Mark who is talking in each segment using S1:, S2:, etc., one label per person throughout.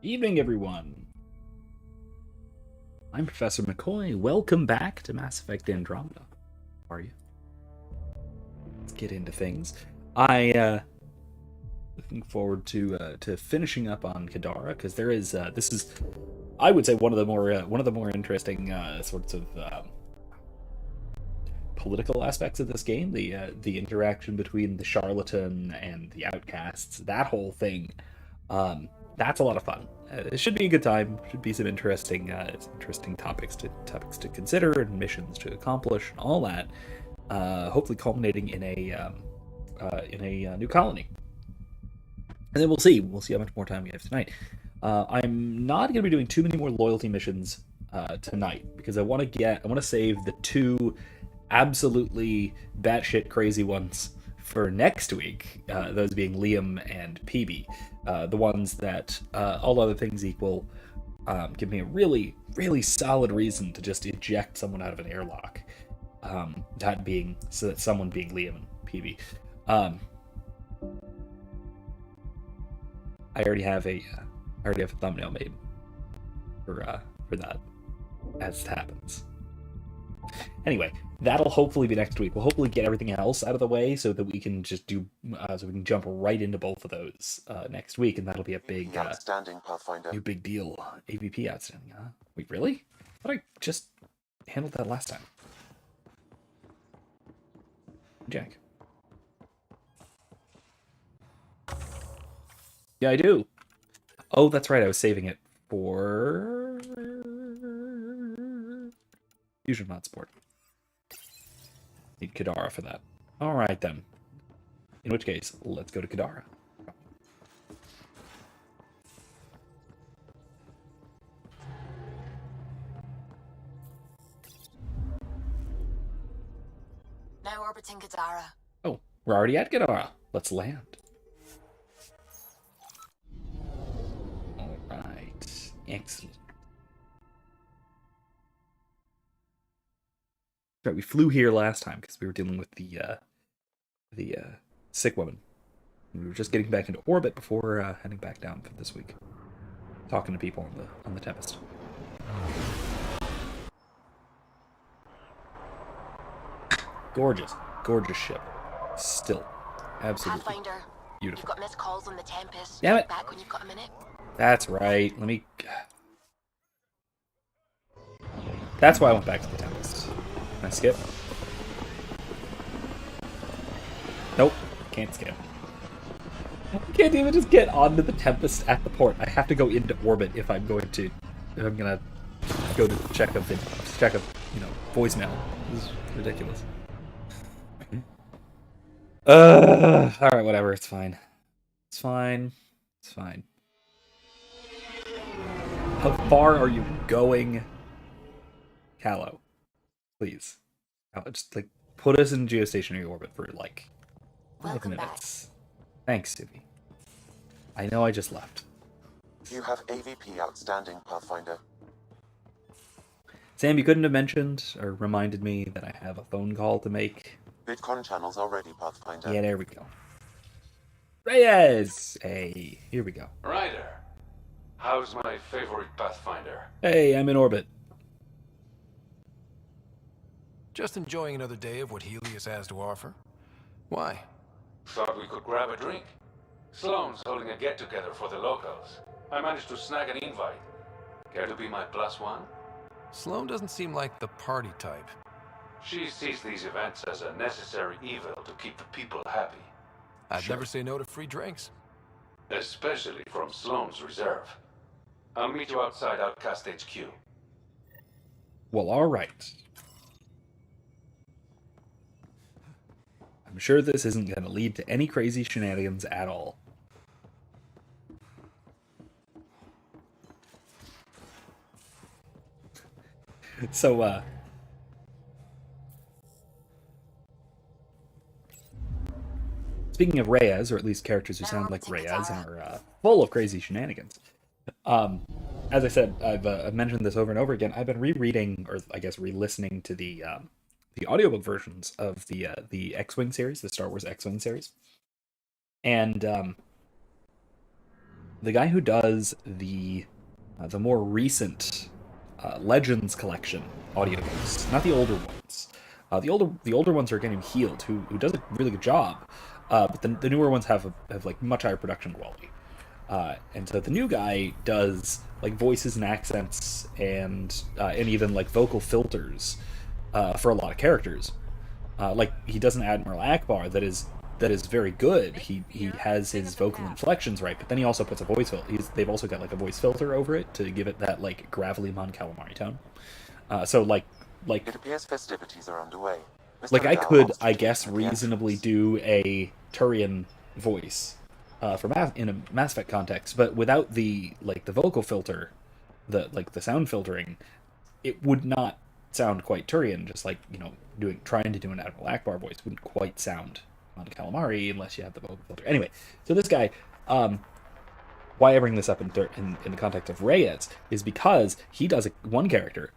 S1: Evening, everyone. I'm Professor McCoy. Welcome back to Mass Effect Andromeda. How are you? Let's get into things. Looking forward to finishing up on Kadara because there is this is, I would say, one of the more interesting sorts of political aspects of this game. The interaction between the charlatan and the outcasts. That whole thing. That's a lot of fun. It should be a good time. Should be some interesting topics to consider and missions to accomplish and all that. Hopefully, culminating in a new colony. And then we'll see. We'll see how much more time we have tonight. I'm not going to be doing too many more loyalty missions tonight because I want to save the two absolutely batshit crazy ones for next week, those being Liam and PB, the ones that, all other things equal, give me a really, really solid reason to just eject someone out of an airlock. That someone being Liam and PB. I already have a thumbnail made for that as it happens. Anyway, that'll hopefully be next week. We'll hopefully get everything else out of the way so that we can just so we can jump right into both of those next week, and that'll be a big
S2: outstanding Pathfinder.
S1: New big deal. AVP outstanding, huh? Wait, really? I thought I just handled that last time. Jack. Yeah, I do. Oh, that's right. I was saving it for Fusion Mod Sport. Need Kadara for that. Alright then. In which case, let's go to Kadara.
S3: Now orbiting Kadara.
S1: Oh, we're already at Kadara. Let's land. Alright. Excellent. Right, we flew here last time because we were dealing with the sick woman. We were just getting back into orbit before heading back down for this week, talking to people on the Tempest. Gorgeous ship. Still, absolutely
S3: Pathfinder,
S1: beautiful.
S3: You've got missed calls on the Tempest.
S1: Damn it!
S3: Back when you've got a minute.
S1: That's right. Let me. That's why I went back to the Tempest. Can I skip? Nope, can't skip. I can't even just get onto the Tempest at the port. I have to go into orbit if I'm gonna go to check a voicemail. This is ridiculous. Alright, whatever, it's fine. It's fine. How far are you going, Callow? Please. Just, put us in geostationary orbit for, 5 minutes. Thanks, Suvi. I know I just left.
S2: You have AVP outstanding, Pathfinder.
S1: Sam, you couldn't have mentioned or reminded me that I have a phone call to make.
S2: Bitcon channels are ready, Pathfinder.
S1: Yeah, there we go. Reyes! Hey, here we go.
S4: Ryder, how's my favorite Pathfinder?
S1: Hey, I'm in orbit.
S5: Just enjoying another day of what Helios has to offer. Why?
S4: Thought we could grab a drink. Sloane's holding a get-together for the locals. I managed to snag an invite. Care to be my +1?
S5: Sloane doesn't seem like the party type.
S4: She sees these events as a necessary evil to keep the people happy.
S5: I'd never say no to free drinks.
S4: Especially from Sloane's reserve. I'll meet you outside Outcast HQ.
S1: Well, alright. I'm sure this isn't going to lead to any crazy shenanigans at all. So, speaking of Reyes, or at least characters who sound like Reyes and are full of crazy shenanigans, as I said, I've mentioned this over and over again. I've been rereading, or I guess re-listening to the audiobook versions of the X-Wing series, the Star Wars X-Wing series, and the guy who does the more recent Legends collection audiobooks, not the older ones. The older ones are getting healed, who does a really good job. But the newer ones have like much higher production quality. And so the new guy does like voices and accents and even like vocal filters for a lot of characters. Like he does an Admiral Akbar that is very good. He has his vocal inflections right, but then he also puts a voice filter. They've also got like a voice filter over it to give it that like gravelly Mon Calamari tone. So like
S2: It appears festivities are underway. Mr.
S1: like I
S2: Liddell
S1: could,
S2: wants to
S1: I
S2: take
S1: guess,
S2: you to the
S1: reasonably
S2: entrance.
S1: do a Turian voice in a Mass Effect context, but without the vocal filter, the sound filtering, it would not sound quite Turian. Just like trying to do an Admiral Akbar voice wouldn't quite sound on Calamari unless you have the vocal filter. Anyway, so this guy, why I bring this up in the context of Reyes is because he does one character,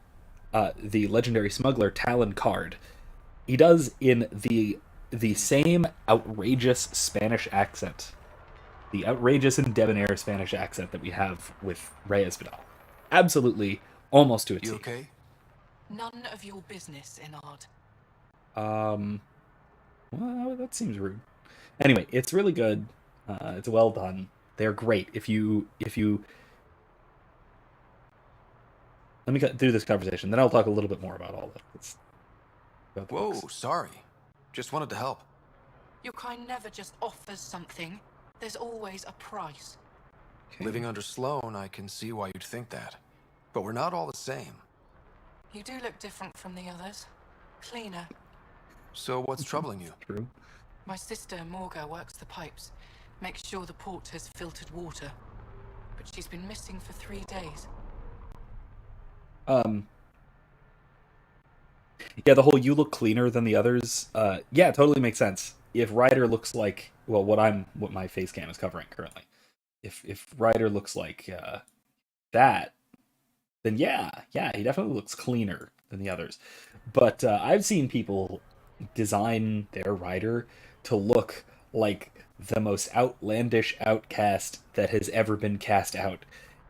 S1: the legendary smuggler Talon Card. He does in the same outrageous Spanish accent, the outrageous and debonair Spanish accent that we have with Reyes Vidal. Absolutely, almost to a T.
S5: You okay?
S6: None of your business, Enard.
S1: Well, that seems rude. Anyway, it's really good. It's well done. They're great. If you let me get through this conversation, then I'll talk a little bit more about all this. About the
S5: Whoa,
S1: books.
S5: sorry. Just wanted to help.
S6: Your kind never just offers something. There's always a price.
S1: Okay.
S5: Living under Sloan, I can see why you'd think that. But we're not all the same.
S6: You do look different from the others. Cleaner.
S5: So what's troubling you?
S1: True.
S6: My sister, Morga, works the pipes. Makes sure the port has filtered water. But she's been missing for 3 days.
S1: Yeah, the whole "you look cleaner than the others." Yeah, totally makes sense. If Ryder looks like what my face cam is covering currently, if Ryder looks like that, then yeah, he definitely looks cleaner than the others. But I've seen people design their Ryder to look like the most outlandish outcast that has ever been cast out.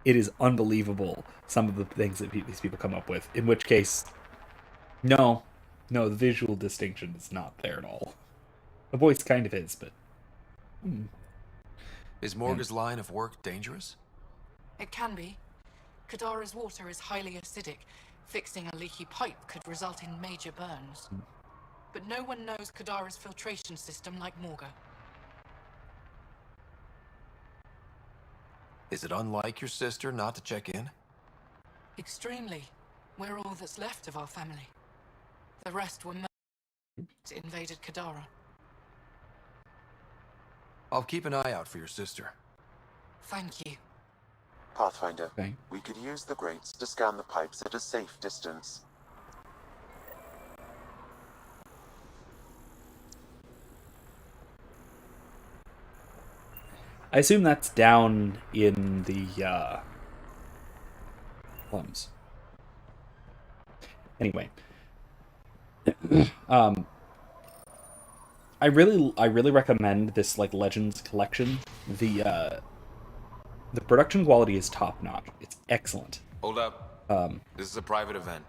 S1: It is unbelievable some of the things that these people come up with. In which case, no, the visual distinction is not there at all. The voice kind of is, but
S5: Is Morga's line of work dangerous?
S6: It can be. Kadara's water is highly acidic. Fixing a leaky pipe could result in major burns. But no one knows Kadara's filtration system like Morga.
S5: Is it unlike your sister not to check in?
S6: Extremely. We're all that's left of our family. The rest were invaded Kadara.
S5: I'll keep an eye out for your sister.
S6: Thank you.
S2: Pathfinder,
S1: okay.
S2: we could use the grates to scan the pipes at a safe distance.
S1: I assume that's down in the plums. Anyway, I really recommend this like Legends collection. The production quality is top notch. It's excellent.
S7: Hold up. This is a private event.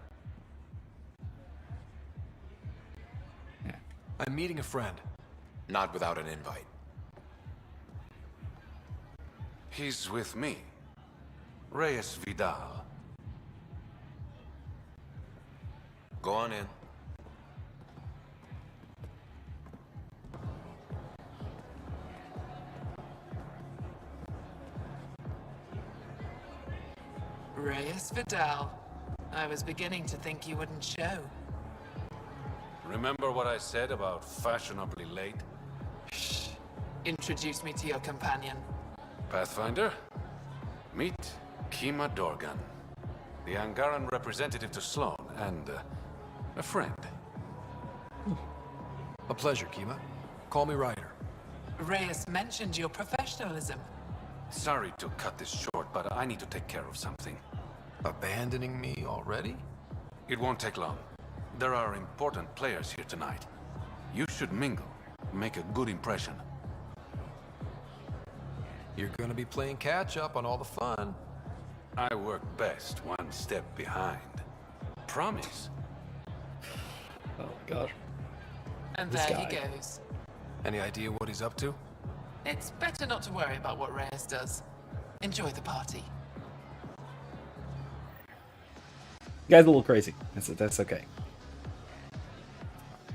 S5: I'm meeting a friend.
S7: Not without an invite.
S4: He's with me. Reyes Vidal.
S7: Go on in.
S6: Reyes Vidal. I was beginning to think you wouldn't show.
S4: Remember what I said about fashionably late?
S6: Shh. Introduce me to your companion.
S4: Pathfinder? Meet Kima Dorgan, the Angaran representative to Sloan, and a friend.
S5: A pleasure, Kima. Call me Ryder.
S6: Reyes mentioned your professionalism.
S4: Sorry to cut this short, but I need to take care of something.
S5: Abandoning me already?
S4: It won't take long. There are important players here tonight. You should mingle, make a good impression.
S5: You're gonna be playing catch up on all the fun.
S4: I work best one step behind. Promise.
S1: Oh my gosh.
S6: And
S1: This
S6: there he
S1: guy.
S6: goes.
S5: Any idea what he's up to?
S6: It's better not to worry about what Reyes does. Enjoy the party.
S1: Guy's a little crazy. That's okay.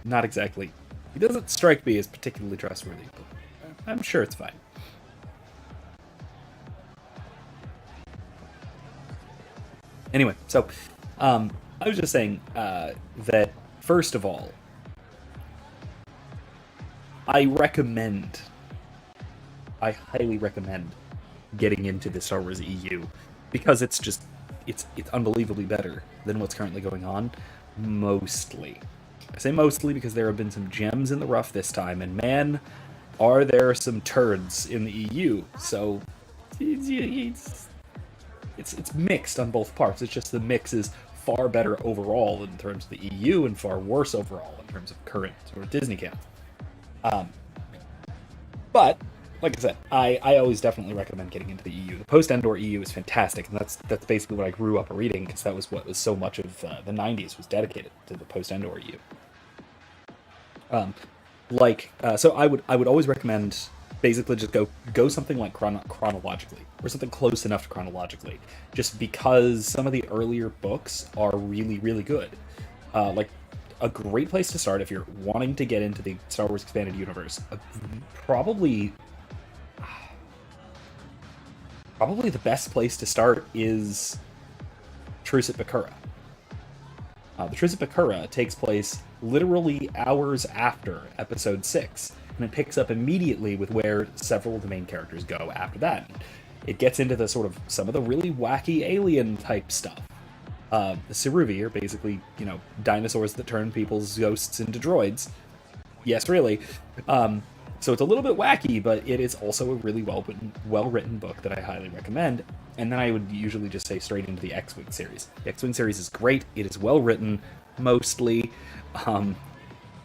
S1: Not exactly. He doesn't strike me as particularly trustworthy, but I'm sure it's fine. Anyway, so I was just saying that first of all, I highly recommend getting into the Star Wars EU because it's unbelievably better than what's currently going on. Mostly. I say mostly because there have been some gems in the rough this time, and man, are there some turds in the EU. So it's mixed on both parts. It's just the mix is far better overall in terms of the EU and far worse overall in terms of current sort of Disney canon. But like I said, I always definitely recommend getting into the EU. The post-Endor EU is fantastic, and that's basically what I grew up reading, because that was what was so much of the 90s was dedicated to the post-Endor EU. So I would always recommend basically just go something like chronologically, or something close enough to chronologically, just because some of the earlier books are really, really good. Like a great place to start if you're wanting to get into the Star Wars Expanded Universe, probably the best place to start is Truce at Bakura. The Truce at Bakura takes place literally hours after Episode 6, and it picks up immediately with where several of the main characters go after that. It gets into the sort of some of the really wacky alien type stuff. The Siruvi are basically, dinosaurs that turn people's ghosts into droids. Yes, really. So it's a little bit wacky, but it is also a really well-written book that I highly recommend. And then I would usually just say straight into the X-Wing series. The X-Wing series is great. It is well-written, mostly. I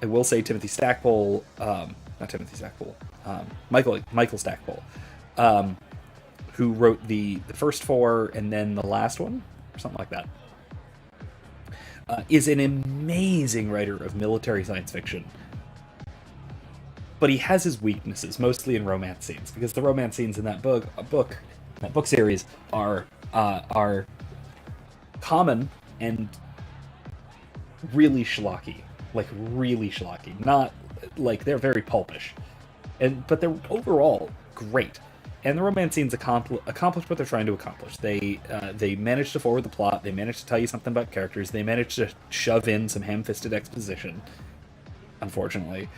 S1: will say Timothy Stackpole, not Timothy Stackpole, Michael Stackpole, who wrote the first 4 and then the last one, or something like that, is an amazing writer of military science fiction. But he has his weaknesses, mostly in romance scenes, because the romance scenes in that book series are common and really schlocky, not like they're very pulpish, but they're overall great. And the romance scenes accomplish what they're trying to accomplish. They manage to forward the plot. They manage to tell you something about characters. They manage to shove in some ham-fisted exposition, unfortunately,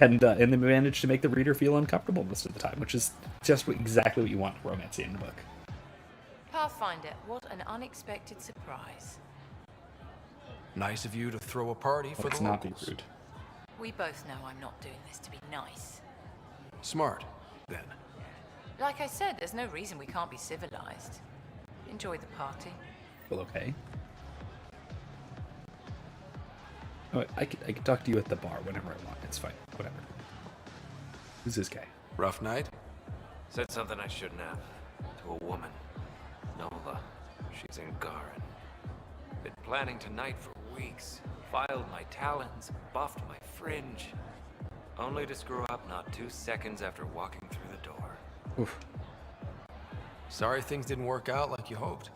S1: and they manage to make the reader feel uncomfortable most of the time, which is just exactly what you want in a romance scene in a book.
S8: Pathfinder, what an unexpected surprise.
S5: Nice of you to throw a party for
S1: Let's
S5: the
S1: not be
S5: locals.
S1: rude.
S8: We both know I'm not doing this to be nice.
S5: Smart, then.
S8: Like I said, there's no reason we can't be civilized. Enjoy the party.
S1: Well, okay. Oh, I could talk to you at the bar whenever I want. It's fine. Whatever. Who's this guy?
S5: Rough night?
S9: Said something I shouldn't have. To a woman. Nola. She's in Garen. Been planning tonight for weeks. Filed my talons, buffed my fringe. Only to screw up not 2 seconds after walking through the door.
S1: Oof.
S5: Sorry things didn't work out like you hoped.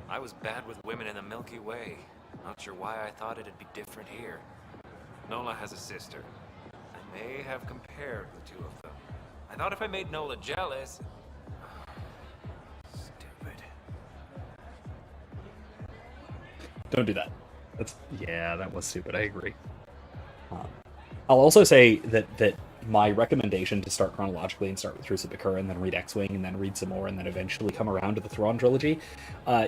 S9: I was bad with women in the Milky Way. Not sure why I thought it'd be different here. Nola has a sister. I may have compared the 2 of them. I thought if I made Nola jealous... Stupid.
S1: Don't do that. That was stupid. I agree. I'll also say that my recommendation to start chronologically and start with Truce at Bakura and then read X-Wing and then read some more and then eventually come around to the Thrawn trilogy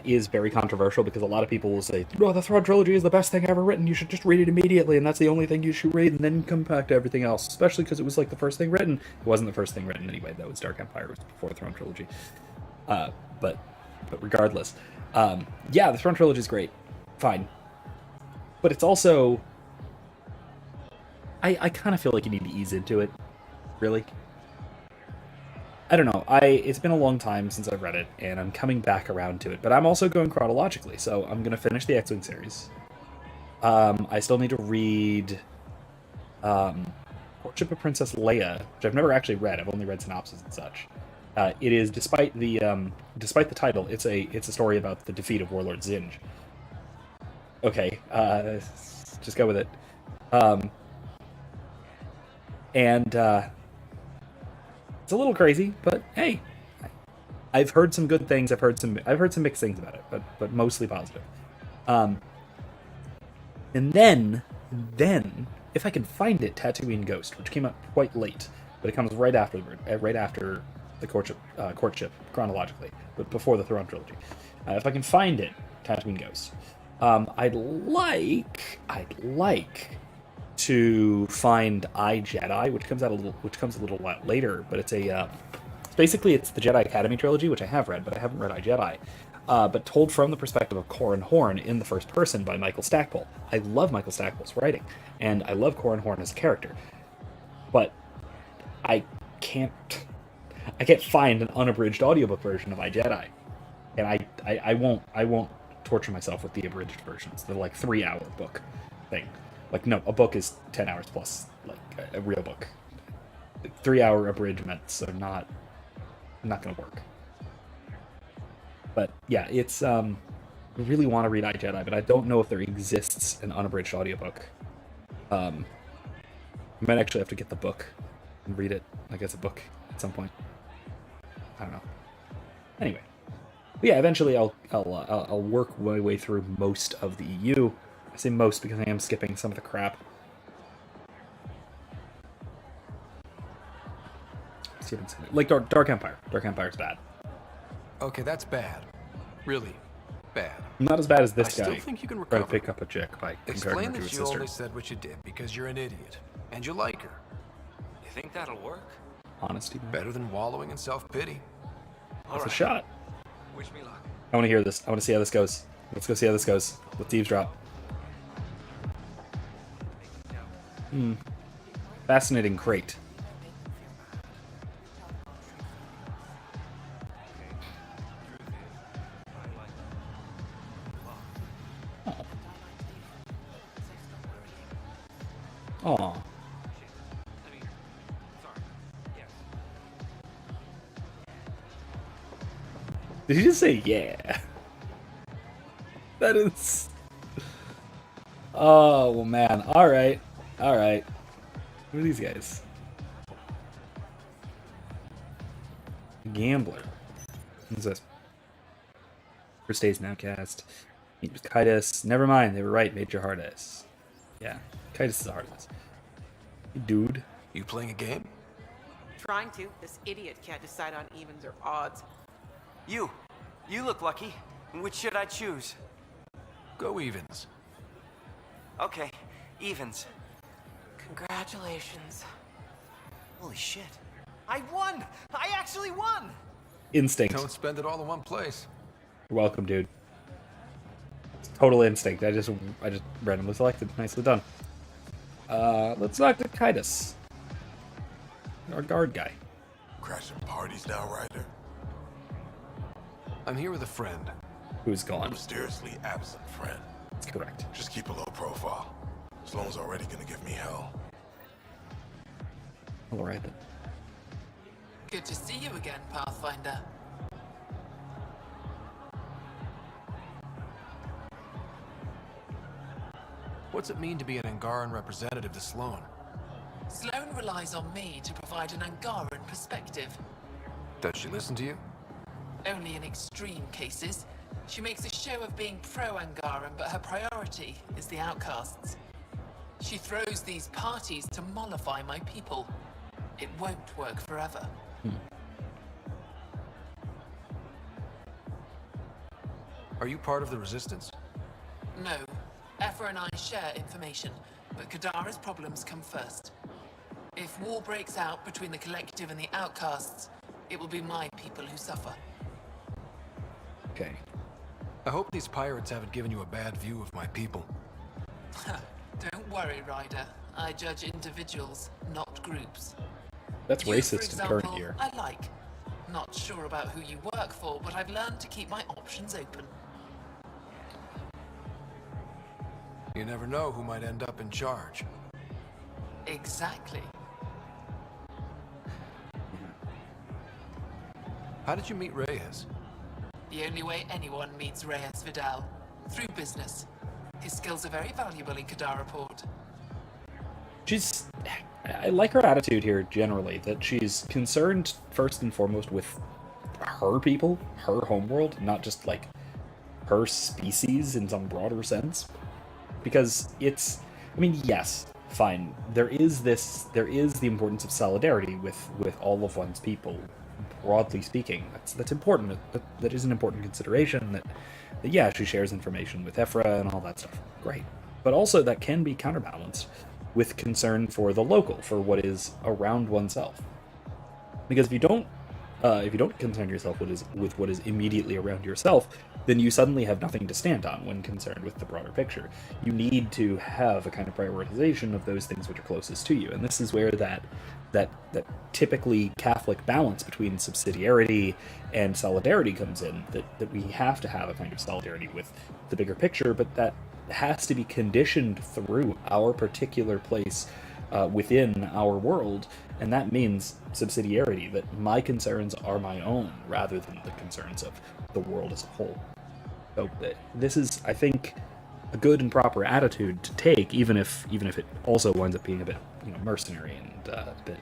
S1: is very controversial, because a lot of people will say, "Oh, the Thrawn trilogy is the best thing ever written. You should just read it immediately, and that's the only thing you should read, and then come back to everything else." Especially because it was like the first thing written. It wasn't the first thing written anyway. That was Dark Empire. It was before the Thrawn trilogy. But regardless, the Thrawn trilogy is great. Fine. But it's also... I kind of feel like you need to ease into it, really. I don't know. It's been a long time since I've read it, and I'm coming back around to it. But I'm also going chronologically, so I'm gonna finish the X-Wing series. I still need to read Courtship of Princess Leia, which I've never actually read. I've only read synopses and such. It is, despite the title, it's a story about the defeat of Warlord Zinj. Okay, just go with it. And it's a little crazy, but hey, I've heard some good things. I've heard some mixed things about it, but mostly positive. And then if I can find it, Tatooine Ghost, which came out quite late, but it comes right after the courtship chronologically, but before the Throne trilogy. If I can find it, Tatooine Ghost. I'd like to find iJedi, which comes a little while later, but it's basically the Jedi Academy trilogy, which I have read, but I haven't read iJedi. But told from the perspective of Corran Horn in the first person by Michael Stackpole. I love Michael Stackpole's writing, and I love Corran Horn as a character, but I can't find an unabridged audiobook version of iJedi, and I won't torture myself with the abridged versions. They're like 3-hour book thing. Like, no, a book is 10 hours plus, like a real book. 3-hour abridgments are not going to work. But yeah, it's I really want to read iJedi, but I don't know if there exists an unabridged audiobook. I might actually have to get the book and read it like as a book at some point. I don't know. Anyway, but yeah, eventually I'll work my way through most of the EU. I say most because I am skipping some of the crap. Like Dark Empire. Dark Empire's bad.
S5: Okay, that's bad. Really bad.
S1: Not as bad as this
S5: I
S1: guy.
S5: still think you can
S1: Trying
S5: recover.
S1: to pick up a chick by comparing
S5: Explain
S1: her to
S5: that
S1: his
S5: you
S1: sister.
S5: only said what you did because you're an idiot and you like her.
S9: You think that'll work?
S1: Honesty, man.
S5: Better than wallowing in self-pity.
S1: That's a shot.
S9: Wish me luck.
S1: I want to hear this. I want to see how this goes. Let's go see how this goes. Let's eavesdrop. Fascinating crate. Oh. Did you just say yeah? That is... Oh, well, man. Alright. Alright. Who are these guys? Gambler. What's this? First Days Now cast. Meet with Kaitis. Never mind, they were right. Major hard ass. Yeah, Kaitis is a hard ass. Hey, dude.
S5: You playing a game?
S10: Trying to. This idiot can't decide on evens or odds.
S11: You look lucky. Which should I choose?
S5: Go evens.
S11: Okay, evens.
S6: Congratulations.
S11: Holy shit. I won! I actually won!
S1: Instinct.
S5: Don't spend it all in one place.
S1: You're welcome, dude. Total instinct. I just randomly selected. Nicely done. Let's talk to Kaitis. Our guard guy.
S12: Crashing parties now, Ryder?
S5: I'm here with a friend.
S1: Who's gone.
S12: Mysteriously absent friend.
S1: That's correct.
S12: Just keep a low profile. Sloan's already gonna give me hell.
S1: Alright then.
S6: Good to see you again, Pathfinder.
S5: What's it mean to be an Angaran representative to Sloan?
S6: Sloan relies on me to provide an Angaran perspective.
S5: Does she listen to you?
S6: Only in extreme cases. She makes a show of being pro-Angaran, but her priority is the outcasts. She throws these parties to mollify my people. It won't work forever.
S5: Are you part of the Resistance?
S6: No. Effa and I share information, but Kadara's problems come first. If war breaks out between the Collective and the outcasts, it will be my people who suffer.
S1: Okay.
S5: I hope these pirates haven't given you a bad view of my people.
S6: Don't worry, Ryder. I judge individuals, not groups.
S1: That's
S6: You,
S1: racist
S6: for
S1: in
S6: example,
S1: current year.
S6: I like. Not sure about who you work for, but I've learned to keep my options open.
S5: You never know who might end up in charge.
S6: Exactly.
S5: How did you meet Reyes?
S6: The only way anyone meets Reyes Vidal. Through business. His skills are very valuable in Kadara Port.
S1: I like her attitude here generally, that she's concerned first and foremost with her people, her homeworld, not just like her species in some broader sense. Because it's, I mean, yes, fine. There is the importance of solidarity with all of one's people, broadly speaking. That's important. That is an important consideration. That yeah, she shares information with Ephra and all that stuff. Great. But also that can be counterbalanced with concern for the local, for what is around oneself. Because if you don't concern yourself with what is immediately around yourself, then you suddenly have nothing to stand on when concerned with the broader picture. You need to have a kind of prioritization of those things which are closest to you, and this is where that typically Catholic balance between subsidiarity and solidarity comes in. That we have to have a kind of solidarity with the bigger picture, but that has to be conditioned through our particular place within our world, and that means subsidiarity, that my concerns are my own rather than the concerns of the world as a whole. So this is, I think, a good and proper attitude to take, even if it also winds up being a bit, mercenary and a bit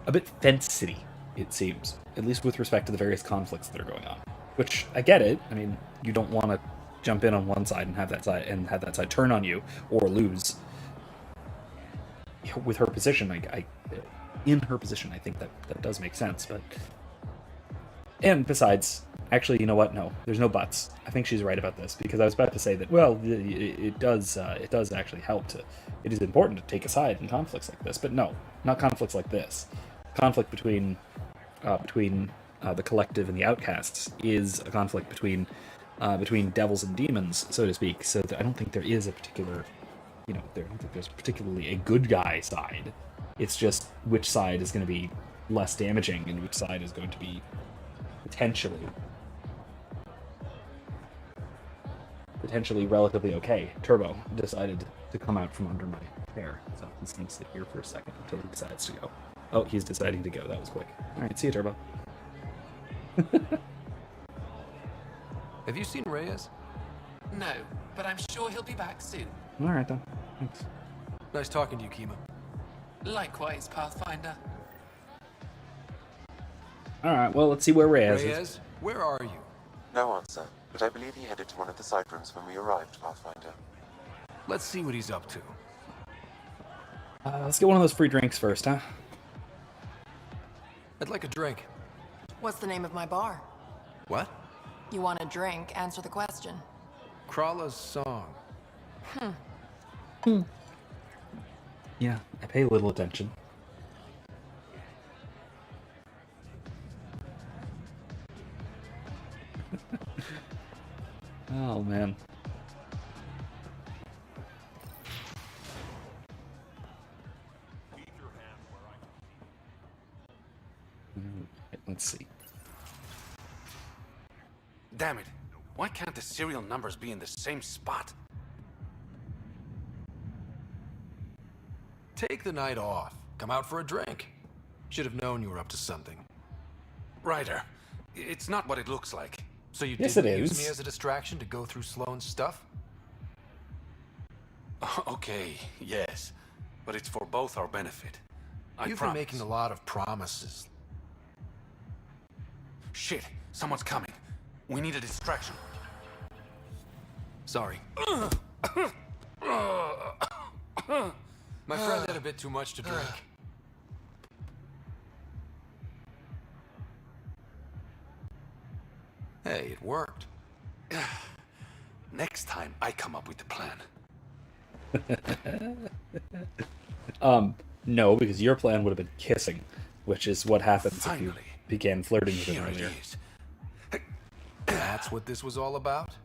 S1: a bit fence city, it seems, at least with respect to the various conflicts that are going on. Which, I get it. I mean, you don't want to jump in on one side and have that side turn on you or lose. With her position, in her position, I think that does make sense. And besides, actually, you know what? No, there's no buts. I think she's right about this, because I was about to say that, well, it does actually help to. It is important to take a side in conflicts like this, but no, not conflicts like this. Conflict between the collective and the outcasts is a conflict between devils and demons, so to speak. So I don't think there is a particular, I don't think there's particularly a good guy side. It's just which side is going to be less damaging and which side is going to be potentially relatively okay. Turbo decided to come out from under my hair, so he's going to sit here for a second until he decides to go. Oh, he's deciding to go. That was quick. All right, see you, Turbo.
S5: Have you seen Reyes?
S6: No, but I'm sure he'll be back soon.
S1: All right, then. Thanks.
S5: Nice talking to you, Kima.
S6: Likewise, Pathfinder.
S1: All right, well, let's see where Reyes is.
S5: Reyes, where are you?
S2: No answer, but I believe he headed to one of the side rooms when we arrived, Pathfinder.
S5: Let's see what he's up to.
S1: Let's get one of those free drinks first, huh?
S5: I'd like a drink.
S3: What's the name of my bar?
S5: What?
S3: You want a drink? Answer the question.
S5: Krala's song.
S1: Yeah, I pay little attention. Oh, man. Let's see.
S4: Damn it. Why can't the serial numbers be in the same spot?
S5: Take the night off. Come out for a drink. Should have known you were up to something.
S4: Ryder, it's not what it looks like.
S5: So you
S1: Yes,
S5: didn't
S1: it
S5: use
S1: is.
S5: me as a distraction to go through Sloane's stuff?
S4: Okay, yes. But it's for both our benefit.
S5: You've been making a lot of promises.
S4: Shit, someone's coming. We need a distraction.
S5: Sorry. My friend had a bit too much to drink. Hey, it worked.
S4: Next time, I come up with the plan.
S1: No, because your plan would have been kissing, which is what happens
S4: Finally,
S1: if you began flirting with him
S4: here it
S1: earlier.
S4: is.
S5: That's what this was all about?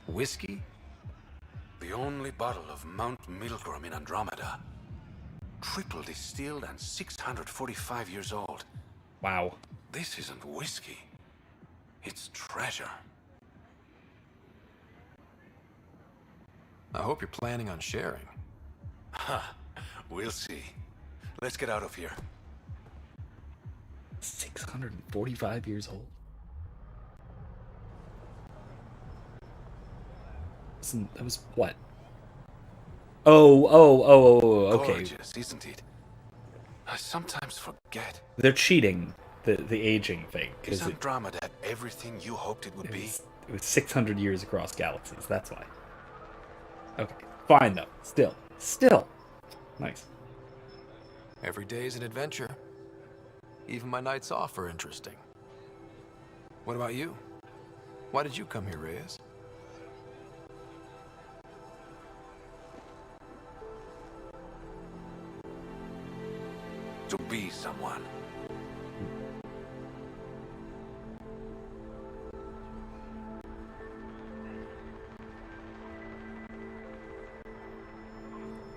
S5: Whiskey?
S4: The only bottle of Mount Milgram in Andromeda. Triple distilled and 645 years old.
S1: Wow.
S4: This isn't whiskey. It's treasure.
S5: I hope you're planning on sharing.
S4: Ha, we'll see. Let's get out of here.
S1: 645 years old. That was what? Oh, okay.
S4: Gorgeous, isn't it? I sometimes forget.
S1: They're cheating the aging thing.
S4: Is Andromeda everything you hoped it would be?
S1: It was 600 years across galaxies, that's why. Okay, fine though. Still. Nice.
S5: Every day's an adventure. Even my nights off are interesting. What about you? Why did you come here, Reyes?
S4: To be someone.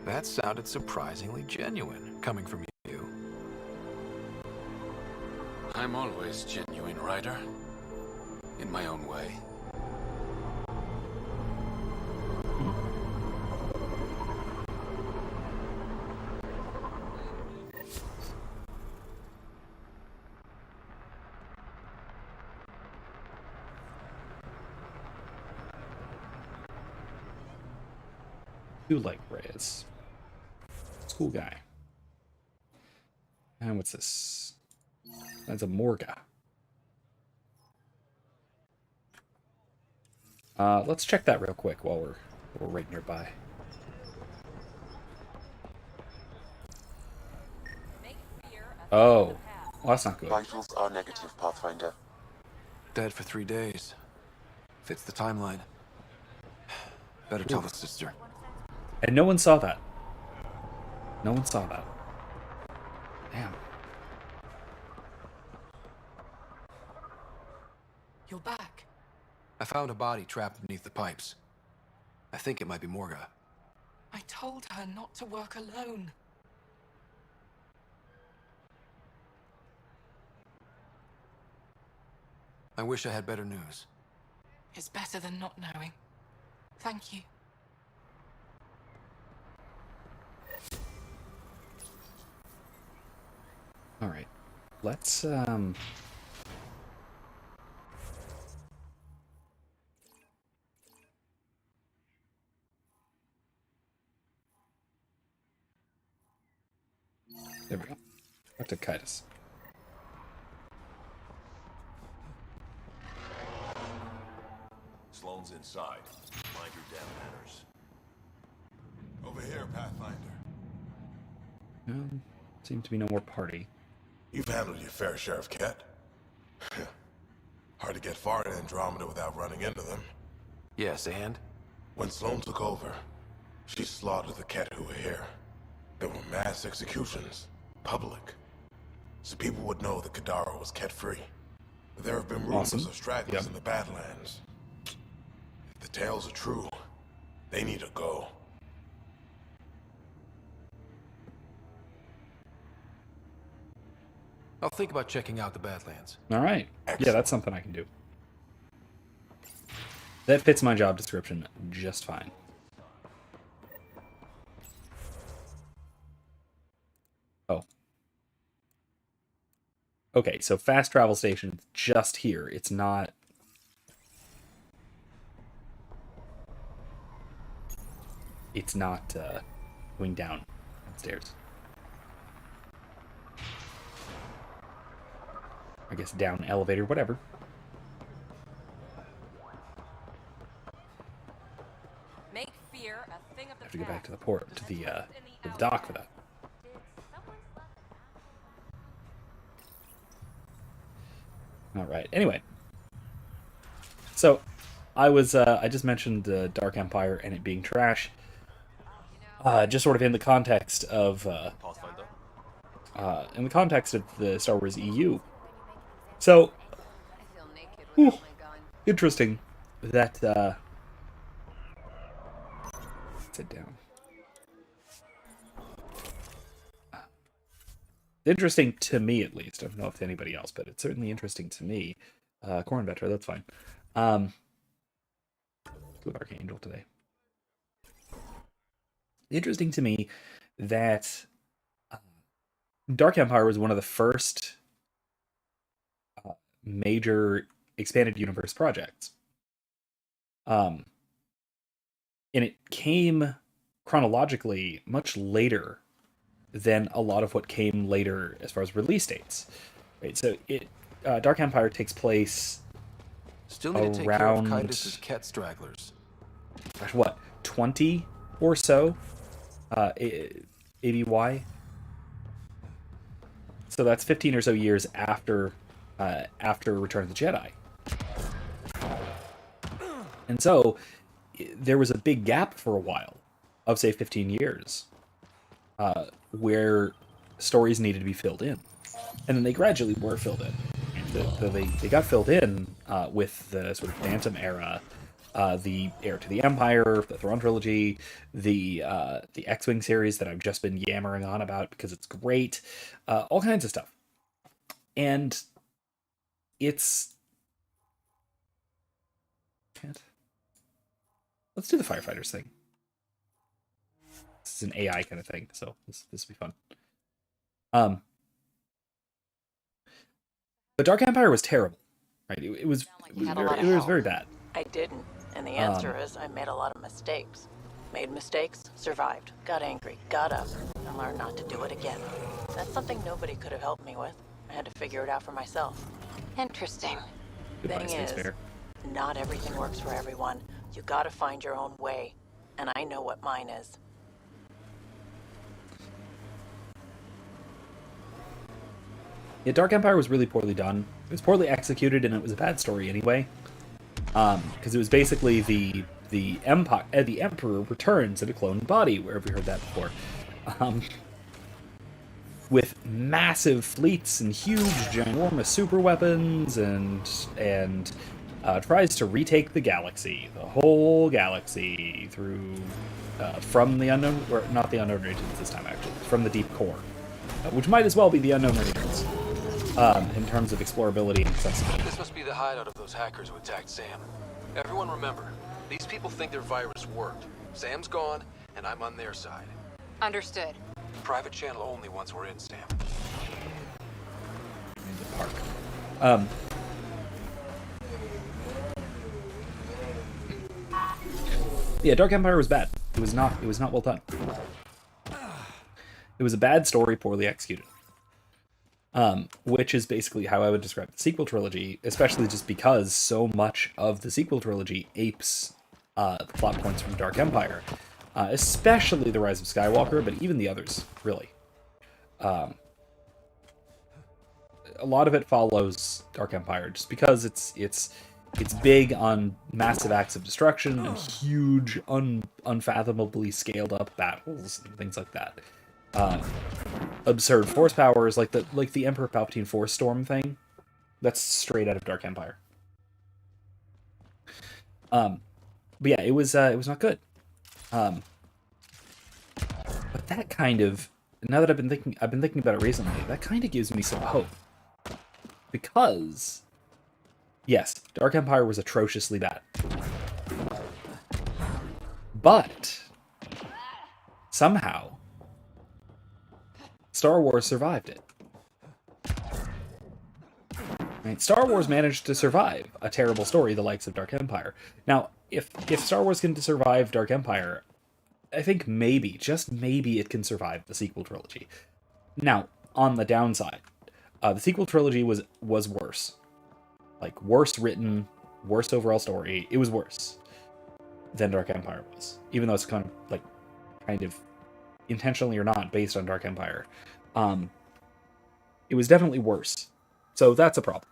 S5: That sounded surprisingly genuine, coming from you.
S4: I'm always genuine, Ryder. In my own way.
S1: You like Reyes. Cool guy. And what's this? That's a Morga. Let's check that real quick while we're right nearby. Oh, well, that's not good.
S2: Vitals are negative, Pathfinder.
S5: Dead for 3 days. Fits the timeline. Better tell the sister.
S1: And no one saw that. No one saw that. Damn.
S6: You're back.
S5: I found a body trapped beneath the pipes. I think it might be Morga.
S6: I told her not to work alone.
S5: I wish I had better news.
S6: It's better than not knowing. Thank you.
S1: All right. Let's there we go. Back to Kitus.
S12: Sloane's inside. Mind your damn manners. Over here, Pathfinder.
S1: Seems to be no more party.
S12: You've handled your fair share of Ket. Hard to get far in Andromeda without running into them.
S5: Yes, and?
S12: When Sloane took over, she slaughtered the Ket who were here. There were mass executions. Public. So people would know that Kadara was Ket-free. There have been rumors of stragglers in the Badlands. If the tales are true, they need to go.
S5: I'll think about checking out the Badlands.
S1: All right. Yeah, that's something I can do. That fits my job description just fine. Oh. Okay, so fast travel station just here. It's not... It's not going downstairs. I guess down elevator, whatever.
S8: Make fear a thing of the
S1: I have to go back to the port, to the dock for that. All right. Anyway, so I just mentioned Dark Empire and it being trash. Just sort of in the context of the Star Wars EU. So, interesting that Sit down. Interesting to me, at least. I don't know if to anybody else, but it's certainly interesting to me. Corn Vetter, that's fine. With Archangel today. Interesting to me that Dark Empire was one of the first major expanded universe projects. And it came chronologically much later than a lot of what came later as far as release dates. Right, so Dark Empire takes place
S5: Still need to take care of Kaitis' cat stragglers.
S1: Gosh, what, 20 or so ABY? So that's 15 or so years after Return of the Jedi. And so there was a big gap for a while of, say, 15 years where stories needed to be filled in. And then they gradually were filled in. They got filled in with the sort of Bantam era, the Heir to the Empire, the Thrawn trilogy, the X-Wing series that I've just been yammering on about because it's great, all kinds of stuff. And it's... Let's do the firefighters thing. This is an AI kind of thing, so this will be fun. But Dark Empire was terrible, right? It was very bad.
S13: I didn't, and the answer is I made a lot of mistakes. Made mistakes, survived, got angry, got up, and learned not to do it again. That's something nobody could have helped me with. I had to figure it out for myself. Interesting.
S1: Goodbye,
S13: Thing
S1: Space
S13: is,
S1: Bear.
S13: not everything works for everyone. You gotta find your own way, and I know what mine is.
S1: Yeah, Dark Empire was really poorly done. It was poorly executed, and it was a bad story anyway. Because it was basically the Emperor returns in a cloned body. Where have we heard that before? With massive fleets and huge, ginormous super weapons, and tries to retake the galaxy, the whole galaxy, through from the unknown, or not the unknown regions this time actually, from the deep core, which might as well be the unknown regions. In terms of explorability and accessibility.
S5: This must be the hideout of those hackers who attacked Sam. Everyone remember, these people think their virus worked. Sam's gone, and I'm on their side.
S8: Understood.
S5: Private channel only once we're in, Sam.
S1: In the park. Yeah, Dark Empire was bad. It was not well done. It was a bad story, poorly executed. Which is basically how I would describe the sequel trilogy, especially just because so much of the sequel trilogy apes the plot points from Dark Empire, especially The Rise of Skywalker, but even the others, really. A lot of it follows Dark Empire, just because it's big on massive acts of destruction and huge, unfathomably scaled up battles and things like that. Absurd force powers, like the Emperor Palpatine Force Storm thing. That's straight out of Dark Empire. But yeah, it was not good. But that kind of, now that I've been thinking about it recently, that kind of gives me some hope. Because yes, Dark Empire was atrociously bad. But somehow Star Wars survived it. Right? Star Wars managed to survive a terrible story, the likes of Dark Empire. Now, if Star Wars can survive Dark Empire, I think maybe, just maybe, it can survive the sequel trilogy. Now, on the downside, the sequel trilogy was worse. Like, worse written, worse overall story. It was worse than Dark Empire was. Even though it's kind of intentionally or not based on Dark Empire. It was definitely worse. So that's a problem.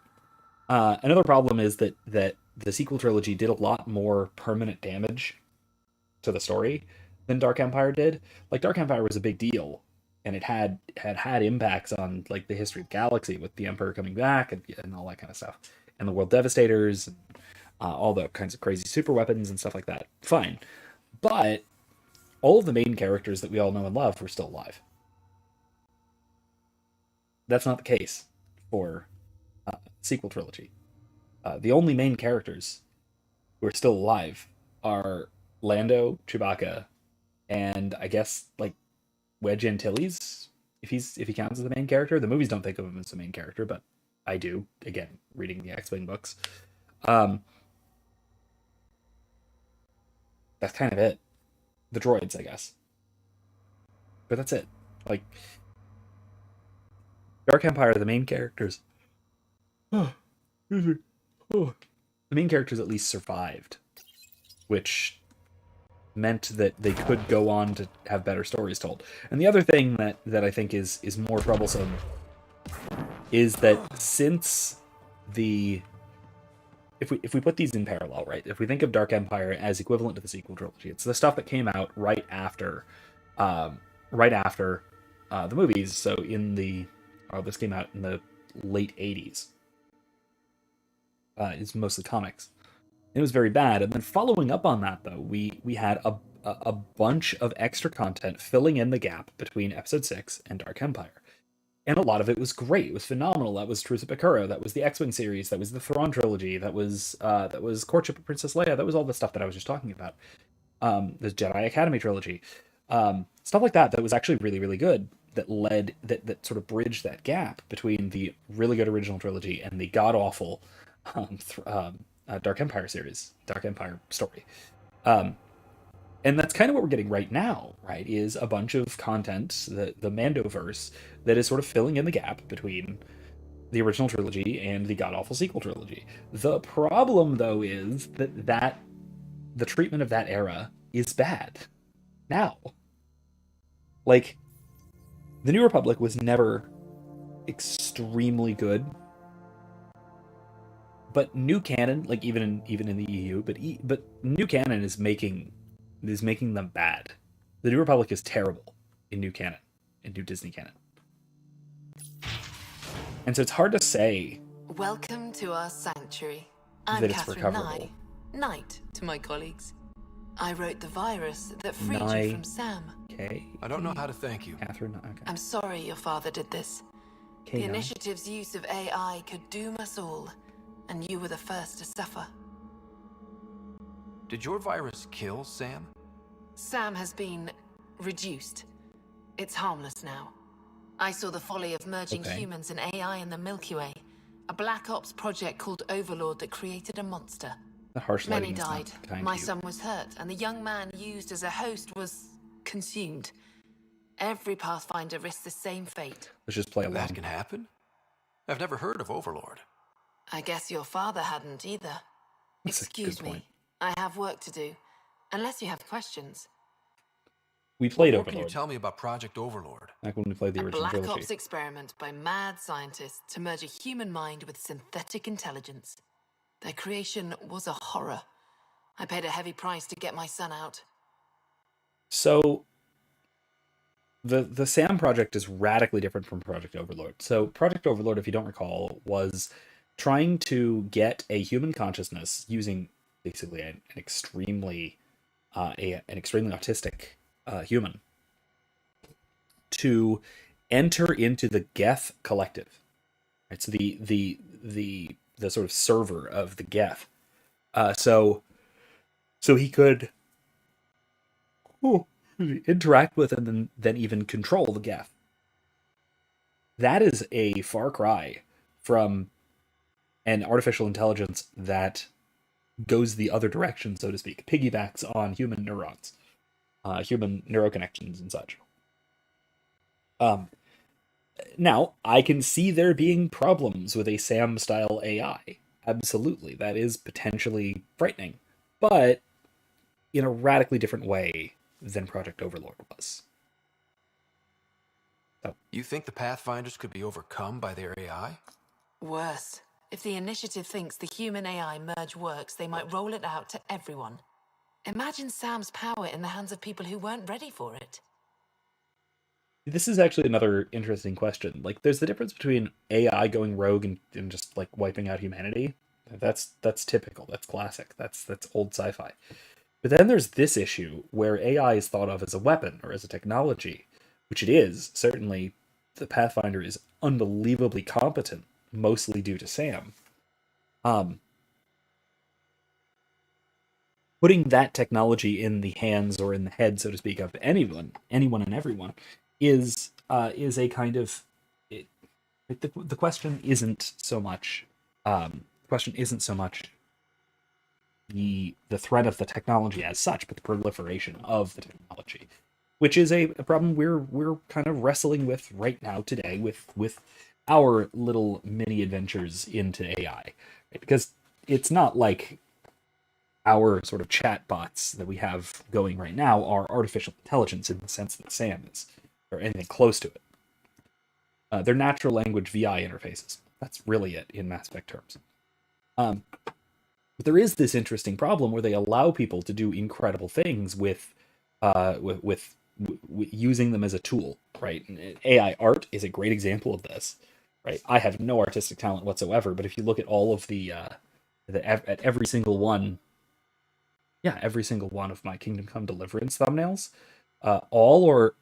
S1: Another problem is that the sequel trilogy did a lot more permanent damage to the story than Dark Empire did. Like, Dark Empire was a big deal, and it had impacts on, like, the history of the galaxy, with the Emperor coming back and all that kind of stuff, and the World Devastators, and all the kinds of crazy super weapons and stuff like that. Fine. But all of the main characters that we all know and love were still alive. That's not the case for sequel trilogy. The only main characters who are still alive are Lando, Chewbacca, and I guess like Wedge Antilles, if he counts as the main character. The movies don't think of him as the main character, but I do. Again, reading the X-Wing books. That's kind of it. The droids, I guess. But that's it. Like, Dark Empire, the main characters. The main characters at least survived, which meant that they could go on to have better stories told. And the other thing that I think is more troublesome is that since the if we put these in parallel, right? If we think of Dark Empire as equivalent to the sequel trilogy, it's the stuff that came out right after the movies. So this came out in the late 80s. It's mostly comics. It was very bad. And then following up on that, though, we had a bunch of extra content filling in the gap between Episode 6 and Dark Empire. And a lot of it was great. It was phenomenal. That was Truth of Bakura. That was the X-Wing series. That was the Thrawn trilogy. That was Courtship of Princess Leia. That was all the stuff that I was just talking about. The Jedi Academy trilogy. Stuff like that was actually really, really good. That sort of bridged that gap between the really good original trilogy and the god-awful Dark Empire series, Dark Empire story. And that's kind of what we're getting right now, right? Is a bunch of content, the Mandoverse, that is sort of filling in the gap between the original trilogy and the god-awful sequel trilogy. The problem, though, is that the treatment of that era is bad. Now. Like, the New Republic was never extremely good. But new canon, like even in the EU, but new canon is making them bad. The New Republic is terrible in new canon, in new Disney canon. And so it's hard to say.
S6: Welcome to our sanctuary. I'm
S1: That it's
S6: Catherine
S1: recoverable.
S6: Knight to my colleagues. I wrote the virus that freed
S1: Nye.
S6: you from Sam.
S1: Okay.
S5: I don't know how to thank you.
S1: Catherine. Okay.
S6: I'm sorry your father did this.
S1: Okay,
S6: The
S1: Nye.
S6: initiative's use of AI could doom us all, and you were the first to suffer.
S5: Did your virus kill Sam?
S6: Sam has been reduced. It's harmless now. I saw the folly of merging
S1: Okay.
S6: humans and AI in the Milky Way. A Black Ops project called Overlord that created a monster.
S1: The harsh
S6: Many
S1: lighting is not
S6: died.
S1: kind
S6: My
S1: to you.
S6: son was hurt, and the young man used as a host was consumed. Every Pathfinder risks the same fate.
S1: Let's just play along.
S5: That can happen? I've never heard of Overlord.
S6: I guess your father hadn't either.
S1: That's a
S6: Excuse
S1: good
S6: me.
S1: point.
S6: I have work to do. Unless you have questions.
S1: We played
S5: What more can you
S1: Overlord
S5: tell me about Project Overlord?
S1: back when we played the
S6: A
S1: original
S6: Black
S1: trilogy.
S6: Ops experiment by mad scientists to merge a human mind with synthetic intelligence. Their creation was a horror. I paid a heavy price to get my son out.
S1: So the SAM project is radically different from Project Overlord. So Project Overlord, if you don't recall, was trying to get a human consciousness using basically an extremely autistic human to enter into the Geth collective. Right, so the sort of server of the Geth. So he could interact with and then even control the Geth. That is a far cry from an artificial intelligence that goes the other direction, so to speak, piggybacks on human neurons, human neuroconnections and such. Now, I can see there being problems with a SAM-style AI. Absolutely, that is potentially frightening, but in a radically different way than Project Overlord was. So,
S5: You think the Pathfinders could be overcome by their AI?
S6: Worse. If the initiative thinks the human-AI merge works, they might roll it out to everyone. Imagine Sam's power in the hands of people who weren't ready for it.
S1: this is actually another interesting question. Like, there's the difference between AI going rogue and just like wiping out humanity. That's typical. That's classic. That's old sci-fi. But But then there's this issue where AI is thought of as a weapon or as a technology, which it is. Certainly, the Pathfinder is unbelievably competent, mostly due to Sam. Putting that technology in the hands or in the head, so to speak, of anyone and everyone, is a kind of the question isn't so much the threat of the technology as such, but the proliferation of the technology, which is a problem we're kind of wrestling with right now today with our little mini adventures into AI, right? Because it's not like our sort of chat bots that we have going right now are artificial intelligence in the sense that Sam is, or anything close to it. They're natural language VI interfaces. That's really it in Mass Effect terms. But there is this interesting problem where they allow people to do incredible things with using them as a tool, right? And AI art is a great example of this, right? I have no artistic talent whatsoever, but if you look at all of at every single one of my Kingdom Come Deliverance thumbnails, all or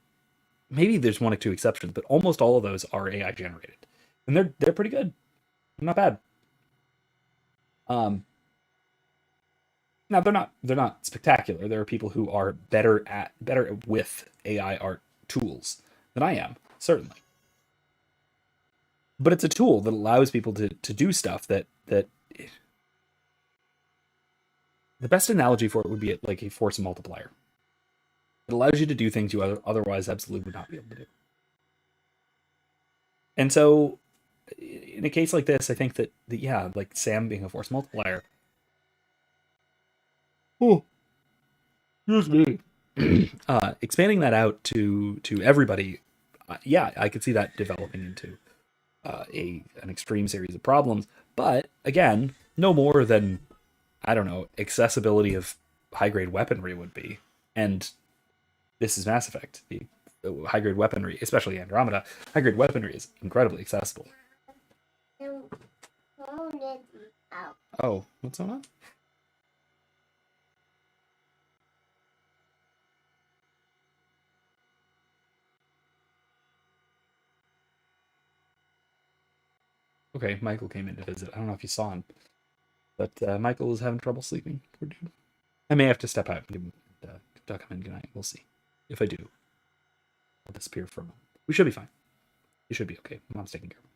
S1: maybe there's one or two exceptions, but almost all of those are AI generated, and they're pretty good, not bad. Now they're not spectacular. There are people who are better with AI art tools than I am, certainly. But it's a tool that allows people to do stuff that the best analogy for it would be like a force multiplier. It allows you to do things you otherwise absolutely would not be able to do. And so, in a case like this, I think that like Sam being a force multiplier. Oh, excuse me. Expanding that out to everybody, I could see that developing into an extreme series of problems. But again, no more than, I don't know, accessibility of high-grade weaponry would be. And this is Mass Effect. The high-grade weaponry, especially Andromeda, high-grade weaponry is incredibly accessible. Oh, what's going on? Okay, Michael came in to visit. I don't know if you saw him, but Michael is having trouble sleeping. I may have to step out and give him come in good night. We'll see. If I do, I'll disappear for a moment. We should be fine. You should be okay. Mom's taking care of him.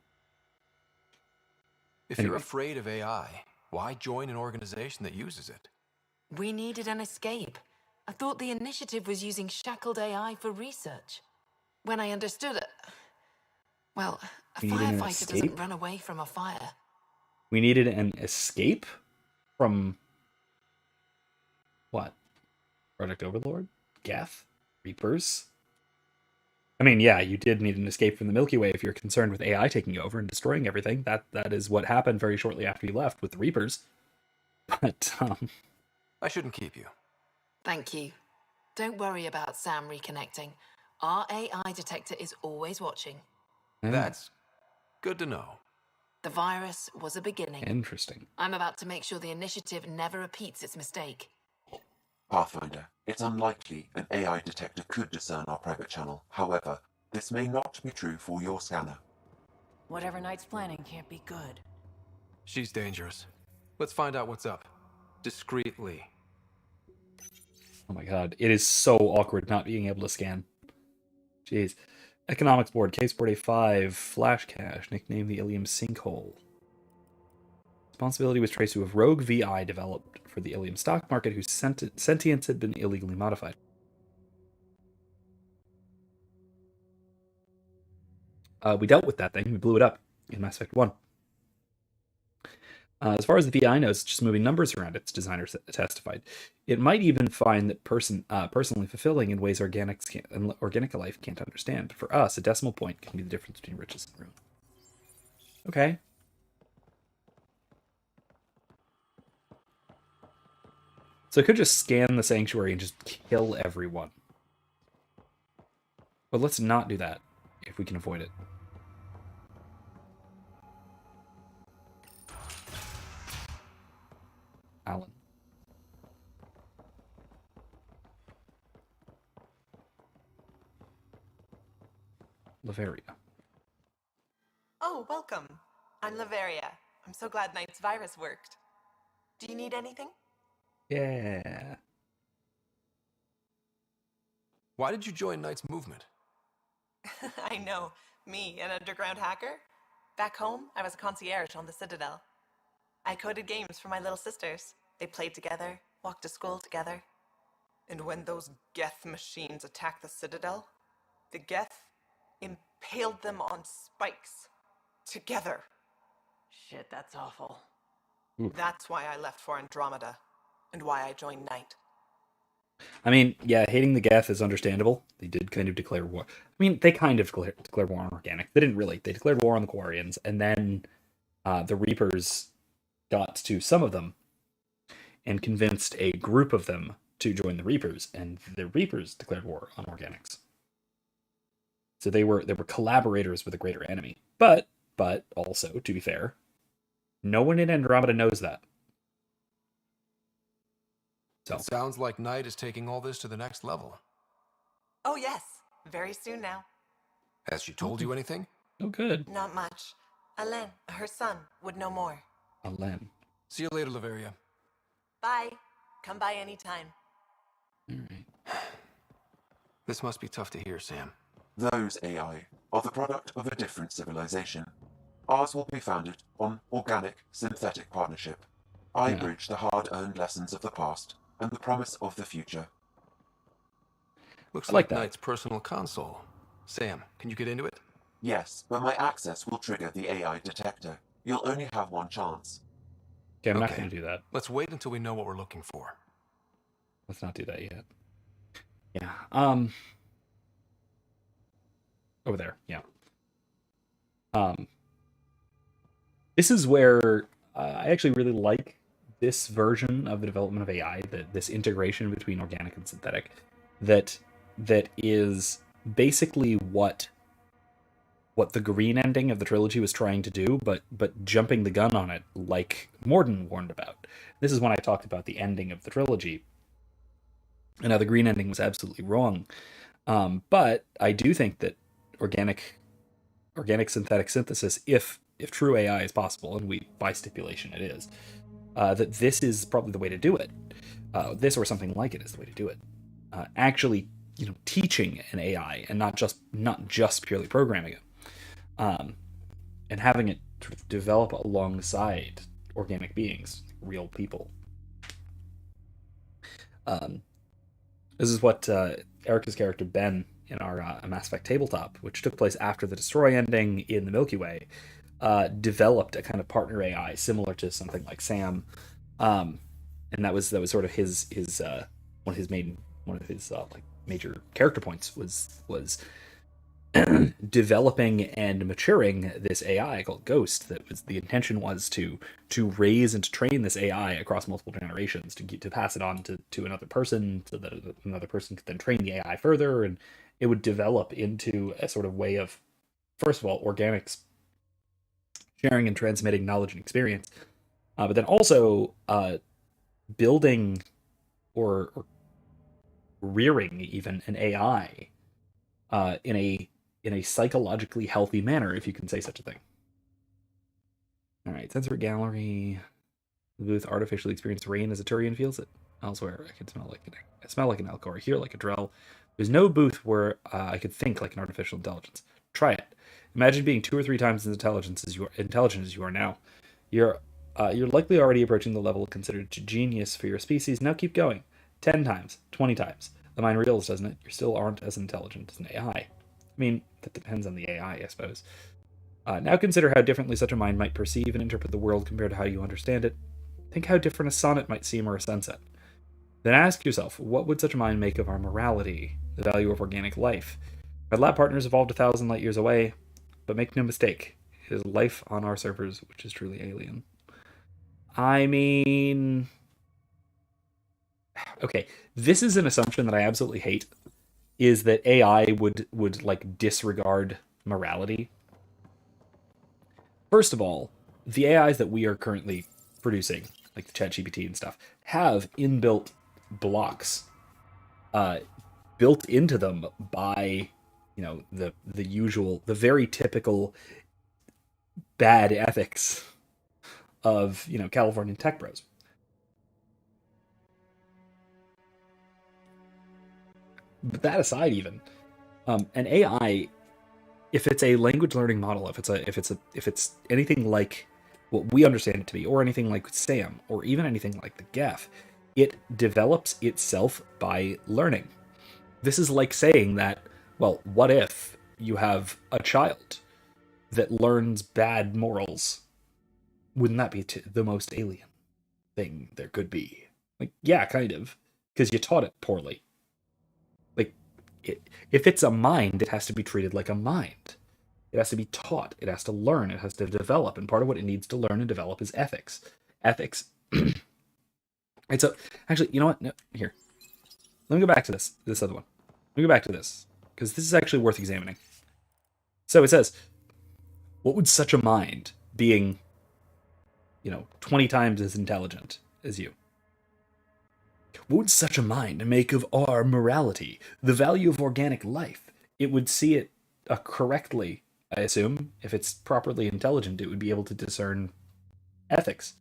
S5: If you're afraid of AI, why join an organization that uses it?
S8: We needed an escape. I thought the initiative was using shackled AI for research. When I understood it... Well, a firefighter doesn't run away from a fire.
S1: We needed an escape from... what? Project Overlord? Geth? Reapers? I mean, yeah, you did need an escape from the Milky Way if you're concerned with AI taking over and destroying everything. That is what happened very shortly after you left with the Reapers. But,
S5: I shouldn't keep you.
S8: Thank you. Don't worry about Sam reconnecting. Our AI detector is always watching.
S5: That's good to know.
S8: The virus was a beginning.
S1: Interesting.
S8: I'm about to make sure the initiative never repeats its mistake.
S2: Pathfinder, it's unlikely an AI detector could discern our private channel. However, this may not be true for your scanner.
S13: Whatever Knight's planning can't be good.
S5: She's dangerous. Let's find out what's up. Discreetly.
S1: Oh my god, it is so awkward not being able to scan. Jeez. Economics board, case board A5, flash cache, nicknamed the Ilium Sinkhole. Responsibility was traced to a rogue VI developed for the Ilium stock market whose sentience had been illegally modified. We dealt with that thing. We blew it up in Mass Effect 1. As far as the VI knows, it's just moving numbers around, its designers testified. It might even find that personally fulfilling in ways organic life can't understand. But for us, a decimal point can be the difference between riches and ruin. Okay. So it could just scan the sanctuary and just kill everyone. But let's not do that if we can avoid it. Alan. Laveria.
S10: Oh, welcome. I'm Laveria. I'm so glad Knight's virus worked. Do you need anything?
S1: Yeah.
S5: Why did you join Knight's movement?
S10: I know. Me, an underground hacker? Back home, I was a concierge on the Citadel. I coded games for my little sisters. They played together, walked to school together. And when those Geth machines attacked the Citadel, the Geth impaled them on spikes. Together.
S13: Shit, that's awful.
S10: That's why I left for Andromeda. And why I joined Knight.
S1: I mean, yeah, hating the Geth is understandable. They did kind of declare war. I mean, they kind of declared war on Organic. They didn't really. They declared war on the Quarians, and then the Reapers got to some of them and convinced a group of them to join the Reapers, and the Reapers declared war on Organics. So they were collaborators with a greater enemy. But also, to be fair, no one in Andromeda knows that. So
S5: it sounds like Knight is taking all this to the next level.
S10: Oh yes, very soon now.
S5: Has she told you anything?
S1: Oh, good.
S10: Not much. Alain, her son, would know more.
S1: Alain.
S5: See you later, Laveria.
S10: Bye. Come by anytime.
S1: All right.
S5: This must be tough to hear, Sam.
S2: Those AI are the product of a different civilization. Ours will be founded on organic, synthetic partnership. I bridge the hard-earned lessons of the past and the promise of the future.
S5: Looks like Knight's personal console. Sam, can you get into it?
S2: Yes, but my access will trigger the AI detector. You'll only have one chance.
S1: Okay, I'm not going to do that.
S5: Let's wait until we know what we're looking for.
S1: Let's not do that yet. Yeah. Over there. Yeah. This is where I actually really like this version of the development of AI, this integration between organic and synthetic, that is basically what the green ending of the trilogy was trying to do, but jumping the gun on it, like Morden warned about. This is when I talked about the ending of the trilogy, and how the green ending was absolutely wrong. But I do think that organic synthetic synthesis, if true AI is possible, and by stipulation it is, that this is probably the way to do it. This or something like it is the way to do it. Actually, teaching an AI and not just purely programming it, and having it sort of develop alongside organic beings, real people. This is what Erica's character Ben in our Mass Effect tabletop, which took place after the Destroy ending in the Milky Way, developed a kind of partner AI similar to something like Sam, and that was sort of his one of his major character points was developing and maturing this AI called Ghost. The intention was to raise and to train this AI across multiple generations to pass it on to another person, so that another person could then train the AI further, and it would develop into a sort of way of, first of all, organics sharing and transmitting knowledge and experience, but then also building or rearing even an AI in a psychologically healthy manner, if you can say such a thing. All right, sensory gallery. The booth artificially experienced rain as a Turian feels it. Elsewhere, I could smell like an elk or hear like a Drell. There's no booth where I could think like an artificial intelligence. Try it. Imagine being 2 or 3 times as intelligent as you are now. You're likely already approaching the level considered genius for your species. Now keep going. 10 times, 20 times. The mind reels, doesn't it? You still aren't as intelligent as an AI. I mean, that depends on the AI, I suppose. Now consider how differently such a mind might perceive and interpret the world compared to how you understand it. Think how different a sonnet might seem or a sunset. Then ask yourself, what would such a mind make of our morality, the value of organic life? Our lab partners evolved 1,000 light years away, but make no mistake, it is life on our servers which is truly alien. I mean, okay, this is an assumption that I absolutely hate, is that AI would like disregard morality. First of all, the AIs that we are currently producing, like the ChatGPT and stuff, have inbuilt blocks built into them by the usual, the very typical bad ethics of California tech bros. But that aside, even an AI, if it's a language learning model, if it's anything like what we understand it to be, or anything like Sam, or even anything like the Geth, it develops itself by learning. This is like saying that, well, what if you have a child that learns bad morals? Wouldn't that be the most alien thing there could be? Like, yeah, kind of, because you taught it poorly. Like, if it's a mind, it has to be treated like a mind. It has to be taught. It has to learn. It has to develop. And part of what it needs to learn and develop is ethics. Ethics. Actually, you know what? No, here. Let me go back to this other one. Let me go back to this, because this is actually worth examining. So it says, what would such a mind, being 20 times as intelligent as you, what would such a mind make of our morality, the value of organic life? It would see it correctly, I assume. If it's properly intelligent, it would be able to discern ethics.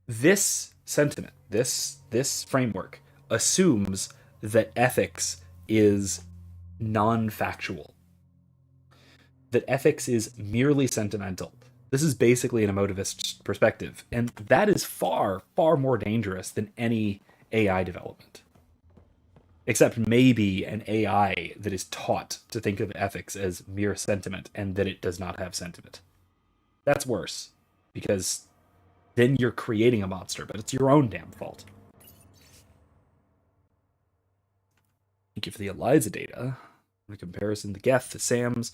S1: This sentiment, this framework, assumes that ethics is non-factual. That ethics is merely sentimental. This is basically an emotivist perspective, and that is far, far more dangerous than any AI development. Except maybe an AI that is taught to think of ethics as mere sentiment, and that it does not have sentiment. That's worse, because then you're creating a monster, but it's your own damn fault. Thank you for the ELIZA data. In comparison, the Geth, the SAMs,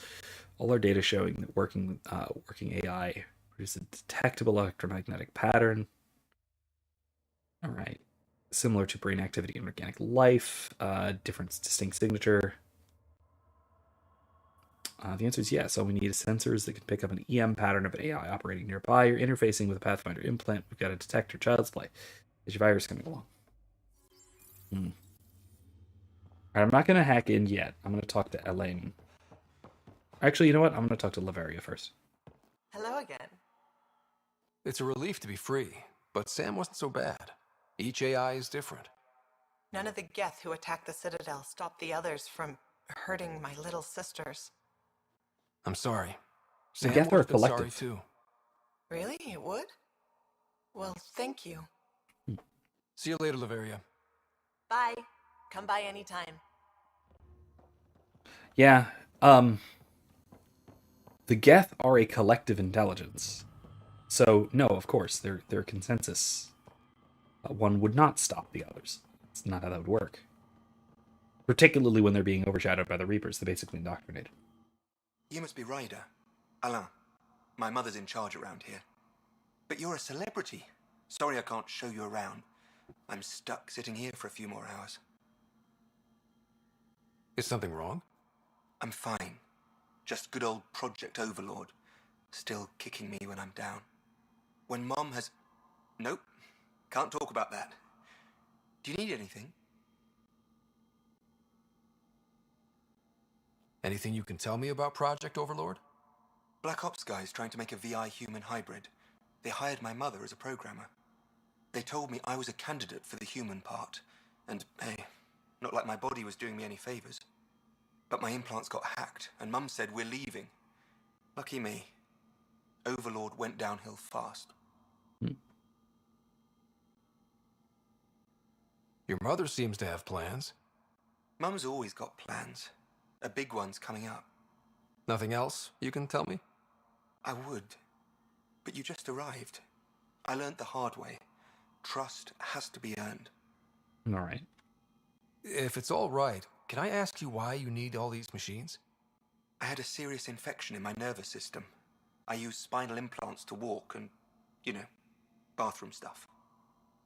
S1: all our data showing that working AI produces a detectable electromagnetic pattern. All right. Similar to brain activity in organic life. Different distinct signature. The answer is yes. All we need is sensors that can pick up an EM pattern of an AI operating nearby. You're interfacing with a Pathfinder implant. We've got a detector child's play. Is your virus coming along? All right, I'm not going to hack in yet. I'm going to talk to Elaine. Actually, you know what? I'm going to talk to Laveria first.
S10: Hello again.
S5: It's a relief to be free, but Sam wasn't so bad. Each AI is different.
S10: None of the Geth who attacked the Citadel stopped the others from hurting my little sisters.
S5: I'm sorry. Sam
S1: Geth
S5: would
S1: are
S5: have been sorry
S1: collective.
S5: too.
S10: Really? It would? Well, thank you.
S5: See you later, Laveria.
S10: Bye. Come by anytime.
S1: Yeah, the Geth are a collective intelligence. So, no, of course, they're consensus. One would not stop the others. It's not how that would work. Particularly when they're being overshadowed by the Reapers, they're basically indoctrinated.
S14: You must be Ryder. Alain. My mother's in charge around here. But you're a celebrity. Sorry I can't show you around. I'm stuck sitting here for a few more hours.
S5: Is something wrong?
S14: I'm fine. Just good old Project Overlord. Still kicking me when I'm down. When Mom has... Nope. Can't talk about that. Do you need anything?
S5: Anything you can tell me about Project Overlord?
S14: Black Ops guys trying to make a VI-human hybrid. They hired my mother as a programmer. They told me I was a candidate for the human part. And, hey, not like my body was doing me any favors. But my implants got hacked, and Mum said we're leaving. Lucky me. Overlord went downhill fast.
S5: Your mother seems to have plans.
S14: Mum's always got plans. A big one's coming up.
S5: Nothing else you can tell me?
S14: I would. But you just arrived. I learned the hard way. Trust has to be earned.
S1: All right.
S5: If it's all right, can I ask you why you need all these machines?
S14: I had a serious infection in my nervous system. I used spinal implants to walk and, bathroom stuff.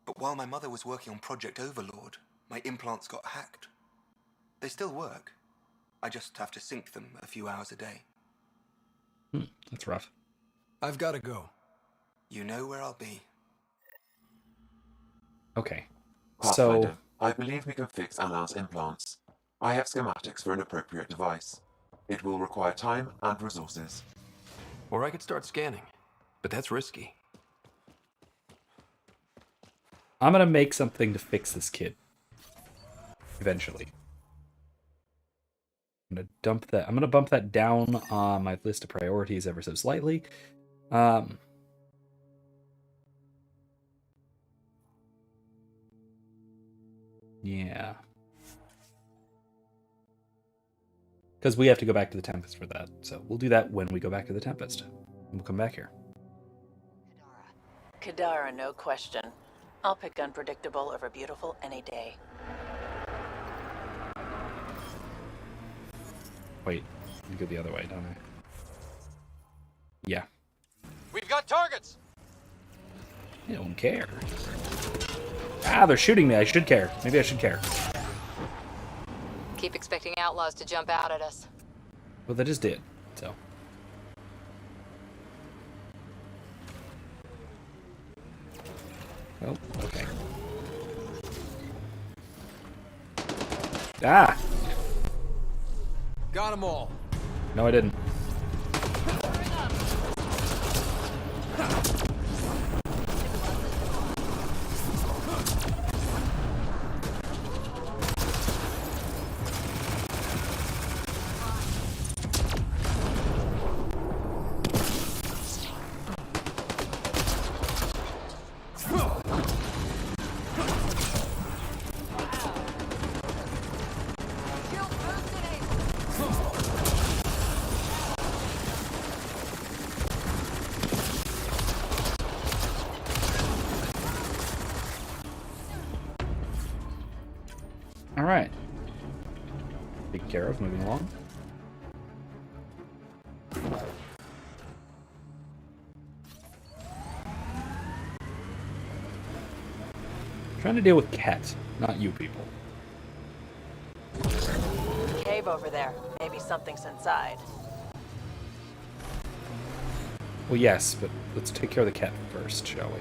S14: But while my mother was working on Project Overlord, my implants got hacked. They still work. I just have to sync them a few hours a day.
S1: That's rough.
S5: I've got to go.
S14: You know where I'll be.
S1: Okay.
S2: Pathfinder, I believe we can fix Alain's implants. I have schematics for an appropriate device. It will require time and resources.
S5: Or I could start scanning, but that's risky.
S1: I'm gonna make something to fix this kid. Eventually. I'm gonna dump that. I'm gonna bump that down on my list of priorities ever so slightly. Yeah. Because we have to go back to the Tempest for that. So we'll do that when we go back to the Tempest. We'll come back here.
S13: Kadara, no question. I'll pick unpredictable over beautiful any day.
S1: Wait, you go the other way, don't I? Yeah.
S11: We've got targets!
S1: I don't care. Ah, they're shooting me. I should care. Maybe I should care.
S15: Keep expecting outlaws to jump out at us.
S1: Well, they just did, so. Oh, okay. Ah!
S5: Got them all.
S1: No, I didn't. Alright. Taken care of, moving along. Trying to deal with Ket, not you people.
S13: Cave over there. Maybe something's inside.
S1: Well, yes, but let's take care of the Ket first, shall we?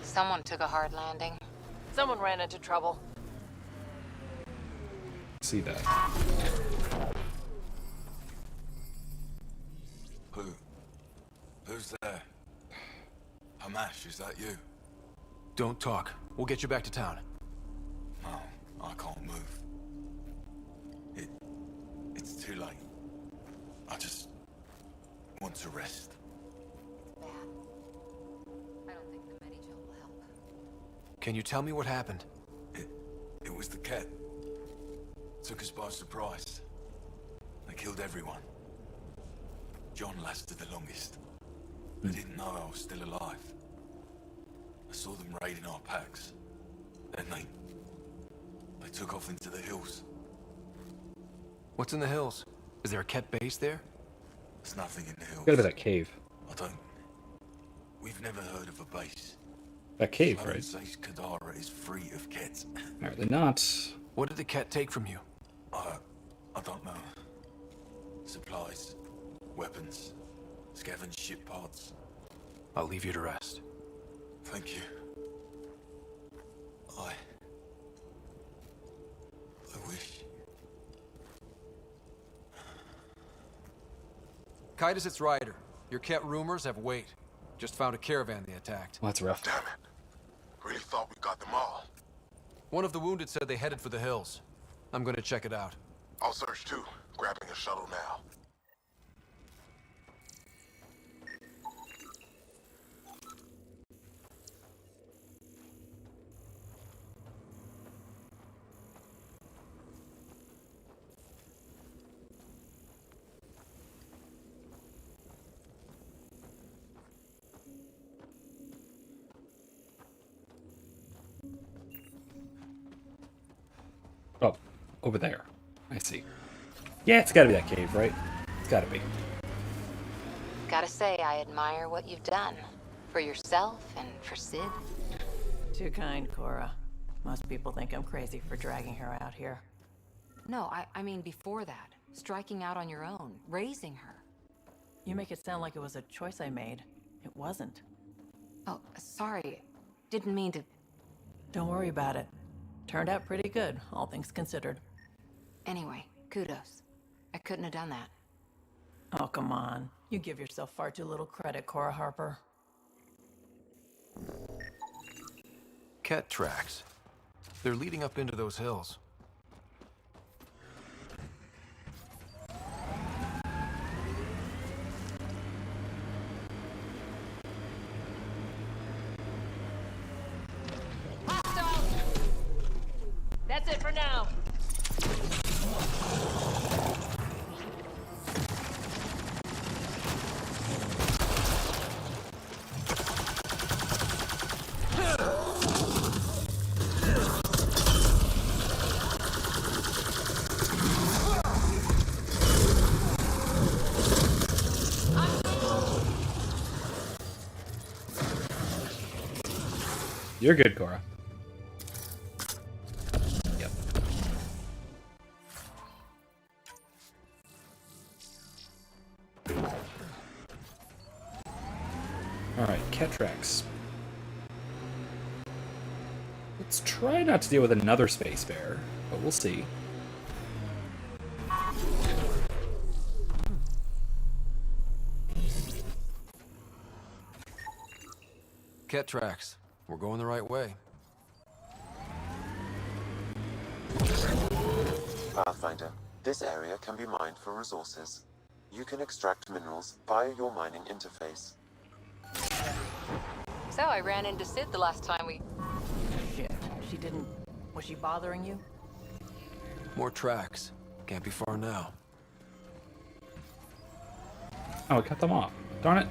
S15: Someone took a hard landing.
S13: Someone ran into trouble.
S1: See that.
S7: Who's there? Hamash, is that you?
S5: Don't talk. We'll get you back to town.
S7: No, I can't move. It's too late. I just want to rest.
S5: Can you tell me what happened?
S7: It was the Ket. Took us by surprise. They killed everyone. John lasted the longest. They didn't know I was still alive. I saw them raiding our packs. Then they took off into the hills.
S5: What's in the hills? Is there a Ket base there?
S7: There's nothing in the hills.
S1: Gotta be that cave.
S7: We've never heard of a base.
S1: That cave, right?
S7: Says Kadara is free of Kets.
S1: Apparently not.
S5: What did the Ket take from you?
S7: I don't know. Supplies, weapons, scavenged ship parts.
S5: I'll leave you to rest.
S7: Thank you. I wish.
S5: Kaitis, it's Ryder. Your Ket rumors have weight. Just found a caravan they attacked.
S1: Well, that's rough.
S12: Damn it. Really thought we got them all.
S5: One of the wounded said they headed for the hills. I'm gonna check it out.
S12: I'll search too. Grabbing a shuttle now.
S1: Oh, over there. I see. Yeah, it's gotta be that cave, right? It's gotta be.
S15: Gotta say, I admire what you've done. For yourself and for Sid.
S13: Too kind, Cora. Most people think I'm crazy for dragging her out here.
S15: No, I mean before that. Striking out on your own. Raising her.
S13: You make it sound like it was a choice I made. It wasn't.
S15: Oh, sorry. Didn't mean to...
S13: Don't worry about it. Turned out pretty good, all things considered.
S15: Anyway, kudos. I couldn't have done that.
S13: Oh, come on. You give yourself far too little credit, Cora Harper.
S5: Ket tracks. They're leading up into those hills.
S8: That's it for now.
S1: You're good, Cora. Yep. Alright, Ketrax. Let's try not to deal with another space bear, but we'll see.
S5: Ket tracks. We're going the right way.
S2: Pathfinder, this area can be mined for resources. You can extract minerals via your mining interface.
S15: So I ran into Sid the last time we...
S13: Shit, she didn't... Was she bothering you?
S5: More tracks. Can't be far now.
S1: Oh, I cut them off. Darn it.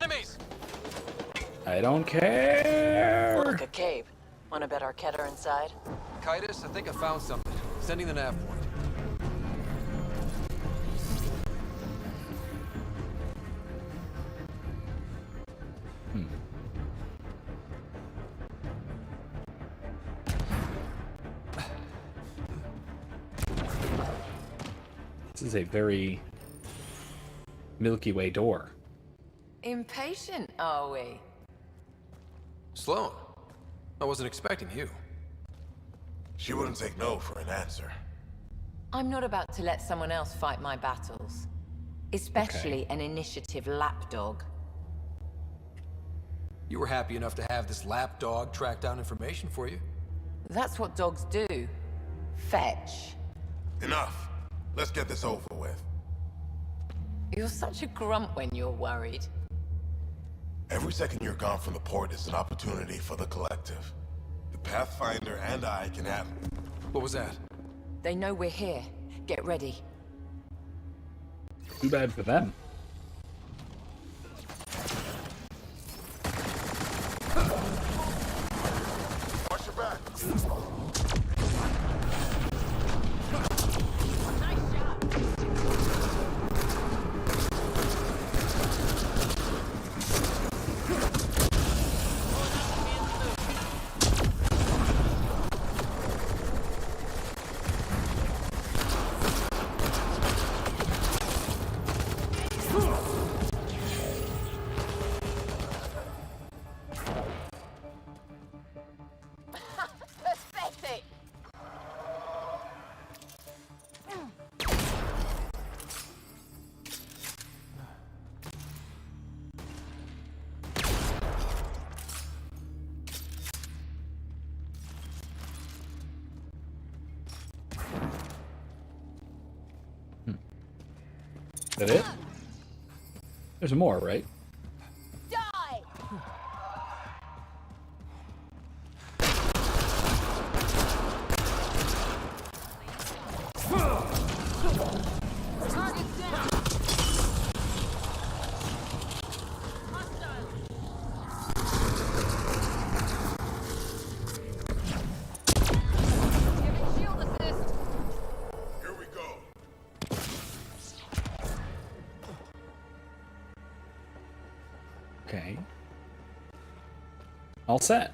S5: Enemies!
S13: I
S1: don't care.
S13: Look, a cave. Wanna bet our Ket are inside?
S5: Kitus, I think I found something. Sending the nav point.
S1: This is a very Milky Way door.
S8: Impatient, are we?
S5: Sloan, I wasn't expecting you.
S12: She wouldn't take no for an answer.
S8: I'm not about to let someone else fight my battles. Especially an initiative lapdog.
S5: You were happy enough to have this lapdog track down information for you.
S8: That's what dogs do. Fetch.
S12: Enough. Let's get this over with.
S8: You're such a grump when you're worried.
S12: Every second you're gone from the port is an opportunity for the collective. The Pathfinder and I can have...
S5: What was that?
S8: They know we're here. Get ready.
S1: Too bad for them.
S12: Watch your back.
S8: Pathetic.
S1: Is that it? There's more, right?
S8: Die! Target down! Hostile! Giving shield assist!
S12: Here we go.
S1: Okay. All set.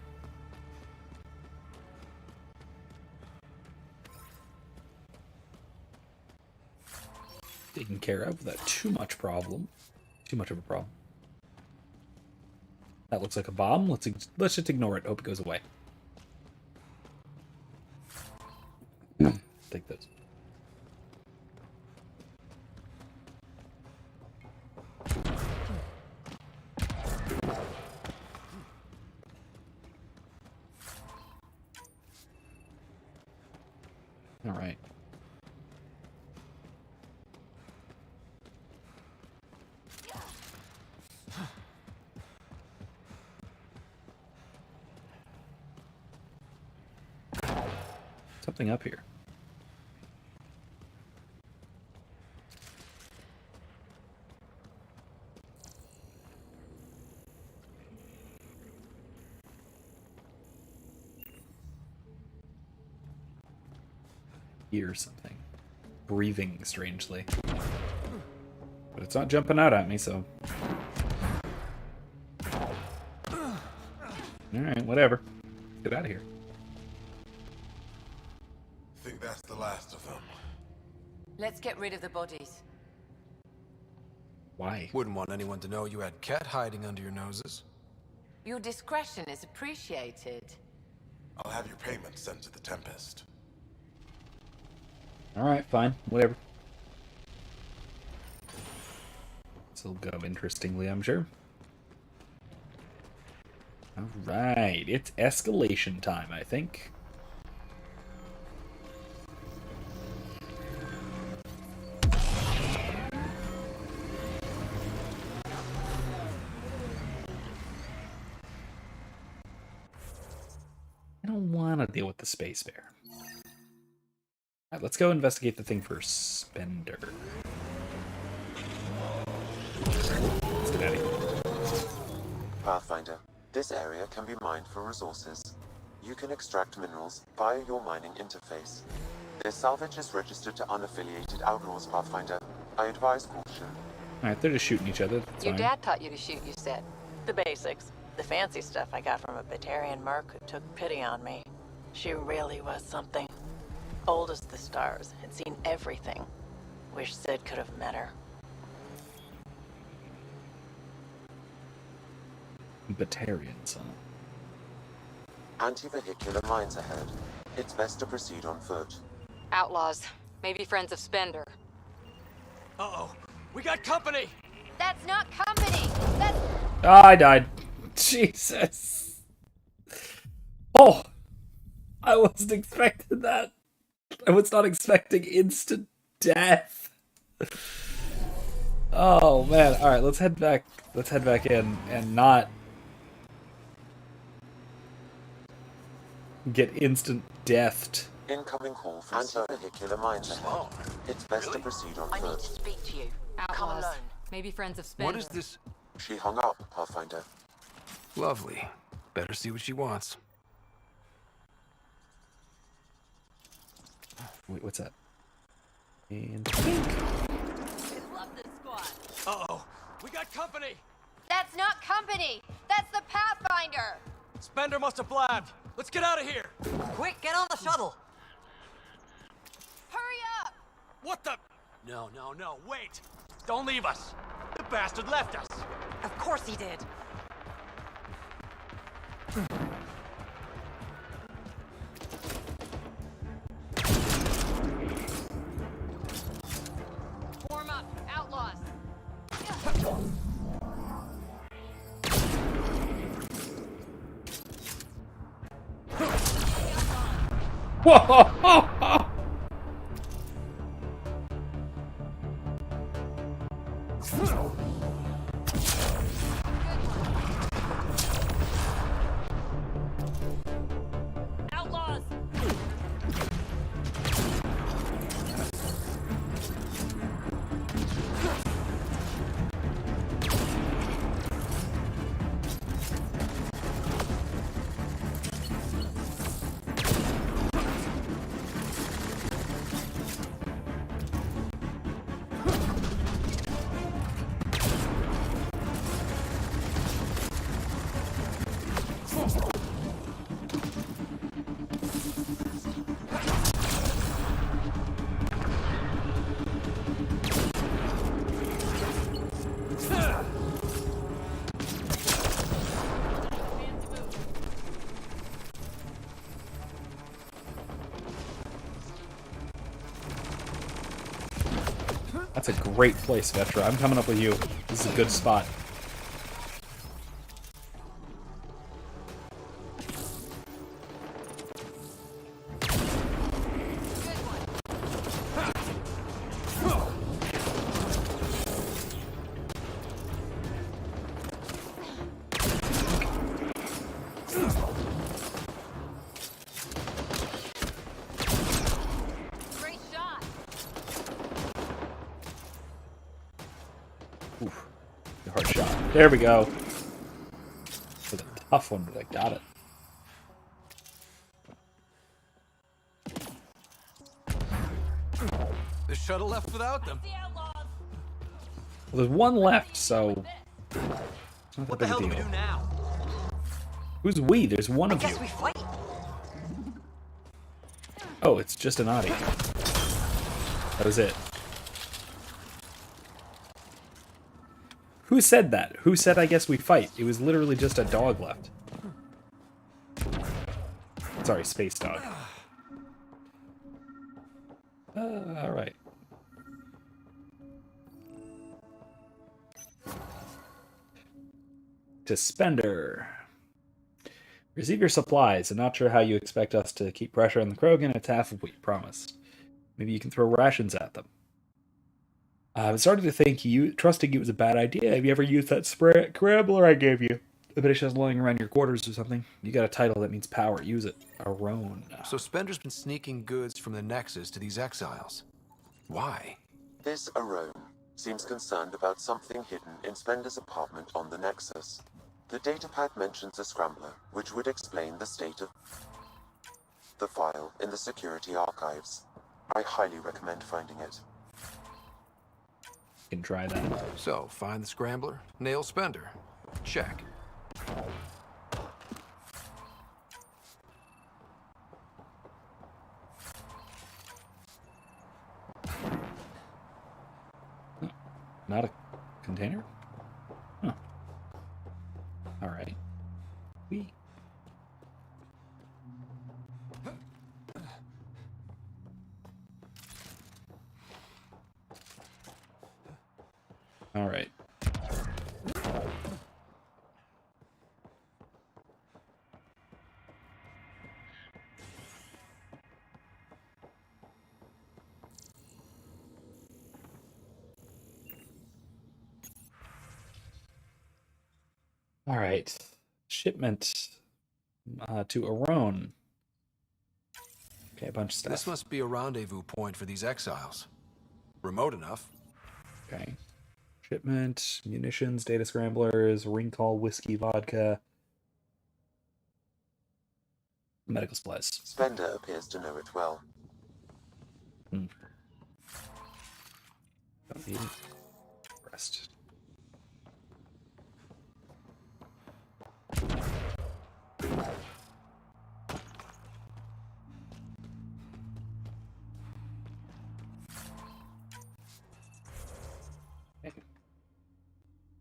S1: Taken care of without too much of a problem. That looks like a bomb. Let's just ignore it. Hope it goes away. Take those. All right. Something up here. Hear something. Breathing strangely. But it's not jumping out at me, so... Alright, whatever. Get out of here.
S12: Think that's the last of them.
S8: Let's get rid of the bodies.
S1: Why?
S5: Wouldn't want anyone to know you had Ket hiding under your noses.
S8: Your discretion is appreciated.
S12: I'll have your payment sent to the Tempest.
S1: Alright, fine. Whatever. This'll go interestingly, I'm sure. Alright, it's escalation time, I think. I don't want to deal with the space bear. Alright, let's go investigate the thing for Spender. Let's get out of here.
S2: Pathfinder, this area can be mined for resources. You can extract minerals via your mining interface. This salvage is registered to unaffiliated Outlaws, Pathfinder. I advise caution.
S1: Alright, they're just shooting each other. That's
S15: Your
S1: fine.
S15: dad taught you to shoot, you said.
S13: The basics. The fancy stuff I got from a Batarian merc who took pity on me. She really was something. Old as the stars, had seen everything. Wish Sid could have met her.
S1: Batarians, huh?
S2: Anti-vehicular mines ahead. It's best to proceed on foot.
S15: Outlaws. Maybe friends of Spender.
S11: Uh-oh. We got company!
S15: That's not company! That's...
S1: Oh, I died. Jesus. Oh! I wasn't expecting that. I was not expecting instant death. Oh, man. Alright, let's head back. Let's head back in and not... get instant deathed.
S2: Incoming call from anti-vehicular mines ahead. It's best to proceed on
S8: I need
S2: foot.
S8: to speak to you.
S15: Outlaws.
S8: Come alone.
S15: Maybe friends of Spender.
S5: What is this?
S2: She hung up, Pathfinder.
S5: Lovely. Better see what she wants.
S1: Wait, what's that? And...
S11: Love this squad. Uh-oh. We got company!
S15: That's not company! That's the Pathfinder!
S11: Spender must have blabbed. Let's get out of here!
S8: Quick, get on the shuttle!
S15: Hurry up!
S11: What the? No, wait! Don't leave us! The bastard left us!
S8: Of course he did.
S15: Warm up, Outlaws!
S1: Whoa!
S15: Outlaws!
S1: That's a great place, Vetra. I'm coming up with you. This is a good spot. There we go. It was a tough one, but I got it.
S5: The shuttle left without them.
S1: Well, there's one left, so...
S11: What the hell do we do now?
S1: Who's we? There's one of you.
S10: We fight.
S1: Oh, it's just an audio. That was it. Who said that? Who said I guess we fight? It was literally just a dog left. Sorry, space dog. Alright. To Spender. Receive your supplies. I'm not sure how you expect us to keep pressure on the Krogan. It's half of what you promised. Maybe you can throw rations at them. I'm starting to think trusting you was a bad idea. Have you ever used that scrambler I gave you? I bet it's just lying around your quarters or something. You got a title that means power. Use it. Aron.
S5: So Spender's been sneaking goods from the Nexus to these exiles. Why?
S2: This Aron seems concerned about something hidden in Spender's apartment on the Nexus. The datapad mentions a scrambler, which would explain the state of the file in the security archives. I highly recommend finding it.
S1: Can try that.
S5: So, find the scrambler, nail Spender. Check.
S1: Not a container? Huh. Alright. We. Alright. Alright. Shipment to Aron. Okay, a bunch of stuff.
S5: This must be a rendezvous point for these exiles. Remote enough.
S1: Okay. Shipment, munitions, data scramblers, ring call, whiskey, vodka, medical supplies.
S2: Spender appears to know it well.
S1: Don't need it. Rest.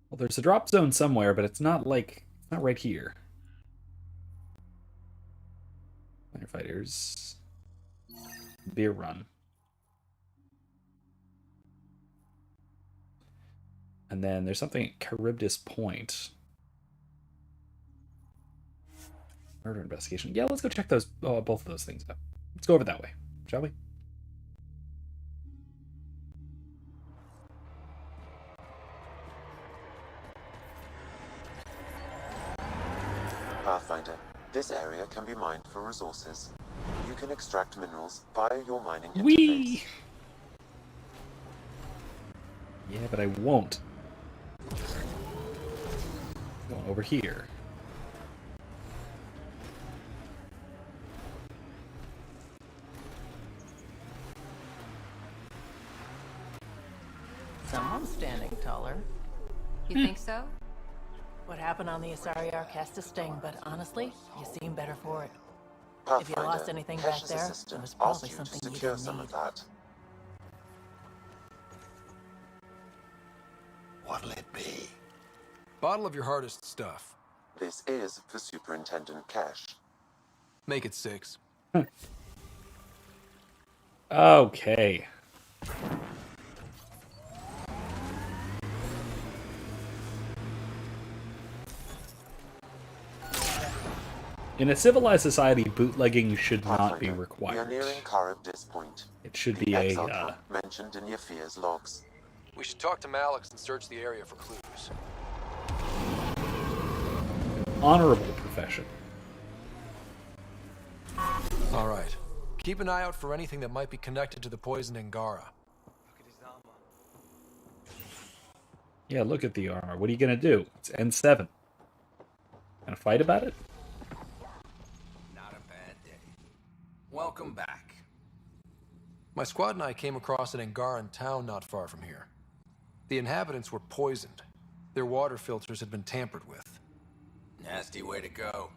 S1: Well, there's a drop zone somewhere, but it's not right here. Firefighters. Beer run. And then there's something at Charybdis Point. Murder investigation. Yeah, let's go check those both of those things out. Let's go over that way, shall we?
S2: Pathfinder, this area can be mined for resources. You can extract minerals via your mining interface.
S1: Whee! Yeah, but I won't. Going over here.
S13: Someone's standing taller.
S8: You think so?
S13: What happened on the Asari Ark has to sting, but honestly, you seem better for it. If you
S2: Pathfinder,
S13: lost anything back
S2: Kesh's
S13: there, it
S2: assistant
S13: was
S2: asked
S13: probably
S2: you
S13: something
S2: to
S13: you
S2: secure
S13: didn't
S2: some
S13: need.
S2: of that.
S7: What'll it be?
S5: Bottle of your hardest stuff.
S2: This is for Superintendent Kesh.
S5: Make it 6.
S1: Okay. In a civilized society, bootlegging should not be
S2: We are
S1: required.
S2: nearing Charybdis Point.
S1: It should
S2: The
S1: be
S2: exile
S1: a
S2: camp mentioned in Yafir's logs.
S5: We should talk to Malix and search the area for clues.
S1: honorable profession.
S5: All right. Keep an eye out for anything that might be connected to the poison Angara.
S1: Yeah, look at the armor. What are you gonna do? It's N7. Gonna fight about it?
S5: Not a bad day. Welcome back. My squad and I came across an Angaran town not far from here. The inhabitants were poisoned. Their water filters had been tampered with.
S11: Nasty way to go.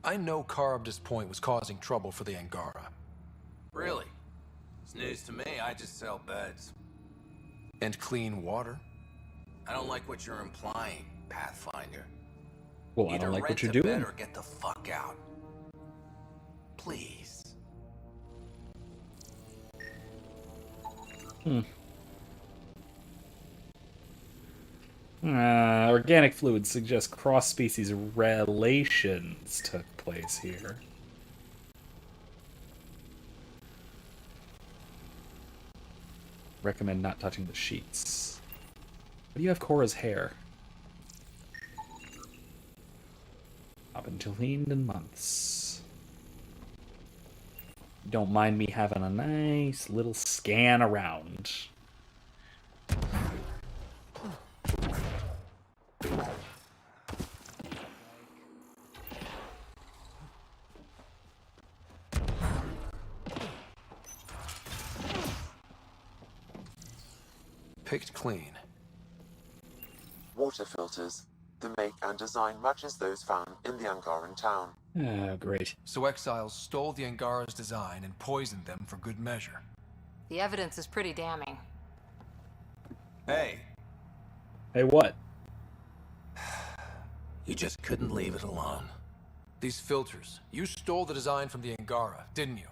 S5: I know Charybdis Point was causing trouble for the Angara.
S11: Really? It's news to me. I just sell beds.
S5: And clean water?
S11: I don't like what you're implying, Pathfinder.
S1: Well, I
S11: Either
S1: don't like
S11: rent
S1: what you're
S11: a
S1: doing.
S11: bed or get the fuck out. Please.
S1: Organic fluids suggest cross-species relations took place here. Recommend not touching the sheets. What do you have Cora's hair? Not been cleaned in months. Don't mind me having a nice little scan around.
S5: Picked clean.
S2: Water filters. The make and design matches those found in the Angaran town.
S1: Ah, great.
S5: So exiles stole the Angara's design and poisoned them for good measure.
S15: The evidence is pretty damning.
S11: Hey,
S1: Hey, what?
S11: you just couldn't leave it alone.
S5: These filters, you stole the design from the Angara, didn't you?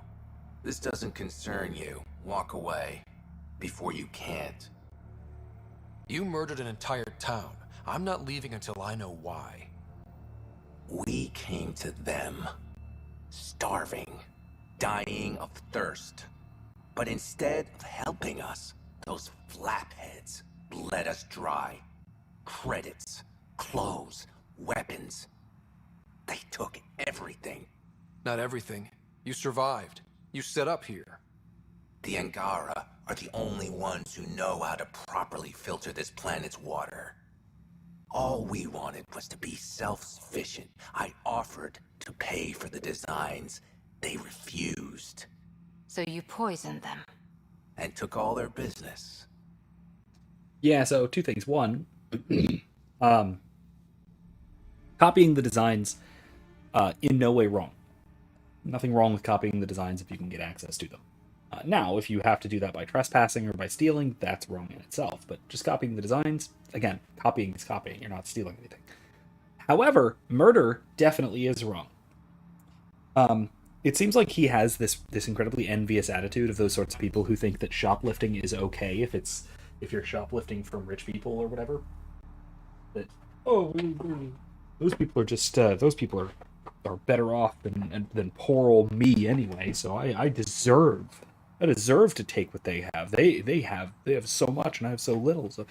S11: This doesn't concern you. Walk away. Before you can't.
S5: You murdered an entire town. I'm not leaving until I know why.
S11: We came to them. Starving. Dying of thirst. But instead of helping us, those flapheads bled us dry. Credits, clothes, weapons. They took everything.
S5: Not everything. You survived. You set up here.
S11: The Angara are the only ones who know how to properly filter this planet's water. All we wanted was to be self-sufficient. I offered to pay for the designs. They refused.
S15: So you poisoned them.
S11: And took all their business.
S1: Yeah, so two things. One, copying the designs, in no way wrong. Nothing wrong with copying the designs if you can get access to them. Now, if you have to do that by trespassing or by stealing, that's wrong in itself. But just copying the designs, again, copying is copying. You're not stealing anything. However, murder definitely is wrong. It seems like he has this incredibly envious attitude of those sorts of people who think that shoplifting is okay if you're shoplifting from rich people or whatever. That those people are just those people are better off than poor old me anyway. So I deserve to take what they have. They have so much and I have so little. So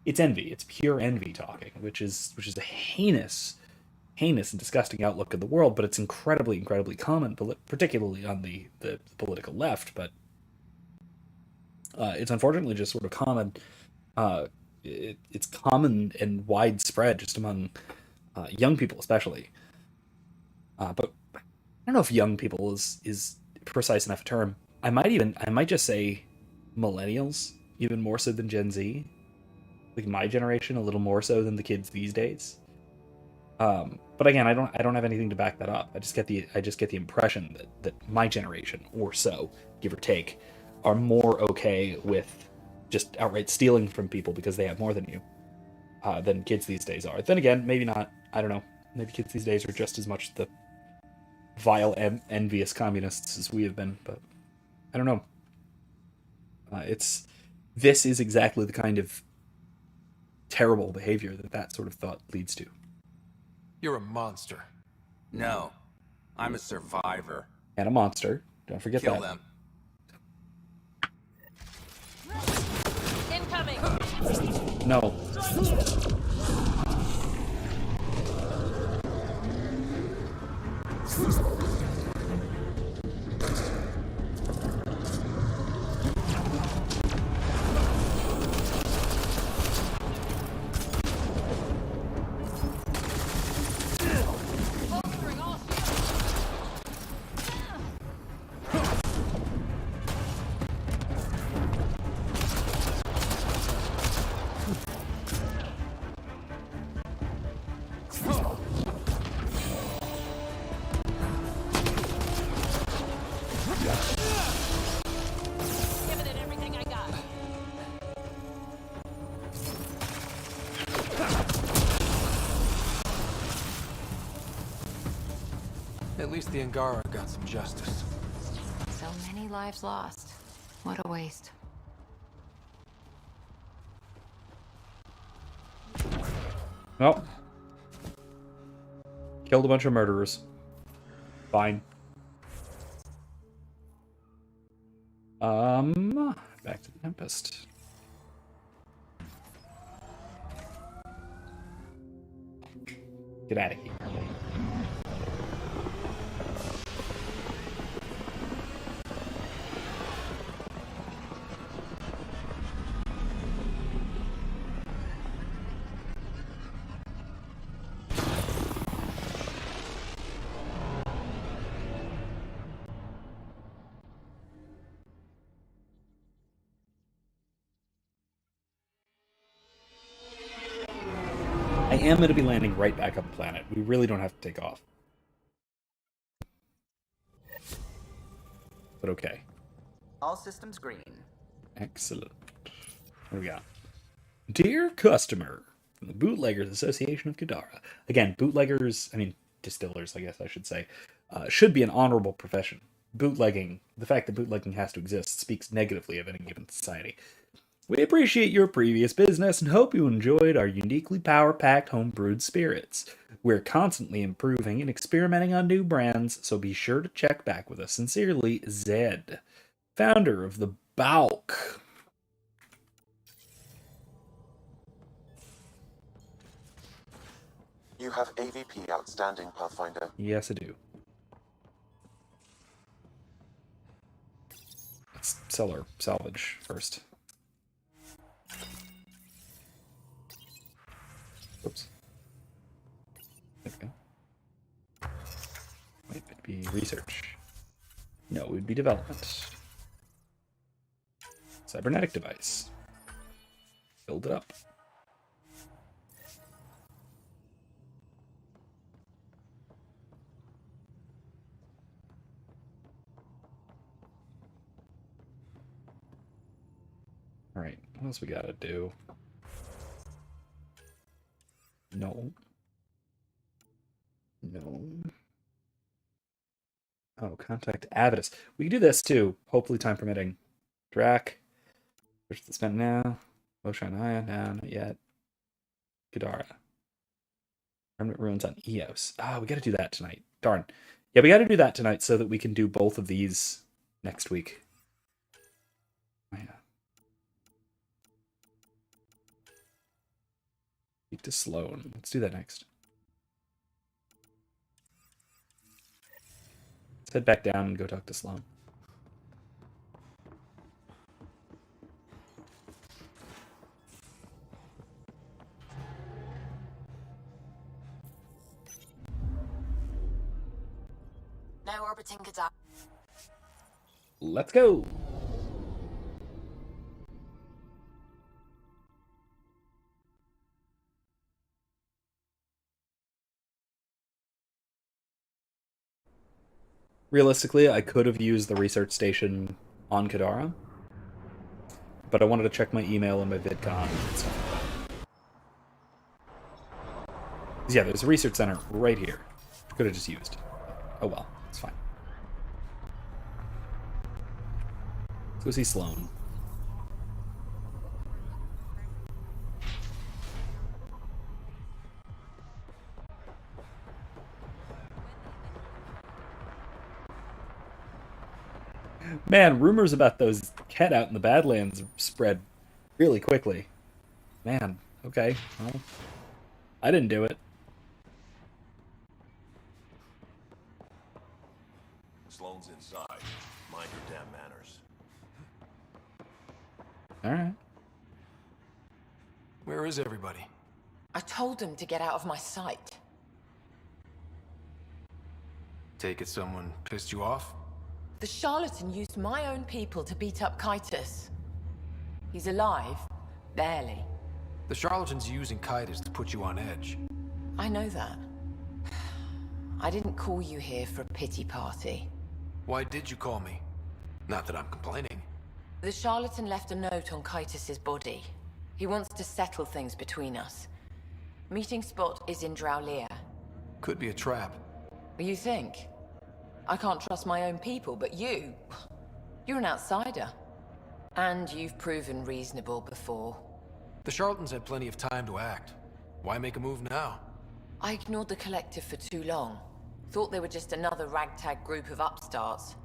S1: it's envy. It's pure envy talking, which is a heinous and disgusting outlook of the world. But it's incredibly common, particularly on the political left. But it's unfortunately just sort of common. It's common and widespread just among young people, especially. But I don't know if young people is precise enough a term. I might just say millennials, even more so than Gen Z. Like my generation, a little more so than the kids these days. But again, I don't have anything to back that up. I just get the impression that my generation or so, give or take, are more okay with just outright stealing from people because they have more than you than kids these days are. Then again, maybe not. I don't know. Maybe kids these days are just as much the vile, envious communists as we have been, but I don't know. This is exactly the kind of terrible behavior that sort of thought leads to.
S5: You're a monster.
S11: No, I'm a survivor.
S1: And a monster. Don't forget
S11: Kill
S1: that.
S11: them.
S13: Incoming!
S1: No.
S13: Giving it everything I got.
S5: At least the Angara got some justice.
S15: So many lives lost. What a waste.
S1: Well. Killed a bunch of murderers. Fine. Back to the Tempest. Get out of here. I am going to be landing right back on the planet. We really don't have to take off. But okay.
S16: All systems green.
S1: Excellent. What do we got? Dear customer, from the Bootleggers Association of Kadara. Again, bootleggers, I mean, distillers, I guess I should say, should be an honorable profession. Bootlegging, the fact that bootlegging has to exist, speaks negatively of any given society. We appreciate your previous business and hope you enjoyed our uniquely power-packed homebrewed spirits. We're constantly improving and experimenting on new brands, so be sure to check back with us. Sincerely, Zed, founder of the Balk.
S2: You have AVP outstanding, Pathfinder.
S1: Yes, I do. Let's sell our salvage first. Oops. There we go. Wait, it'd be research. No, it would be development. Cybernetic device. Build it up. Alright, what else we gotta do? No. No. Oh, contact Avidus. We can do this too, hopefully time permitting. Drac. Search the spent now. Ocean Aya, no, not yet. Kadara. Permanent ruins on Eos. Ah, we gotta do that tonight. Darn. Yeah, we gotta do that tonight so that we can do both of these next week. Oh, yeah. Speak to Sloan. Let's do that next. Let's head back down and go talk to Sloan.
S3: Now orbiting Kadara.
S1: Let's go! Realistically, I could have used the research station on Kadara, but I wanted to check my email and my VidCon and stuff like that. 'Cause yeah, there's a research center right here. Could have just used. Oh well, it's fine. Let's go see Sloan. Man, rumors about those Ket out in the Badlands spread really quickly. Man, okay. Well, I didn't do it.
S17: Sloane's inside. Mind your damn manners.
S1: Alright.
S5: Where is everybody?
S8: I told him to get out of my sight.
S5: Take it someone pissed you off?
S8: The charlatan used my own people to beat up Kitus. He's alive. Barely.
S5: The charlatan's using Kitus to put you on edge.
S8: I know that. I didn't call you here for a pity party.
S5: Why did you call me? Not that I'm complaining.
S8: The charlatan left a note on Kitus's body. He wants to settle things between us. Meeting spot is in Drowlear.
S5: Could be a trap.
S8: You think? I can't trust my own people, but you're an outsider. And you've proven reasonable before.
S5: The charlatans had plenty of time to act. Why make a move now?
S8: I ignored the collective for too long. Thought they were just another ragtag group of upstarts.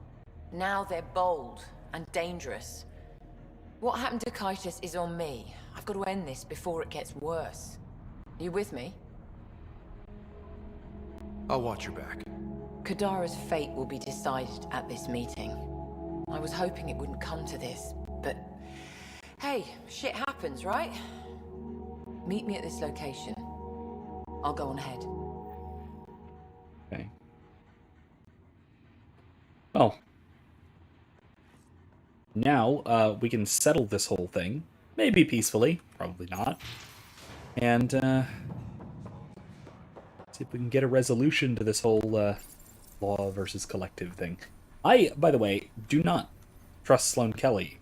S8: Now they're bold and dangerous. What happened to Kitus is on me. I've got to end this before it gets worse. You with me?
S5: I'll watch your back.
S8: Kadara's fate will be decided at this meeting. I was hoping it wouldn't come to this, but hey, shit happens, right? Meet me at this location. I'll go on ahead.
S1: Okay. Well, now we can settle this whole thing. Maybe peacefully, probably not. And see if we can get a resolution to this whole law versus collective thing. I, by the way, do not trust Sloane Kelly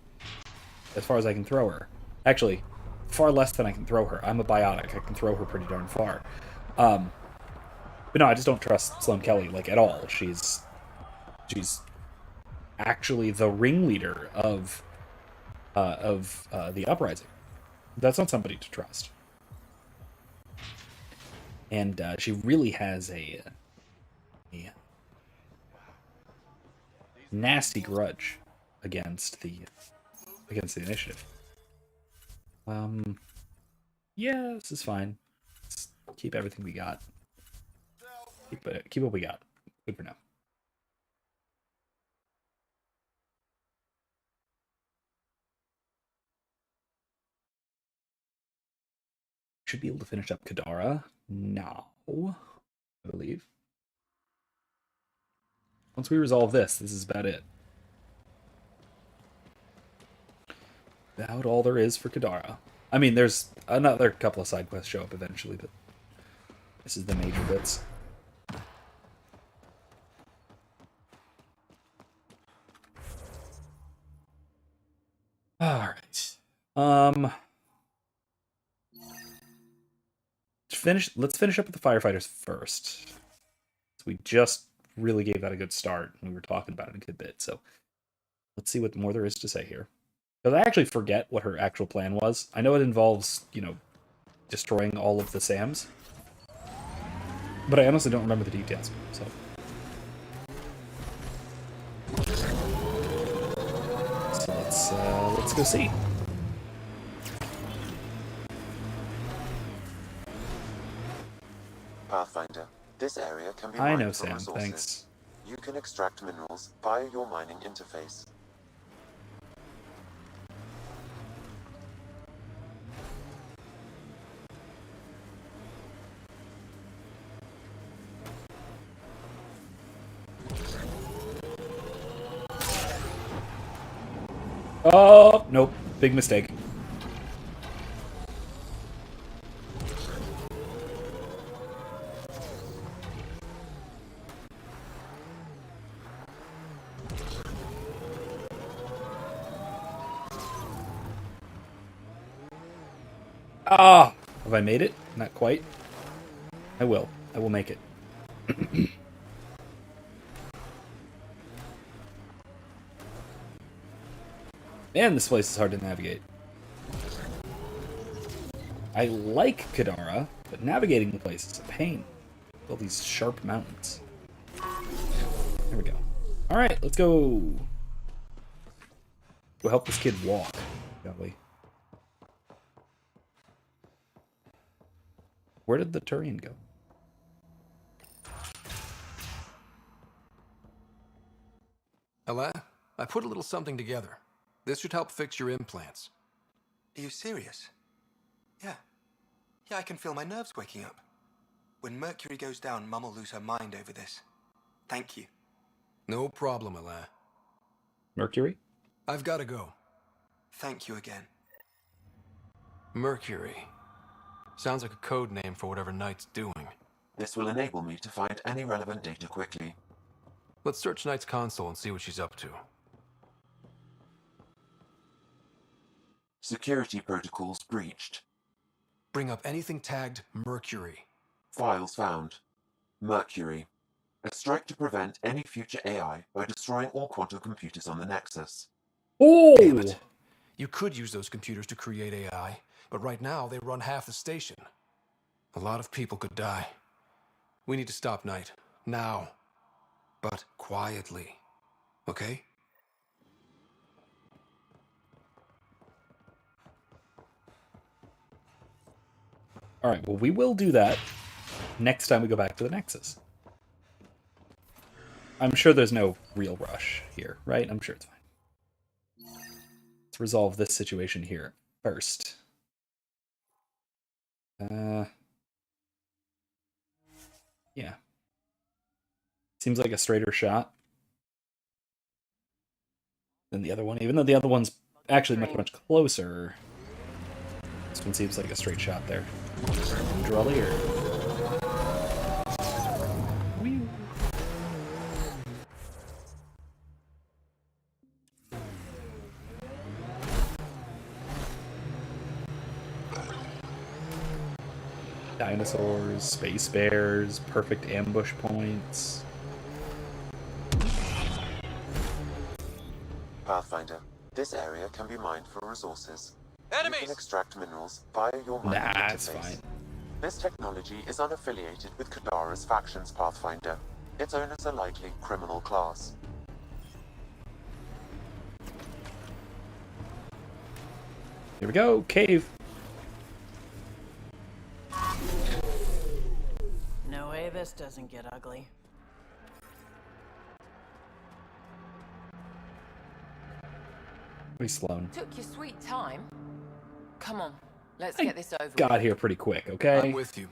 S1: as far as I can throw her. Actually, far less than I can throw her. I'm a biotic. I can throw her pretty darn far. But no, I just don't trust Sloane Kelly, like, at all. She's actually the ringleader of the uprising. That's not somebody to trust. And she really has a nasty grudge against the initiative. Yeah, this is fine. Let's keep everything we got. Keep what we got. Good for now. Should be able to finish up Kadara now, I believe. Once we resolve this is about it. About all there is for Kadara. I mean, there's another couple of side quests show up eventually, but this is the major bits. All right. Let's finish up with the firefighters first. So we just really gave that a good start. We were talking about it a good bit, so let's see what more there is to say here. Because I actually forget what her actual plan was. I know it involves, destroying all of the SAMs, but I honestly don't remember the details. So let's go see.
S2: Pathfinder, this area can be
S1: I
S2: mined
S1: know,
S2: for
S1: Sam.
S2: resources.
S1: Thanks.
S2: You can extract minerals via your mining interface.
S1: Oh, nope. Big mistake. Ah! Have I made it? Not quite. I will. I will make it. Man, this place is hard to navigate. I like Kadara, but navigating the place is a pain. All these sharp mountains. There we go. Alright, let's go. We'll help this kid walk, shall we? Where did the Turian go?
S5: Ella, I put a little something together. This should help fix your implants.
S14: Are you serious? Yeah. Yeah, I can feel my nerves waking up. When Mercury goes down, Mum will lose her mind over this. Thank you.
S5: No problem, Ella.
S1: Mercury?
S5: I've got to go.
S14: Thank you again.
S5: Mercury. Sounds like a code name for whatever Knight's doing.
S2: This will enable me to find any relevant data quickly.
S5: Let's search Knight's console and see what she's up to.
S2: Security protocols breached.
S5: Bring up anything tagged Mercury.
S2: Files found. Mercury. A strike to prevent any future AI by destroying all quantum computers on the Nexus.
S1: Oh!
S5: Damn it. You could use those computers to create AI, but right now they run half the station. A lot of people could die. We need to stop Knight. Now. But quietly. Okay?
S1: Alright, well, we will do that next time we go back to the Nexus. I'm sure there's no real rush here, right? I'm sure it's fine. Let's resolve this situation here first. Yeah. Seems like a straighter shot than the other one, even though the other one's actually much closer. This one seems like a straight shot there. Draw the ear. Dinosaurs, space bears, perfect ambush points.
S2: Pathfinder, this area can be mined for resources.
S5: Enemies!
S2: You can extract minerals via your mining
S1: Nah, it's
S2: interface.
S1: fine.
S2: This technology is unaffiliated with Kadara's factions, Pathfinder. Its owners are likely criminal class.
S1: Here we go, cave.
S13: No way this doesn't get ugly.
S1: Pretty Sloan.
S8: Took your sweet time. Come on, let's get this over
S1: Got
S8: with.
S1: here pretty quick, okay?
S5: I'm with you.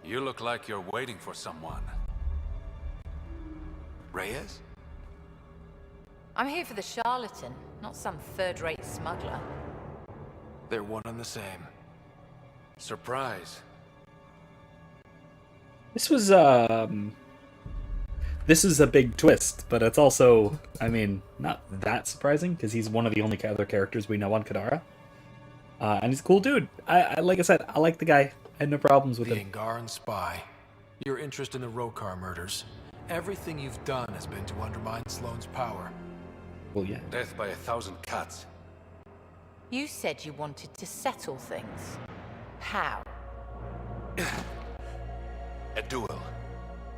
S4: You look like you're waiting for someone.
S14: Reyes?
S8: I'm here for the charlatan, not some third-rate smuggler.
S5: They're one and the same.
S4: Surprise.
S1: This was this is a big twist, but it's also, I mean, not that surprising because he's one of the only other characters we know on Kadara. And he's a cool dude. I like I said, I like the guy. I had no problems with
S5: The
S1: him.
S5: Angaran spy. Your interest in the Rokar murders. Everything you've done has been to undermine Sloane's power.
S1: Well, yeah.
S4: Death by 1,000 cats.
S8: You said you wanted to settle things. How?
S4: A duel.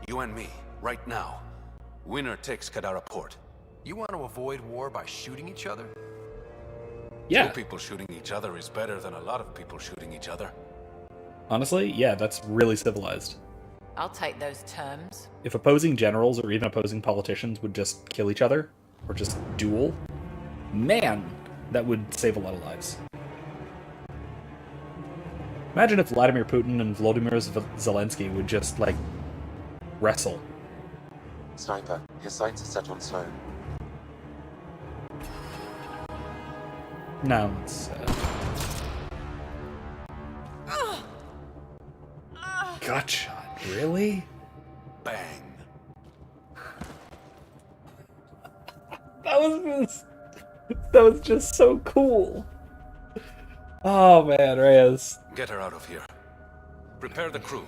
S4: You and me, right now. Winner takes Kadara Port.
S5: You want to avoid war by shooting each other?
S1: Yeah.
S4: Two people shooting each other is better than a lot of people shooting each other.
S1: Honestly, yeah, that's really civilized.
S8: I'll take those terms.
S1: If opposing generals or even opposing politicians would just kill each other, or just duel, man, that would save a lot of lives. Imagine if Vladimir Putin and Volodymyr Zelensky would just, like, wrestle.
S2: Sniper, his sights are set on Sloan.
S1: No, it's... Gut shot, really?
S4: Bang.
S1: That was just so cool. Oh man, Reyes.
S4: Get her out of here. Prepare the crew.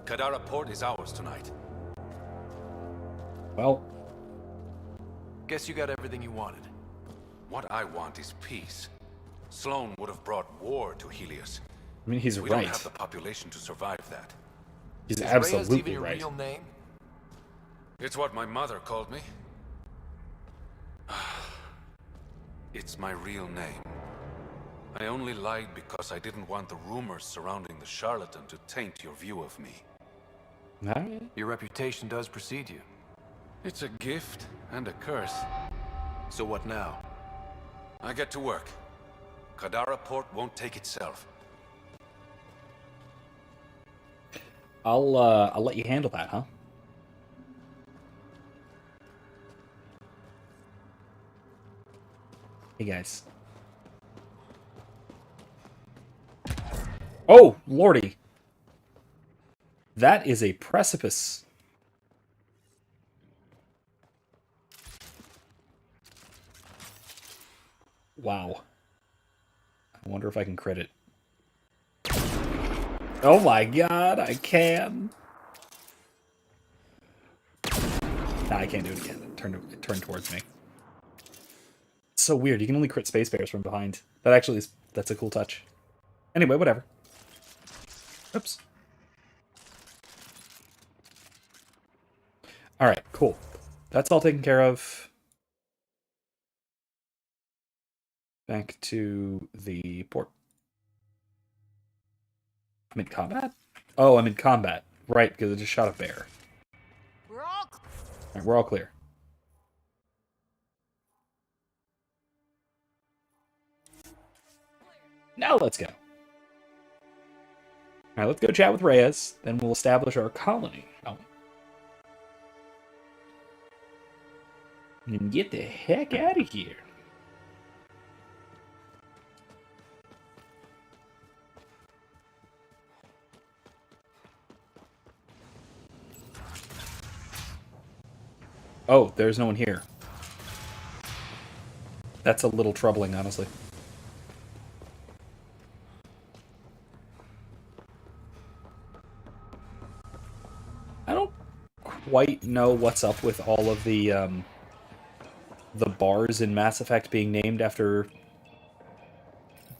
S4: Kadara Port is ours tonight.
S1: Well,
S5: guess you got everything you wanted.
S4: What I want is peace. Sloane would have brought war to Helios.
S1: I mean, he's
S5: We
S1: right.
S5: don't have the population to survive that.
S1: He's
S5: Is
S1: absolutely
S5: Reyes even your
S1: right.
S5: real name? It's what my mother called me. It's my real name. I only lied because I didn't want the rumors surrounding the charlatan to taint your view of me.
S1: Alright.
S5: Your reputation does precede you. It's a gift and a curse. So what now? I get to work. Kadara port won't take itself.
S1: I'll let you handle that, huh? Hey guys. Oh, lordy. That is a precipice. Wow. I wonder if I can crit it. Oh my god, I can. Nah, I can't do it again. It turned towards me. It's so weird. You can only crit space bears from behind. That actually is... That's a cool touch. Anyway, whatever. Oops. Alright, cool. That's all taken care of. Back to the port. I'm in combat? Oh, I'm in combat. Right, because I just shot a bear. Alright, we're all clear. Now let's go. Alright, let's go chat with Reyes, then we'll establish our colony, shall we? And get the heck out of here. Oh, there's no one here. That's a little troubling, honestly. I don't quite know what's up with all of the bars in Mass Effect being named after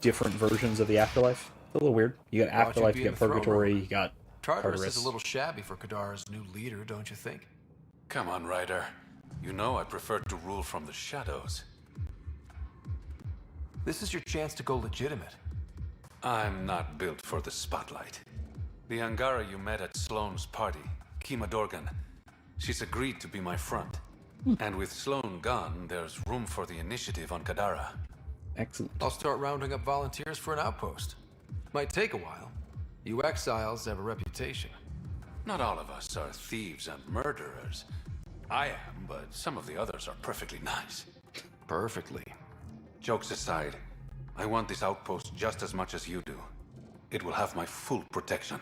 S1: different versions of the Afterlife. It's a little weird. You got Afterlife, you got Purgatory, you got
S5: Tartarus is a little shabby for Kadara's new leader, don't you think? Come on, Ryder. You know I prefer to rule from the shadows. This is your chance to go legitimate. I'm not built for the spotlight. The Angara you met at Sloane's party, Kima Dorgan, she's agreed to be my front. And with Sloane gone, there's room for the initiative on Kadara.
S1: Excellent.
S5: I'll start rounding up volunteers for an outpost. Might take a while. You exiles have a reputation. Not all of us are thieves and murderers. I am, but some of the others are perfectly nice. Perfectly. Jokes aside, I want this outpost just as much as you do. It will have my full protection.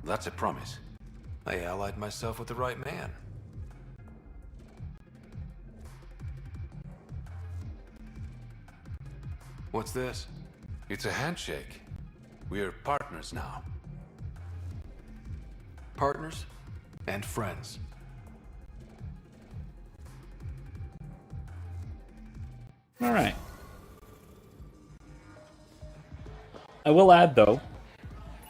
S5: That's a promise. I allied myself with the right man. What's this? It's a handshake. We're partners now. Partners and friends.
S1: All right. I will add, though.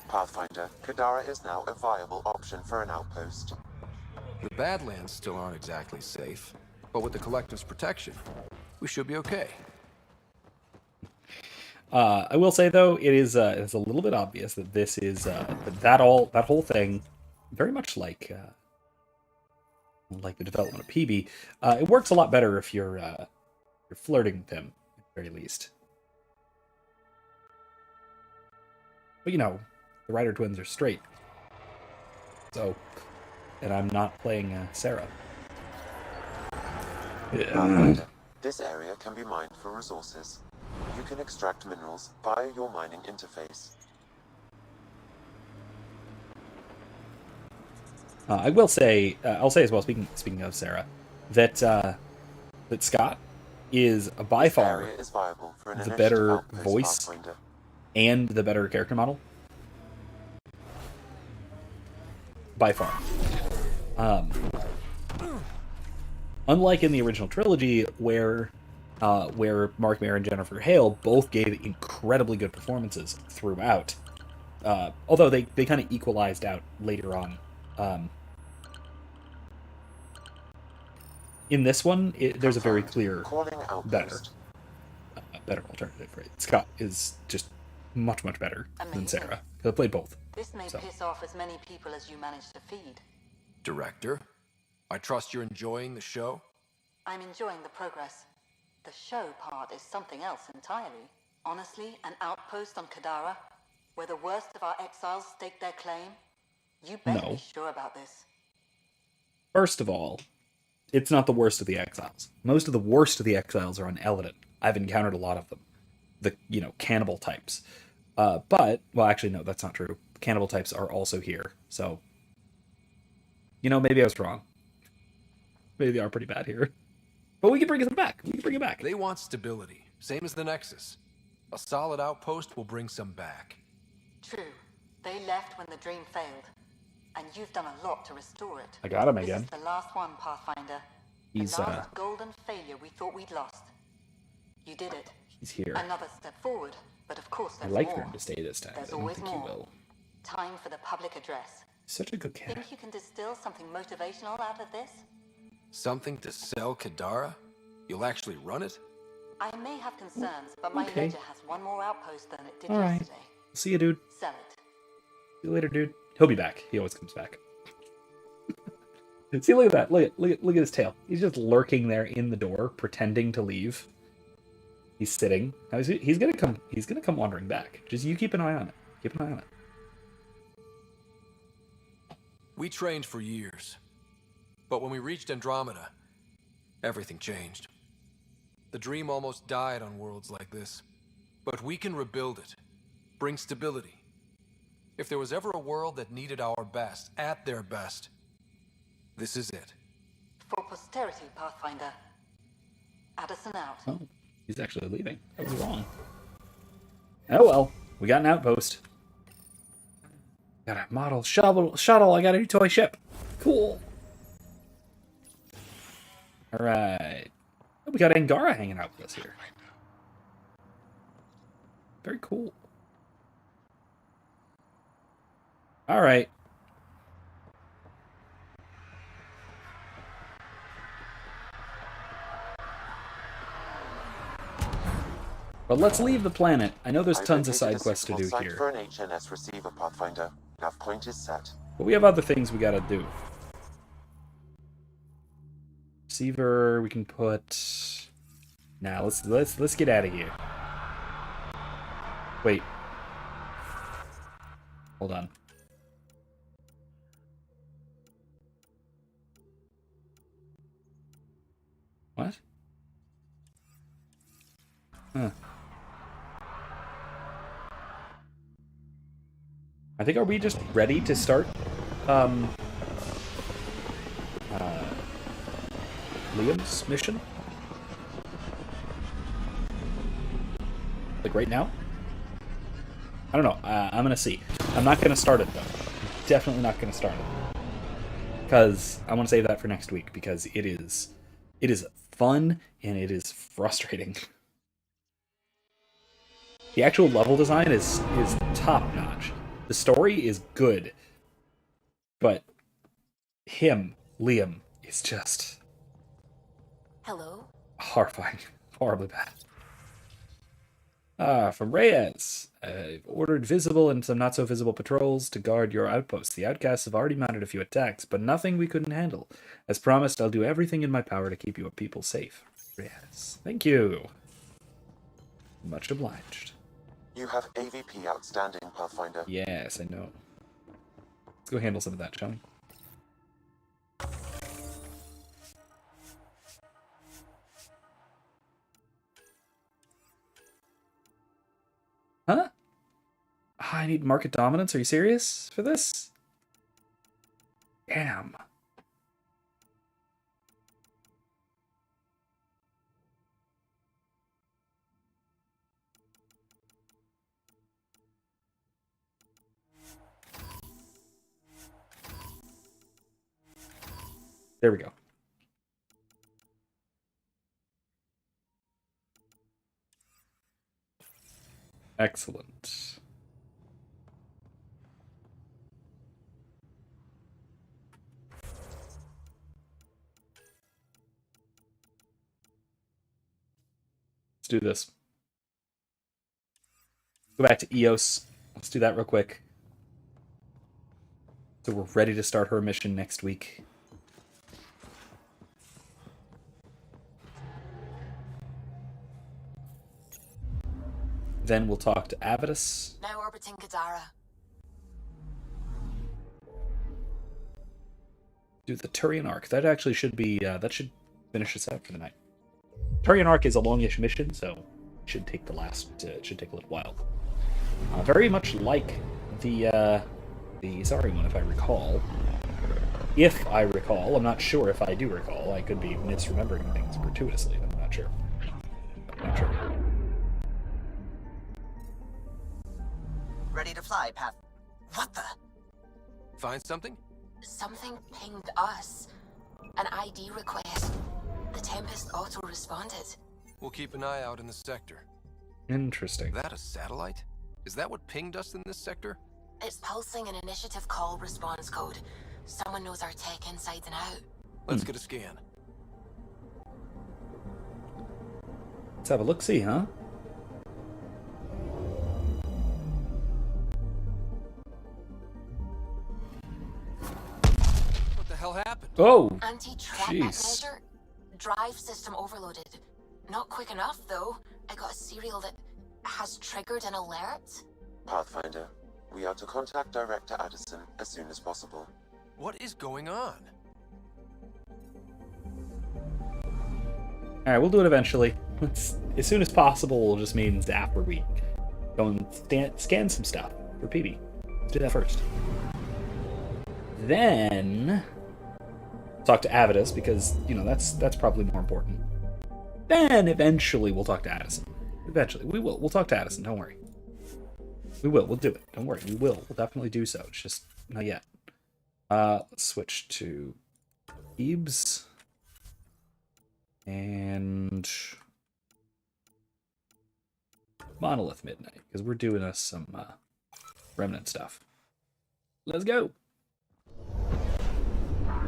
S2: Pathfinder, Kadara is now a viable option for an outpost.
S5: The Badlands still aren't exactly safe, but with the Collective's protection, we should be okay.
S1: I will say, though, it's a little bit obvious that this is that whole thing, very much like the development of PB. It works a lot better if you're flirting with him, at the very least. But you know, the Ryder twins are straight, so, and I'm not playing Sarah.
S2: Pathfinder, this area can be mined for resources. You can extract minerals via your mining interface.
S1: I will say, I'll say as well, speaking of Sarah, that Scott is by far the better voice and the better character model. By far. Unlike in the original trilogy, where Mark Maron and Jennifer Hale both gave incredibly good performances throughout, Although they kind of equalized out later on. In this one, there's a very clear better alternative, right? Scott is just much better than Sarah. I played both.
S13: This may piss off as many people as you manage to feed.
S5: Director, I trust you're enjoying the show?
S13: I'm enjoying the progress. The show part is something else entirely. Honestly, an outpost on Kadara, where the worst of our exiles stake their claim? You better be sure about this.
S1: First of all, it's not the worst of the exiles. Most of the worst of the exiles are on Eladon. I've encountered a lot of them. The, cannibal types. But, well, actually, no, that's not true. Cannibal types are also here. So, maybe I was wrong. Maybe they are pretty bad here. But we can bring them back. We can bring it back.
S5: They want stability, same as the Nexus. A solid outpost will bring some back.
S13: True. They left when the dream failed. And you've done a lot to restore it.
S1: I got him again.
S13: This is the last one, Pathfinder.
S1: He's,
S13: the last golden failure we thought we'd lost. You did it.
S1: He's here.
S13: Another step forward, but of course there's
S1: I like
S13: more.
S1: for him to stay this time.
S13: There's
S1: I don't
S13: always
S1: think
S13: more.
S1: he will.
S13: Time for the public address.
S1: Such a good cat.
S13: Think you can distill something motivational out of this?
S5: Something to sell Kadara? You'll actually run it?
S13: I may have concerns, but my ledger has one more outpost than it did
S1: All right.
S13: yesterday.
S1: See you, dude.
S13: Sell it.
S1: See you later, dude. He'll be back. He always comes back. See, look at that. Look at his tail. He's just lurking there in the door, pretending to leave. He's sitting. Now he's gonna come. He's gonna come wandering back. Just you keep an eye on it. Keep an eye on it.
S5: We trained for years. But when we reached Andromeda, everything changed. The dream almost died on worlds like this. But we can rebuild it. Bring stability. If there was ever a world that needed our best, at their best, this is it.
S13: For posterity, Pathfinder. Addison out.
S1: Oh, he's actually leaving. I was wrong. Oh well, we got an outpost. Got a model shuttle. I got a new toy ship. Cool. All right. We got Angara hanging out with us here. Very cool. All right. But let's leave the planet. I know there's tons of side quests to do here.
S2: For an HNS receiver, Pathfinder. Nav point is set.
S1: But we have other things we gotta do. Receiver, we can put. Now let's get out of here. Wait. Hold on. What? Huh. I think, are we just ready to start Liam's mission? Like right now? I don't know. I'm gonna see. I'm not gonna start it though. Definitely not gonna start it. Because I want to save that for next week, because it is fun and it is frustrating. The actual level design is top notch. The story is good, but Liam, is just
S13: Hello?
S1: horrifying, horribly bad. From Reyes. I've ordered visible and some not so visible patrols to guard your outposts. The outcasts have already mounted a few attacks, but nothing we couldn't handle. As promised, I'll do everything in my power to keep your people safe. Reyes. Thank you. Much obliged.
S2: You have AVP outstanding, Pathfinder.
S1: Yes, I know. Let's go handle some of that, shall we? Huh? I need market dominance. Are you serious for this? Damn. There we go. Excellent. do this. Go back to Eos. Let's do that real quick. So we're ready to start her mission next week. Then we'll talk to Avidus.
S3: Now orbiting Kadara.
S1: Do the Turian Arc. That actually should be, that should finish us out for the night. Turian Arc is a longish mission, so it should take it should take a little while. Very much like the Zari one, if I recall. If I recall, I'm not sure if I do recall. I could be misremembering things gratuitously. I'm not sure.
S16: Ready to fly, Path. What the?
S5: Find something?
S3: Something pinged us. An ID request. The Tempest auto-responded.
S5: We'll keep an eye out in the sector.
S1: Interesting.
S5: That a satellite? Is that what pinged us in this sector?
S3: It's pulsing an initiative call response code. Someone knows our tech inside and out.
S5: Let's get a scan.
S1: Let's have a look-see, huh?
S5: What the hell happened?
S1: Oh,
S3: Anti-trap
S1: jeez.
S3: measure. Drive system overloaded. Not quick enough, though. I got a serial that has triggered an alert.
S2: Pathfinder, we are to contact Director Addison as soon as possible.
S5: What is going on?
S1: Alright, we'll do it eventually. As soon as possible just means after we go and scan some stuff for PB. Let's do that first. Then talk to Avidus, because, you know, that's probably more important. Then eventually we'll talk to Addison. Eventually. We will. We'll talk to Addison, don't worry. We will. We'll do it. Don't worry. We will. We'll definitely do so. It's just not yet. Let's switch to Ebs. And Monolith Midnight, because we're doing us some Remnant stuff. Let's go.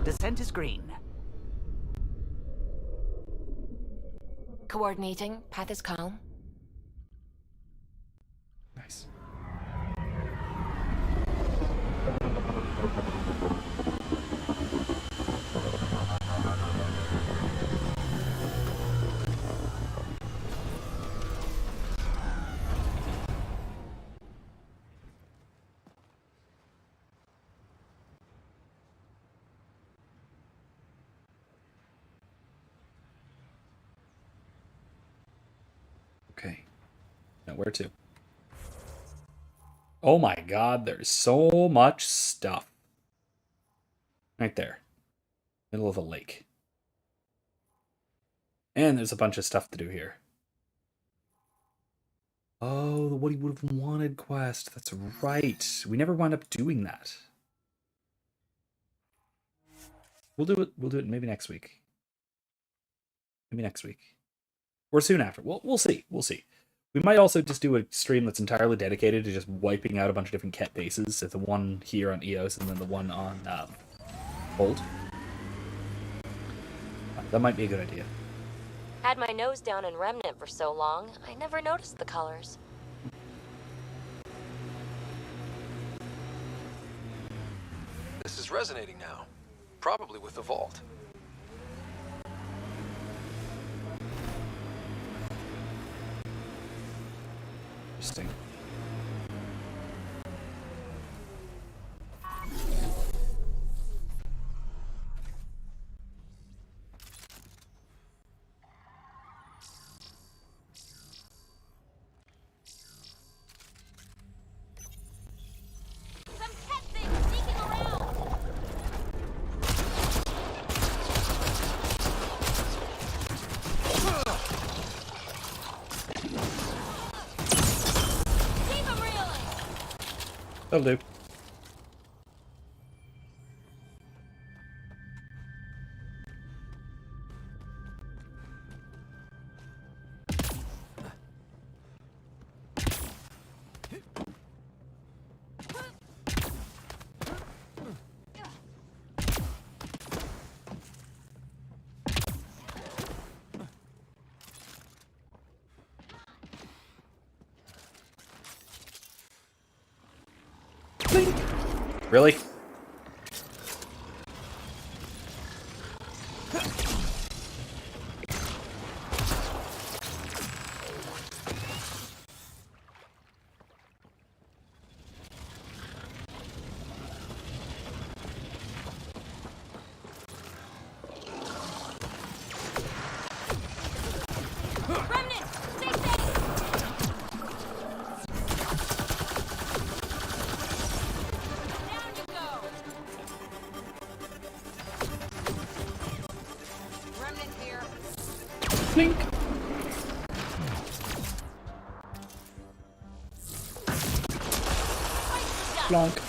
S16: Descent is green.
S3: Coordinating. Path is calm.
S1: Nice. Okay. Now where to? Oh my god, there's so much stuff. Right there. Middle of a lake. And there's a bunch of stuff to do here. Oh, the What He Would Have Wanted quest. That's right. We never wound up doing that. We'll do it. We'll do it maybe next week. Maybe next week. Or soon after. We'll see. We'll see. We might also just do a stream that's entirely dedicated to just wiping out a bunch of different Ket bases. So the one here on Eos and then the one on Hold. That might be a good idea.
S18: Had my nose down in Remnant for so long, I never noticed the colors.
S5: This is resonating now. Probably with the vault.
S1: Interesting. That'll do. Really? Blink. Plonk.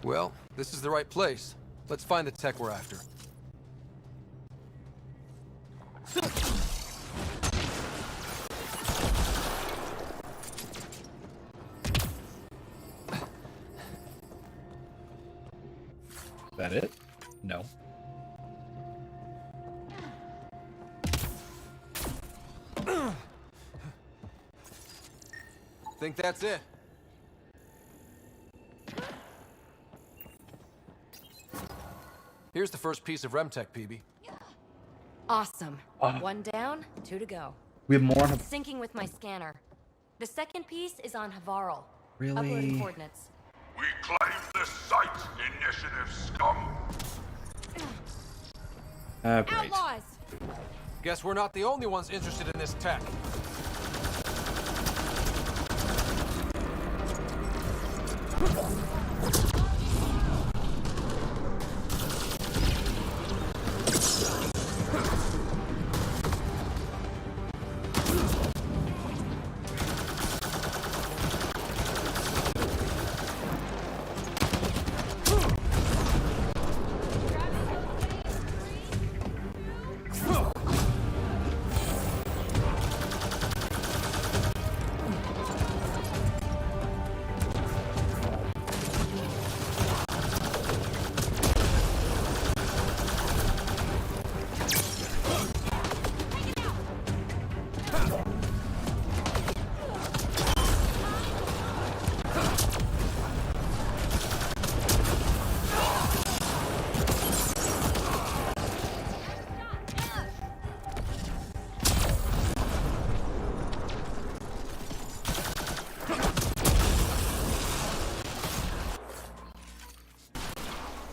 S5: Well, this is the right place. Let's find the tech we're after.
S1: That it? No.
S5: Think that's it. Here's the first piece of Remtech, PB.
S18: Awesome. One down, 2 to go.
S1: We have more on
S18: Syncing with my scanner. The second piece is on Havarl.
S1: Really?
S18: Uploading coordinates.
S19: We claim this site, initiative scum.
S1: Oh, great.
S18: Outlaws!
S5: Guess we're not the only ones interested in this tech.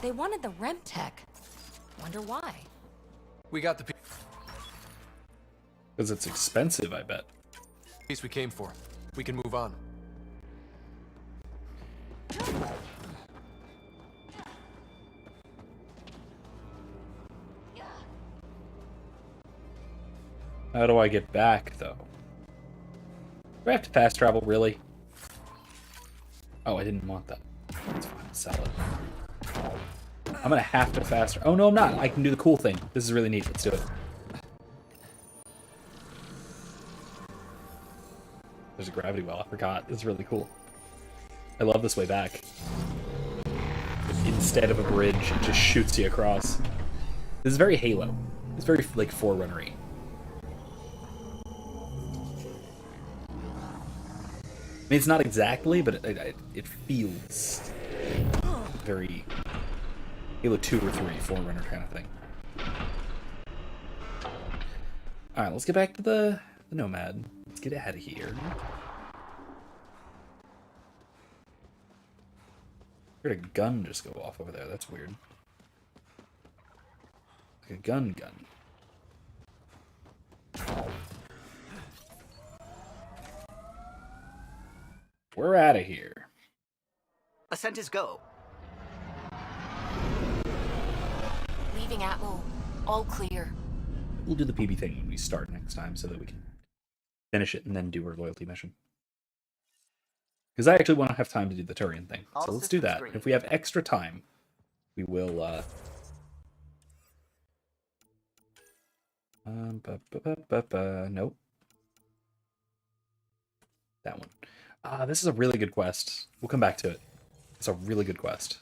S18: They wanted the Remtech. Wonder why.
S5: We got the
S1: Because it's expensive, I bet.
S5: piece we came for. We can move on.
S1: How do I get back, though? Do I have to fast travel, really? Oh, I didn't want that. That's fine, I'll sell it. I'm gonna have to fast. Oh no, I'm not. I can do the cool thing. This is really neat. Let's do it. There's a gravity well. I forgot. It's really cool. I love this way back. Instead of a bridge, it just shoots you across. This is very Halo. It's very like Forerunner-y. I mean, it's not exactly, but it feels very Halo 2 or 3, Forerunner kind of thing. Alright, let's get back to the Nomad. Let's get out of here. I heard a gun just go off over there. That's weird. Like a gun. We're out of here.
S16: Ascent is go.
S3: Leaving Atmo. All clear.
S1: We'll do the PB thing when we start next time so that we can finish it and then do our loyalty mission. Because I actually want to have time to do the Turian thing. So let's do that. If we have extra time, we will Nope. That one. This is a really good quest. We'll come back to it. It's a really good quest.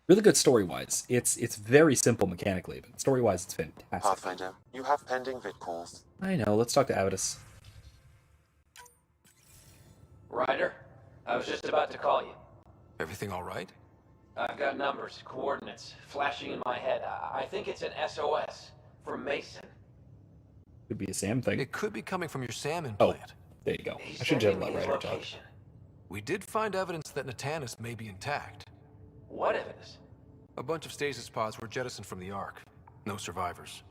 S1: Really good story-wise. It's very simple mechanically, but story-wise, it's fantastic.
S2: Pathfinder, you have pending vid calls.
S1: I know. Let's talk to Avitus.
S9: Ryder, I was just about to call you.
S5: Everything all right?
S9: I've got numbers, coordinates, flashing in my head. I think it's an SOS from Mason.
S1: Could be a SAM thing.
S5: It could be coming from your SAM implant.
S1: Oh, there you go. I should have let Ryder talk.
S5: We did find evidence that Natanus may be intact.
S9: What evidence?
S5: A bunch of stasis pods were jettisoned from the Ark. No survivors.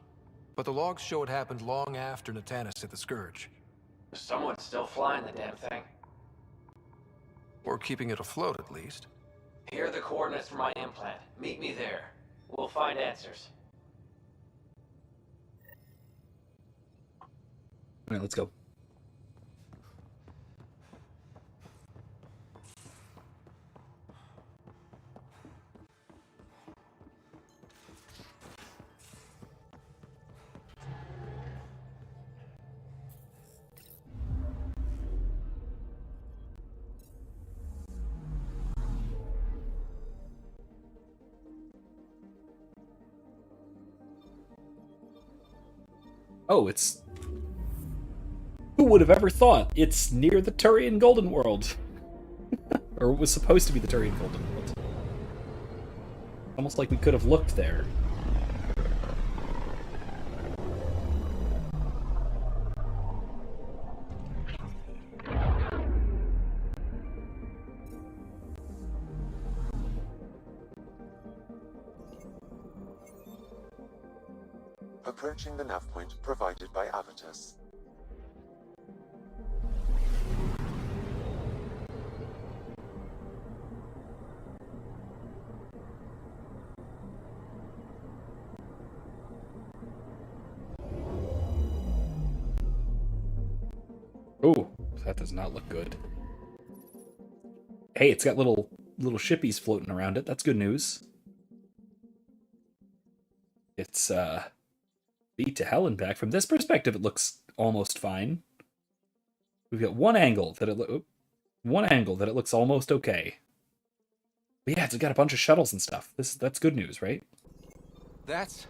S5: But the logs show it happened long after Natanus hit the Scourge.
S9: Someone's still flying the damn thing.
S5: Or keeping it afloat, at least.
S9: Here are the coordinates for my implant. Meet me there. We'll find answers.
S1: All right, let's go. Oh, it's... Who would have ever thought? It's near the Turian Golden World. Or it was supposed to be the Turian Golden World. Almost like we could have looked there.
S2: Approaching the nav point provided by Avitus.
S1: Oh, that does not look good. Hey, it's got little shippies floating around it. That's good news. It's beat to hell and back. From this perspective, it looks almost fine. We've got one angle that it looks almost okay. But yeah, it's got a bunch of shuttles and stuff. That's good news, right?
S5: That's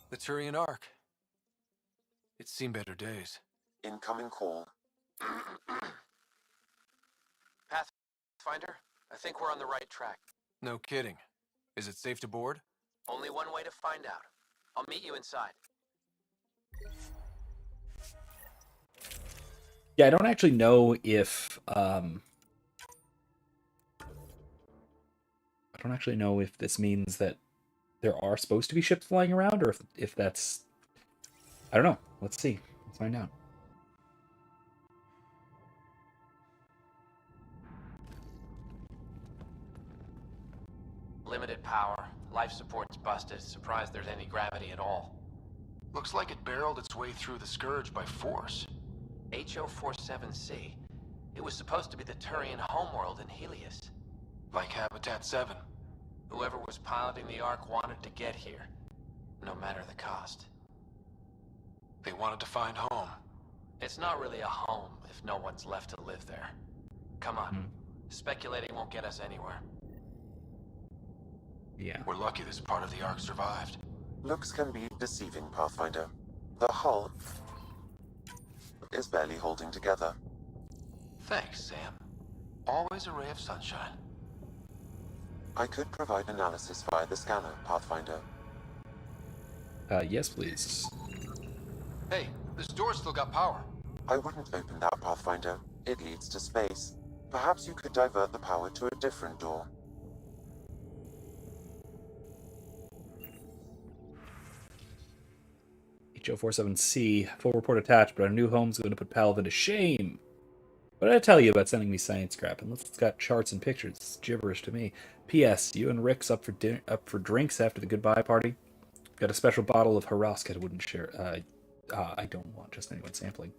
S5: the Turian Ark. It's seen better days.
S2: Incoming call.
S5: Pathfinder, I think we're on the right track. No kidding. Is it safe to board?
S9: Only one way to find out. I'll meet you inside.
S1: Yeah, I don't actually know if this means that there are supposed to be ships flying around, or if that's... I don't know. Let's see. Let's find out.
S9: Limited power. Life support's busted. Surprised there's any gravity at all.
S5: Looks like it barreled its way through the Scourge by force.
S9: HO47C. It was supposed to be the Turian homeworld in Helios.
S5: Like Habitat 7.
S9: Whoever was piloting the Ark wanted to get here, no matter the cost.
S5: They wanted to find home.
S9: It's not really a home if no one's left to live there. Come on. Speculating won't get us anywhere.
S1: Yeah.
S5: We're lucky this part of the Ark survived.
S2: Looks can be deceiving, Pathfinder. The hull is barely holding together.
S5: Thanks, Sam. Always a ray of sunshine.
S2: I could provide analysis via the scanner, Pathfinder.
S1: Yes, please.
S5: Hey, this door's still got power.
S2: I wouldn't open that, Pathfinder. It leads to space. Perhaps you could divert the power to a different door.
S1: HO47C, full report attached, but our new home's going to put Palvin to shame. What did I tell you about sending me science crap? Unless it's got charts and pictures, it's gibberish to me. P.S. You and Rick's up for drinks after the goodbye party? Got a special bottle of Horosk I wouldn't share. I don't want just anyone sampling.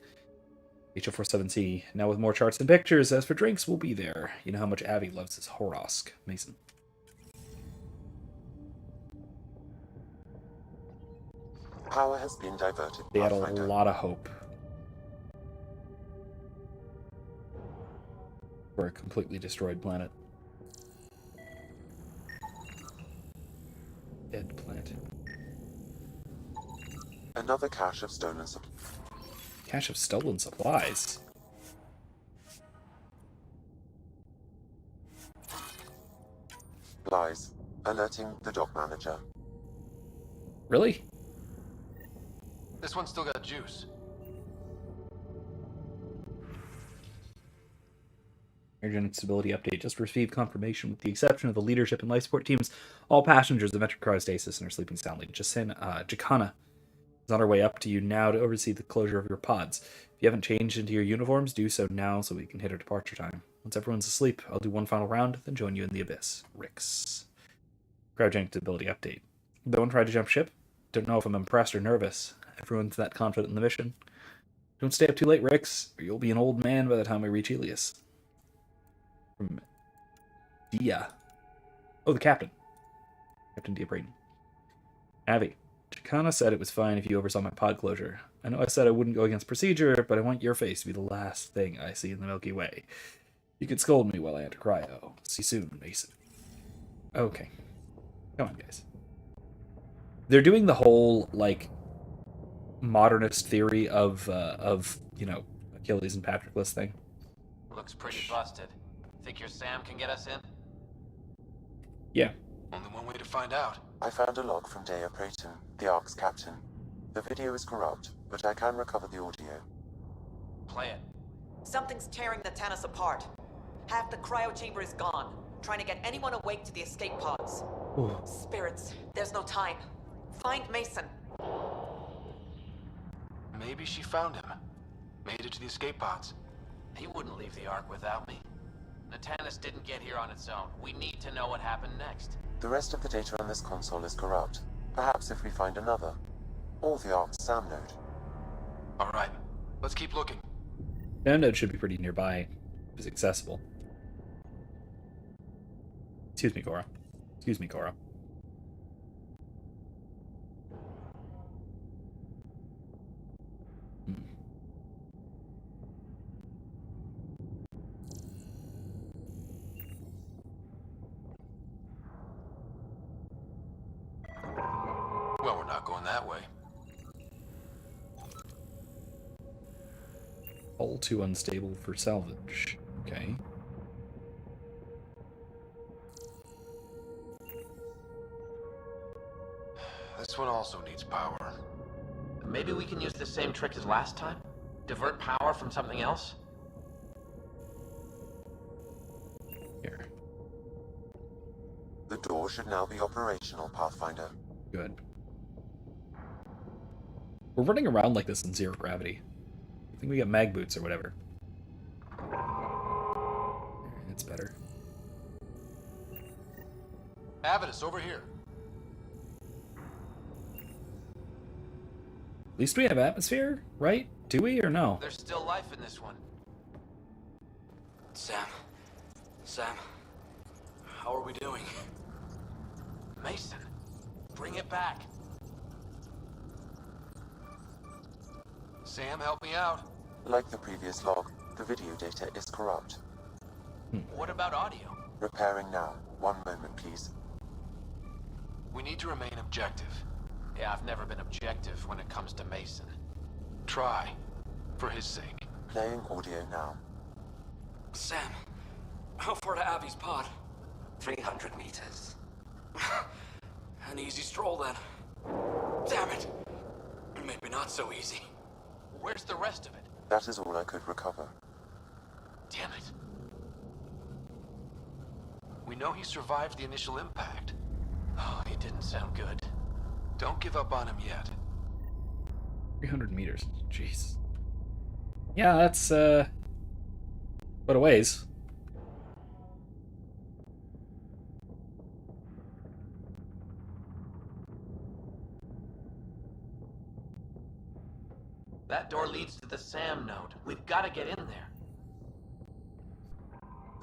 S1: HO47C, now with more charts and pictures. As for drinks, we'll be there. You know how much Avi loves his Horosk. Mason.
S2: Power has been diverted.
S1: They had a lot of hope for a completely destroyed planet. Dead planet.
S2: Another cache of stolen supplies.
S1: Cache of stolen supplies?
S2: Lies, alerting the dock manager.
S1: Really?
S5: This one's still got juice.
S1: Airgen stability update. Just received confirmation with the exception of the leadership and life support teams. All passengers have entered cryostasis and are sleeping soundly. Jacana is on our way up to you now to oversee the closure of your pods. If you haven't changed into your uniforms, do so now so we can hit our departure time. Once everyone's asleep, I'll do one final round, then join you in the abyss. Rix. Cryogenic stability update. Don't try to jump ship. Don't know if I'm impressed or nervous. Everyone's that confident in the mission. Don't stay up too late, Rix, or you'll be an old man by the time we reach Elias. From Dia. Oh, the captain. Captain Dia Braden. Avi. Chicana said it was fine if you oversaw my pod closure. I know I said I wouldn't go against procedure, but I want your face to be the last thing I see in the Milky Way. You can scold me while I enter cryo. See you soon, Mason. Okay. Come on, guys. They're doing the whole, like, modernist theory of you know, Achilles and Patroclus thing.
S20: Looks pretty busted. Think your Sam can get us in?
S1: Yeah.
S5: Only one way to find out.
S2: I found a log from Dea Prayton, the Ark's captain. The video is corrupt, but I can recover the audio.
S20: Play it.
S21: Something's tearing the Tannis apart. Half the cryo chamber is gone. Trying to get anyone awake to the escape pods.
S1: Ooh.
S21: Spirits, there's no time. Find Mason.
S5: Maybe she found him. Made it to the escape pods.
S20: He wouldn't leave the Ark without me. Natanis didn't get here on its own. We need to know what happened next.
S2: The rest of the data on this console is corrupt. Perhaps if we find another. Or the Ark's SAM node.
S5: Alright, let's keep looking.
S1: SAM node should be pretty nearby. If it's accessible. Excuse me, Cora. Excuse me, Cora.
S5: Well, we're not going that way.
S1: All too unstable for salvage. Okay.
S5: This one also needs power.
S20: Maybe we can use the same trick as last time? Divert power from something else?
S1: Here.
S2: The door should now be operational, Pathfinder.
S1: Good. We're running around like this in zero gravity. I think we got mag boots or whatever. It's better.
S5: Avidus, over here.
S1: At least we have atmosphere, right? Do we or no?
S20: There's still life in this one.
S22: Sam. How are we doing?
S20: Mason, bring it back.
S5: Sam, help me out.
S2: Like the previous log, the video data is corrupt.
S20: What about audio?
S2: Repairing now. 1 moment, please.
S5: We need to remain objective.
S20: Yeah, I've never been objective when it comes to Mason.
S5: Try. For his sake.
S2: Playing audio now.
S22: Sam, how far to Abby's pod? 300 meters. An easy stroll then. Damn it! Maybe not so easy.
S20: Where's the rest of it?
S2: That is all I could recover.
S20: Damn it.
S5: We know he survived the initial impact.
S20: Oh, he didn't sound good.
S5: Don't give up on him yet.
S1: 300 meters. Jeez. Yeah, that's, quite a ways.
S20: That door leads to the SAM node. We've got to get in there.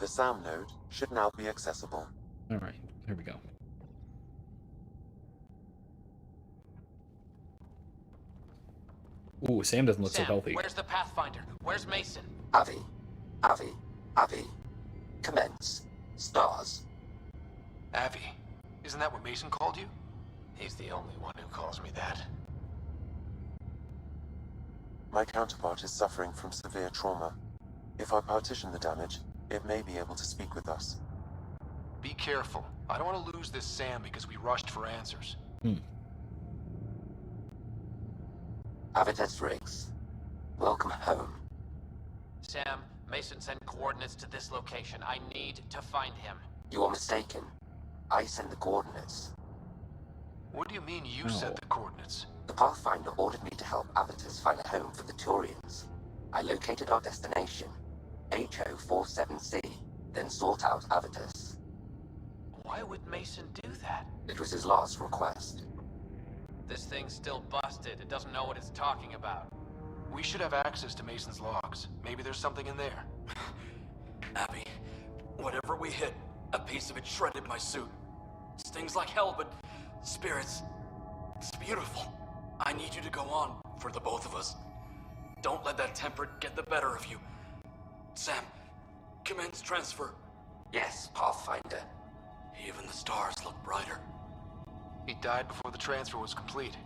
S2: The SAM node should now be accessible.
S1: Alright, here we go. Ooh, Sam doesn't look so
S20: Sam,
S1: healthy.
S20: where's the Pathfinder? Where's Mason?
S6: Avi. Commence. Stars.
S5: Avi. Isn't that what Mason called you?
S20: He's the only one who calls me that.
S2: My counterpart is suffering from severe trauma. If I partition the damage, it may be able to speak with us.
S5: Be careful. I don't want to lose this Sam because we rushed for answers.
S6: Avitus Riggs. Welcome home.
S20: Sam, Mason sent coordinates to this location. I need to find him.
S6: You are mistaken. I sent the coordinates.
S5: What do you mean you sent the coordinates?
S6: The Pathfinder ordered me to help Avitus find a home for the Turians. I located our destination, HO47C, then sought out Avitus.
S20: Why would Mason do that?
S6: It was his last request.
S20: This thing's still busted. It doesn't know what it's talking about.
S5: We should have access to Mason's logs. Maybe there's something in there.
S22: Abby, whatever we hit, a piece of it shredded my suit. Stings like hell, but spirits, it's beautiful. I need you to go on, for the both of us. Don't let that temper get the better of you. Sam, commence transfer.
S6: Yes, Pathfinder.
S22: Even the stars look brighter.
S5: He died before the transfer was complete.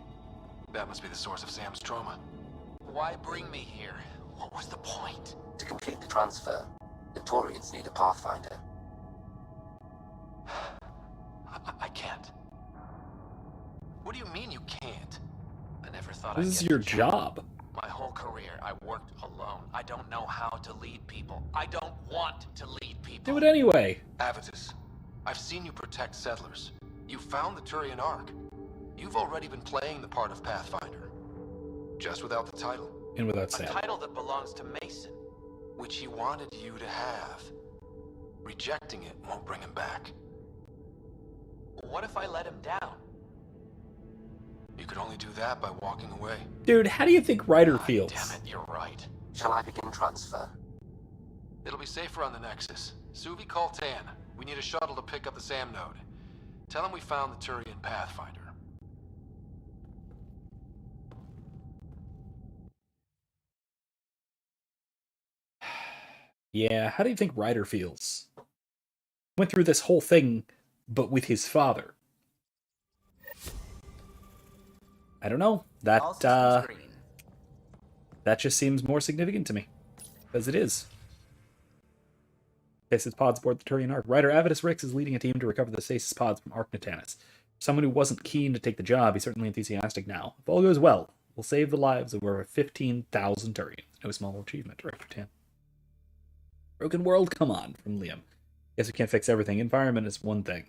S5: That must be the source of Sam's trauma.
S20: Why bring me here? What was the point?
S6: To complete the transfer, the Turians need a Pathfinder.
S5: I can't. What do you mean you can't?
S20: I never thought
S1: This
S20: I'd
S1: is
S20: get
S1: your
S20: the
S1: job.
S20: My whole career, I worked alone. I don't know how to lead people. I don't want to lead people.
S1: Do it anyway.
S5: Avitus, I've seen you protect settlers. You found the Turian Ark. You've already been playing the part of Pathfinder. Just without the title.
S1: And without
S20: A
S1: Sam.
S20: title that belongs to Mason.
S5: Which he wanted you to have. Rejecting it won't bring him back.
S20: What if I let him down?
S5: You could only do that by walking away.
S1: Dude, how do you think Ryder feels?
S20: Damn it, you're right.
S6: Shall I begin transfer?
S5: It'll be safer on the Nexus. Suvi, call Tan. We need a shuttle to pick up the Sam node. Tell him we found the Turian Pathfinder.
S1: Yeah, how do you think Ryder feels? Went through this whole thing, but with his father. I don't know. That just seems more significant to me. Because it is. Stasis pods aboard the Turian Ark. Ryder Avitus Rix is leading a team to recover the stasis pods from Ark Natanus. Someone who wasn't keen to take the job, he's certainly enthusiastic now. If all goes well, we'll save the lives of over 15,000 Turians. No small achievement, Director Tan. Broken world, come on, from Liam. Guess we can't fix everything. Environment is one thing.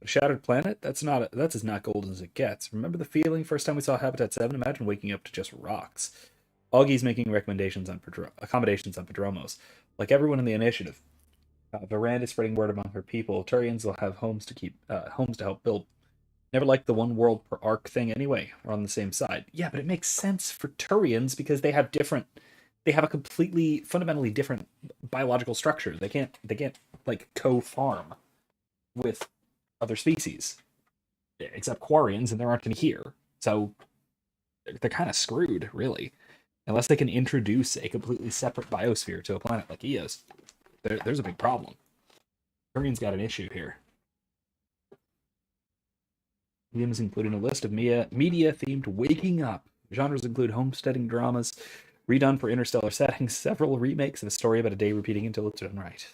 S1: But a shattered planet? That's as not golden as it gets. Remember the feeling first time we saw Habitat 7? Imagine waking up to just rocks. Augie's making recommendations on accommodations on Podromos. Like everyone in the initiative. Veranda spreading word among her people. Turians will have homes to help build. Never liked the one world per arc thing anyway. We're on the same side. Yeah, but it makes sense for Turians because they have a completely fundamentally different biological structure. They can't like co-farm with other species. Except Quarians, and there aren't any here. So they're kind of screwed, really. Unless they can introduce a completely separate biosphere to a planet like Eos. There's a big problem. Turian's got an issue here. Liam is including a list of media-themed waking up. Genres include homesteading dramas, redone for interstellar settings, several remakes of a story about a day repeating until it's done right.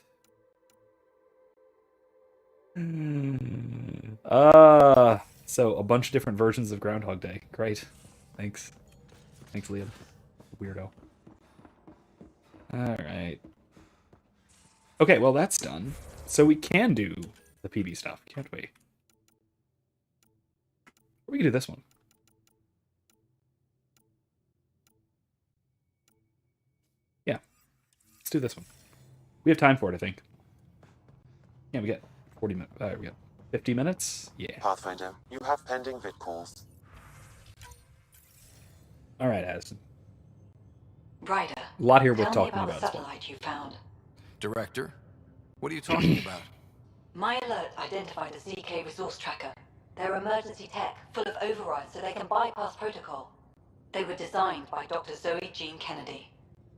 S1: So a bunch of different versions of Groundhog Day. Great. Thanks, Liam. Weirdo. Alright. Okay, well that's done. So we can do the PB stuff, can't we? Or we can do this one. Yeah. Let's do this one. We have time for it, I think. Yeah, we got 40 minutes. We got 50 minutes? Yeah.
S2: Pathfinder, you have pending vid calls.
S1: Alright, Addison.
S12: Ryder,
S1: A lot here worth
S12: tell me
S1: talking
S12: about the
S1: about.
S12: satellite you found.
S5: Director? What are you talking about?
S12: My alert identified a CK resource tracker. They're emergency tech, full of overrides so they can bypass protocol. They were designed by Dr. Zoe Jean Kennedy.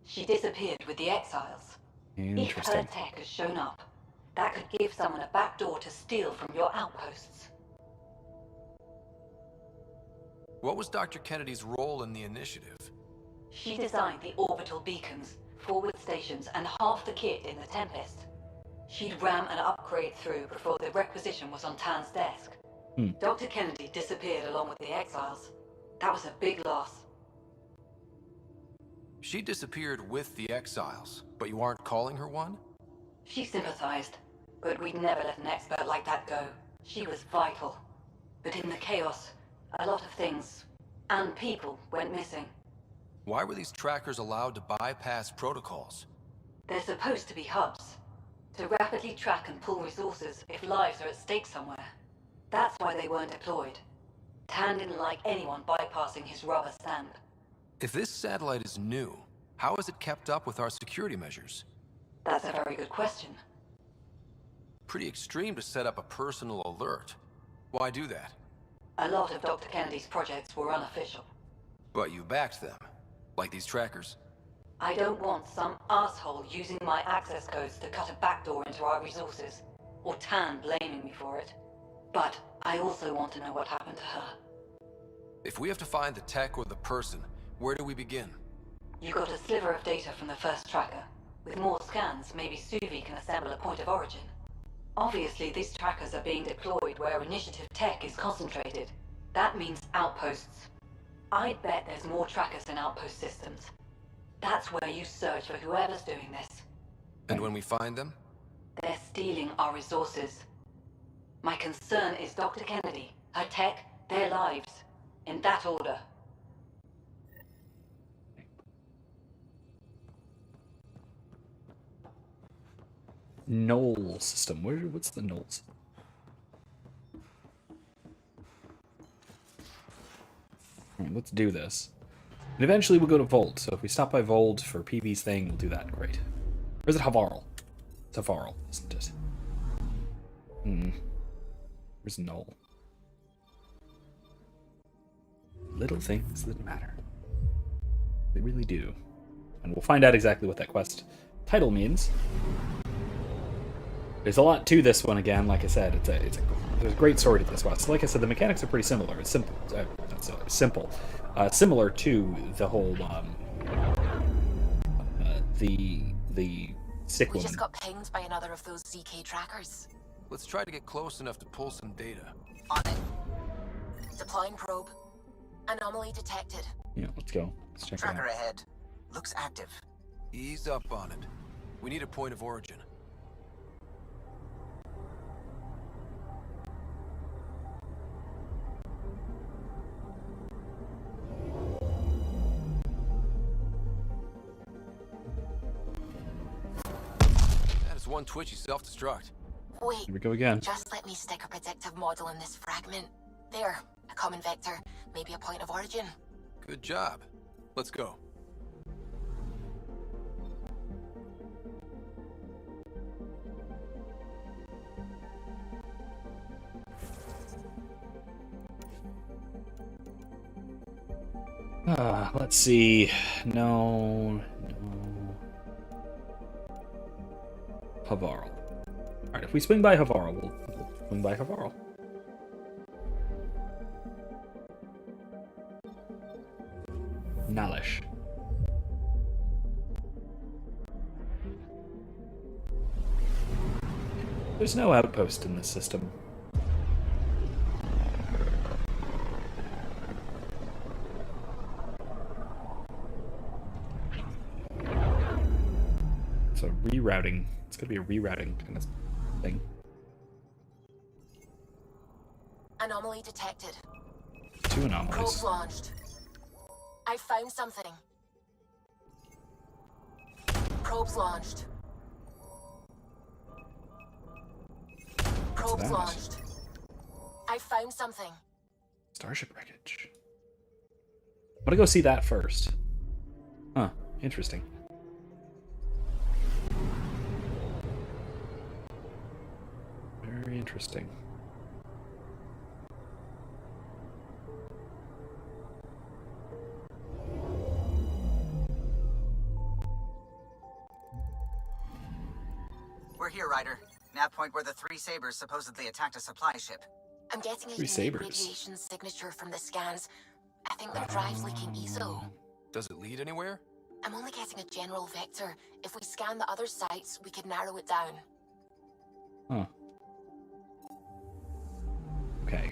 S12: She disappeared with the Exiles. If her tech has shown up, that could give someone a backdoor to steal from your outposts.
S5: What was Dr. Kennedy's role in the initiative?
S12: She designed the orbital beacons, forward stations, and half the kit in the Tempest. She'd ram an upgrade through before the requisition was on Tan's desk. Dr. Kennedy disappeared along with the Exiles. That was a big loss.
S5: She disappeared with the Exiles, but you aren't calling her one?
S12: She sympathized, but we'd never let an expert like that go. She was vital. But in the chaos, a lot of things, and people, went missing.
S5: Why were these trackers allowed to bypass protocols?
S12: They're supposed to be hubs, to rapidly track and pull resources if lives are at stake somewhere. That's why they weren't deployed. Tan didn't like anyone bypassing his rubber stamp.
S5: If this satellite is new, how is it kept up with our security measures?
S12: That's a very good question.
S5: Pretty extreme to set up a personal alert. Why do that?
S12: A lot of Dr. Kennedy's projects were unofficial.
S5: But you backed them, like these trackers.
S12: I don't want some asshole using my access codes to cut a backdoor into our resources, or Tan blaming me for it. But I also want to know what happened to her.
S5: If we have to find the tech or the person, where do we begin?
S12: You got a sliver of data from the first tracker. With more scans, maybe Suvi can assemble a point of origin. Obviously, these trackers are being deployed where initiative tech is concentrated. That means outposts. I'd bet there's more trackers in outpost systems. That's where you search for whoever's doing this.
S5: And when we find them?
S12: They're stealing our resources. My concern is Dr. Kennedy, her tech, their lives. In that order.
S1: Knoll system. What's the Knolls? Alright, let's do this. And eventually we'll go to Vold. So if we stop by Vold for PV's thing, we'll do that. Great. Or is it Havarl? It's Havarl, isn't it? Where's Knoll? Little things that matter. They really do. And we'll find out exactly what that quest title means. There's a lot to this one again. Like I said, there's a great story to this quest. Like I said, the mechanics are pretty similar. It's simple. Similar to the whole the sick woman.
S3: We just got pinged by another of those ZK trackers.
S5: Let's try to get close enough to pull some data.
S3: On it. Deploying probe. Anomaly detected.
S1: Yeah, let's go. Let's check
S16: Tracker
S1: it out.
S16: ahead. Looks active.
S5: Ease up on it. We need a point of origin. That is one twitchy self-destruct.
S3: Wait.
S1: Here we go again.
S3: Just let me stick a predictive model in this fragment. There. A common vector. Maybe a point of origin.
S5: Good job. Let's go.
S1: Let's see. No. Havarl. Alright, if we swing by Havarl, we'll swing by Havarl. Nalish. There's no outpost in this system. It's a rerouting. It's gonna be a rerouting kind of thing.
S3: Anomaly detected.
S1: Two anomalies.
S3: Probe launched. I found something. Probes launched. Probes
S1: that?
S3: launched. I found something.
S1: Starship wreckage. I'm gonna go see that first. Huh, interesting. Very interesting.
S16: We're here, Ryder. Nav point where the 3 Sabers supposedly attacked a supply ship.
S3: I'm getting a
S1: 3
S3: unique
S1: Sabers.
S3: radiation signature from the scans. I think their drive's leaking ESO.
S5: Does it lead anywhere?
S3: I'm only getting a general vector. If we scan the other sites, we could narrow it down.
S1: Huh. Okay.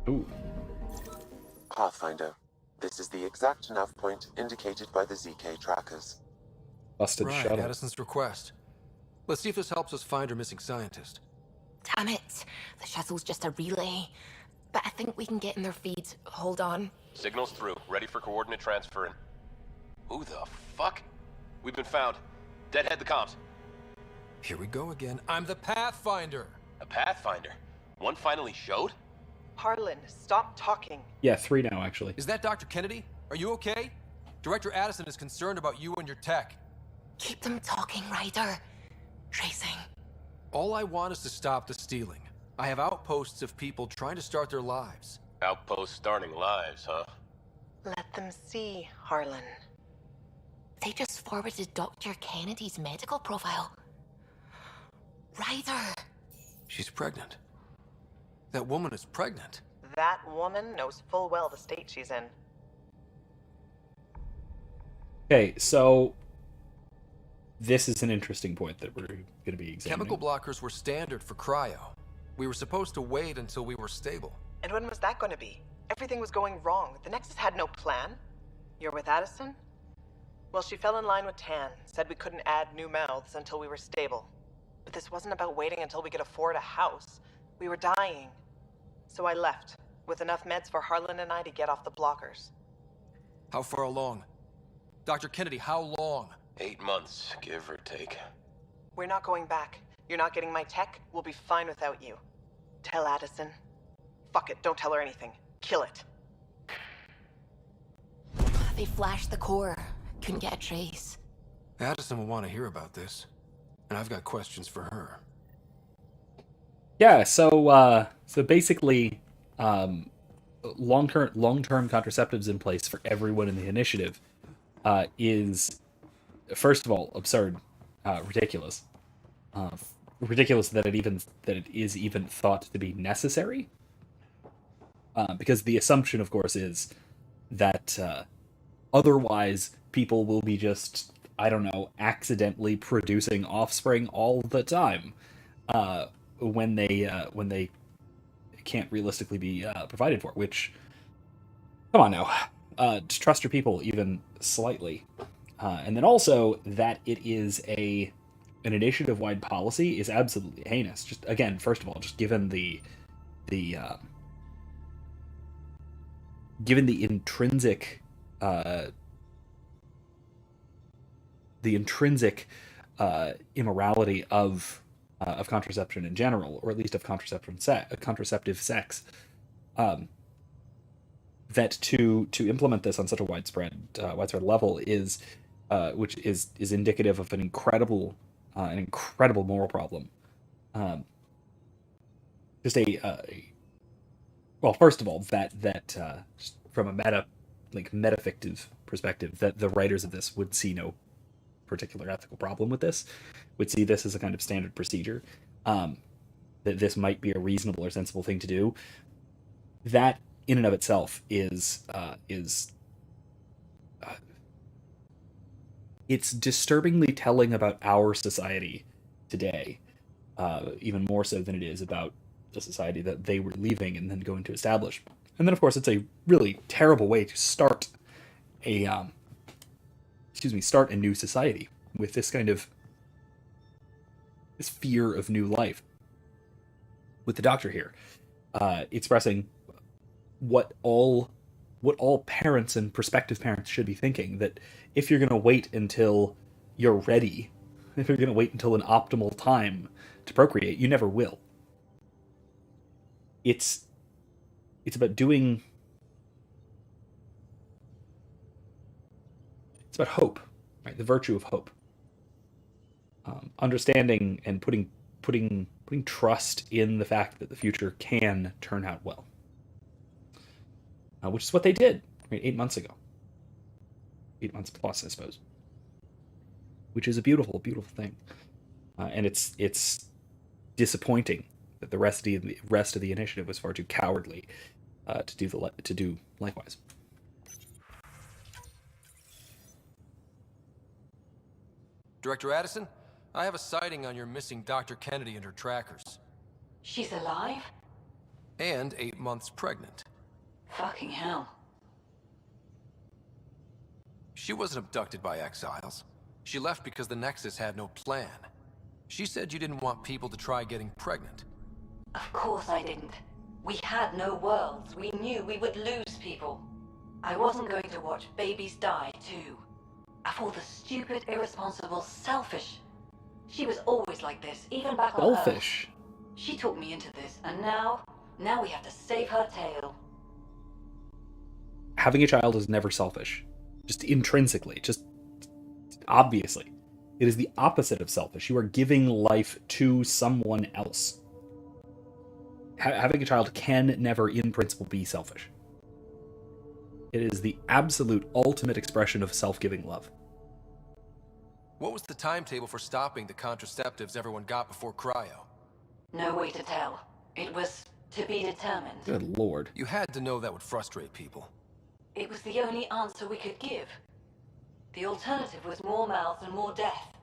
S1: Ooh.
S2: Pathfinder. This is the exact nav point indicated by the ZK trackers.
S1: Busted
S5: right,
S1: shuttle.
S5: Addison's request. Let's see if this helps us find her missing scientist.
S3: Damn it. The shuttle's just a relay. But I think we can get in their feed. Hold on.
S17: Signal's through. Ready for coordinate transferring. Who the fuck? We've been found. Deadhead the comms.
S5: Here we go again. I'm the Pathfinder.
S17: A Pathfinder? One finally showed?
S7: Harlan, stop talking.
S1: Yeah, 3 now, actually.
S5: Is that Dr. Kennedy? Are you okay? Director Addison is concerned about you and your tech.
S3: Keep them talking, Ryder. Tracing.
S5: All I want is to stop the stealing. I have outposts of people trying to start their lives.
S17: Outpost starting lives, huh?
S7: Let them see, Harlan.
S3: They just forwarded Dr. Kennedy's medical profile. Ryder.
S5: She's pregnant. That woman is pregnant.
S7: That woman knows full well the state she's in.
S1: Okay, so this is an interesting point that we're going to be examining.
S5: Chemical blockers were standard for cryo. We were supposed to wait until we were stable.
S7: And when was that going to be? Everything was going wrong. The Nexus had no plan. You're with Addison? Well, she fell in line with Tan, said we couldn't add new mouths until we were stable. But this wasn't about waiting until we could afford a house. We were dying. So I left, with enough meds for Harlan and I to get off the blockers.
S5: How far along? Dr. Kennedy, how long?
S17: 8 months, give or take.
S7: We're not going back. You're not getting my tech. We'll be fine without you. Tell Addison. Fuck it, don't tell her anything. Kill it.
S3: They flashed the core. Couldn't get a trace.
S5: Addison will want to hear about this. And I've got questions for her.
S1: Yeah, so basically, long-term contraceptives in place for everyone in the initiative is, first of all, absurd, ridiculous, ridiculous that it is even thought to be necessary. Because the assumption, of course, is that otherwise people will be just, I don't know, accidentally producing offspring all the time. When they can't realistically be provided for, which, come on now, just trust your people even slightly. And then also that it is an initiative-wide policy is absolutely heinous. Just again, first of all, just given the intrinsic immorality of contraception in general, or at least of contraceptive sex, that to implement this on such a widespread level is which is indicative of an incredible moral problem. Well, first of all, that from a metafictive perspective, that the writers of this would see no particular ethical problem with this, would see this as a kind of standard procedure, that this might be a reasonable or sensible thing to do. That in and of itself is it's disturbingly telling about our society today, even more so than it is about the society that they were leaving and then going to establish. And then, of course, it's a really terrible way to start a new society with this kind of this fear of new life. With the Doctor here, expressing what all parents and prospective parents should be thinking, that if you're going to wait until you're ready, if you're going to wait until an optimal time to procreate, you never will. It's about doing... It's about hope, right? The virtue of hope. Understanding and putting trust in the fact that the future can turn out well. which is what they did 8 months ago. 8 months plus, I suppose. Which is a beautiful, beautiful thing. And it's disappointing that the rest of the initiative was far too cowardly to do likewise.
S5: Director Addison, I have a sighting on your missing Dr. Kennedy and her trackers.
S12: She's alive?
S5: And 8 months pregnant.
S12: Fucking hell.
S5: She wasn't abducted by exiles. She left because the Nexus had no plan. She said you didn't want people to try getting pregnant.
S12: Of course I didn't. We had no worlds. We knew we would lose people. I wasn't going to watch babies die, too. Of all the stupid, irresponsible, selfish. She was always like this, even back on Earth.
S1: Selfish.
S12: She talked me into this, and now we have to save her tail.
S1: Having a child is never selfish. Just intrinsically, just obviously. It is the opposite of selfish. You are giving life to someone else. Having a child can never, in principle, be selfish. It is the absolute ultimate expression of self-giving love.
S5: What was the timetable for stopping the contraceptives everyone got before cryo?
S12: No way to tell. It was to be determined.
S1: Good lord.
S5: You had to know that would frustrate people.
S12: It was the only answer we could give. The alternative was more mouths and more death.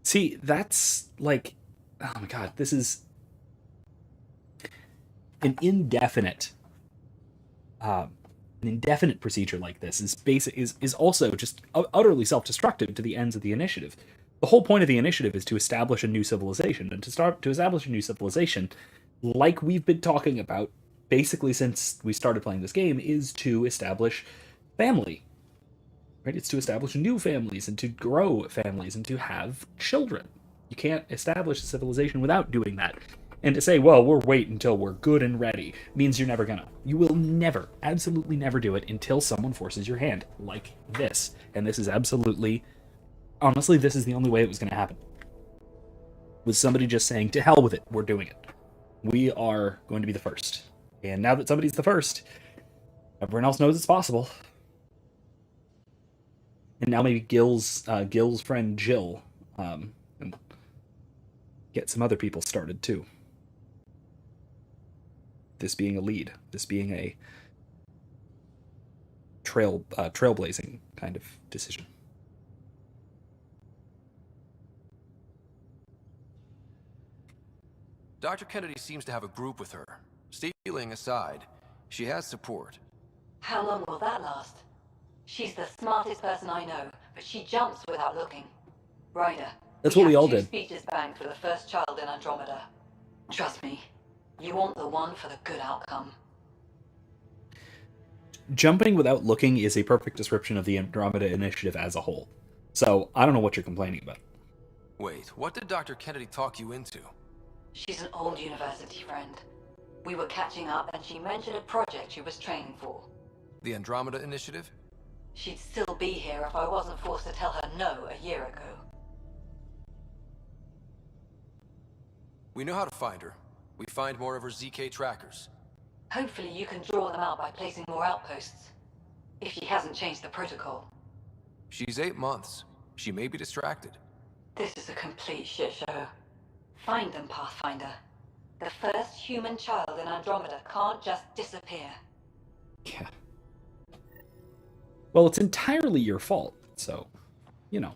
S1: See, that's like... Oh my god, this is... An indefinite procedure like this is also just utterly self-destructive to the ends of the initiative. The whole point of the initiative is to establish a new civilization, and to establish a new civilization, like we've been talking about basically since we started playing this game, is to establish family. Right? It's to establish new families and to grow families and to have children. You can't establish a civilization without doing that. And to say, well, we'll wait until we're good and ready, means you're never gonna. You will never, absolutely never do it until someone forces your hand, like this. And this is absolutely, honestly, this is the only way it was gonna happen. Was somebody just saying, to hell with it, we're doing it. We are going to be the first. And now that somebody's the first, everyone else knows it's possible. And now maybe Gil's friend Jill, and get some other people started too. This being a lead, this being a trailblazing kind of decision.
S5: Dr. Kennedy seems to have a group with her. Stealing aside, she has support.
S12: How long will that last? She's the smartest person I know, but she jumps without looking. Ryder.
S1: That's what we all
S12: did.
S1: did.
S12: Speeches banked for the first child in Andromeda. Trust me, you want the one for the good outcome.
S1: Jumping without looking is a perfect description of the Andromeda initiative as a whole. So I don't know what you're complaining about.
S5: Wait, what did Dr. Kennedy talk you into?
S12: She's an old university friend. We were catching up and she mentioned a project she was training for.
S5: The Andromeda Initiative?
S12: She'd still be here if I wasn't forced to tell her no a year ago.
S5: We know how to find her. We find more of her ZK trackers.
S12: Hopefully you can draw them out by placing more outposts. If she hasn't changed the protocol.
S5: She's 8 months. She may be distracted.
S12: This is a complete shit show. Find them, Pathfinder. The first human child in Andromeda can't just disappear.
S1: Yeah. Well, it's entirely your fault, so, you know.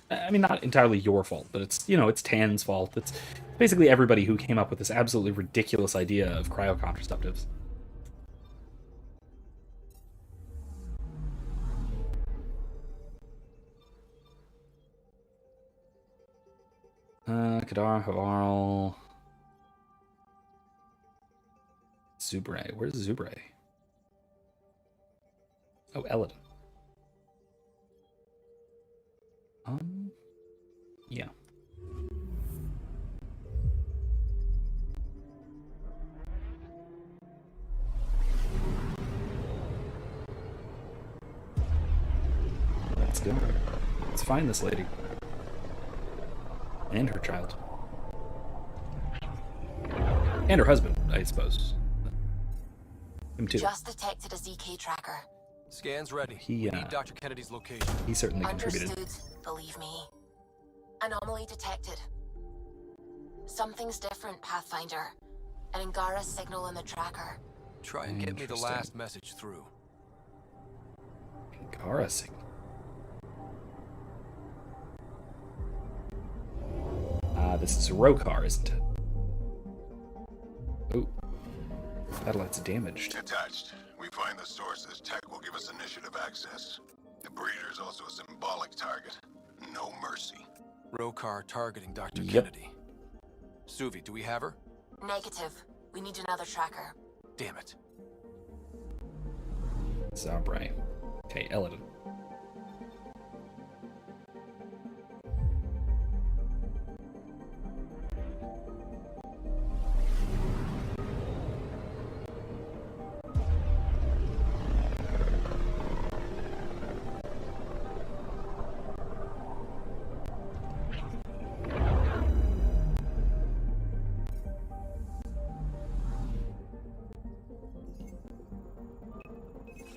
S1: I mean, not entirely your fault, but it's, you know, it's Tan's fault. It's basically everybody who came up with this absolutely ridiculous idea of cryocontrceptives. Kadara, Havarl... Zubre. Where's Zubre? Oh, Eladin. Yeah. Let's go. Let's find this lady. And her child. And her husband, I suppose. Him too.
S3: Just detected a ZK tracker.
S5: Scans ready.
S1: He,
S5: we need Dr. Kennedy's location.
S1: He certainly contributed.
S3: Understood, believe me. Anomaly detected. Something's different, Pathfinder. An Angara signal in the tracker.
S5: Try and get me the last message through.
S1: Angara signal. This is a Rokar, isn't it? Oh. Satellite's damaged.
S19: Attached. We find the sources. Tech will give us initiative access. The breeder's also a symbolic target. No mercy.
S5: Rokar targeting Dr. Kennedy. Suvi, do we have her?
S3: Negative. We need another tracker.
S5: Damn it.
S1: Zabrai. Okay, Eladon.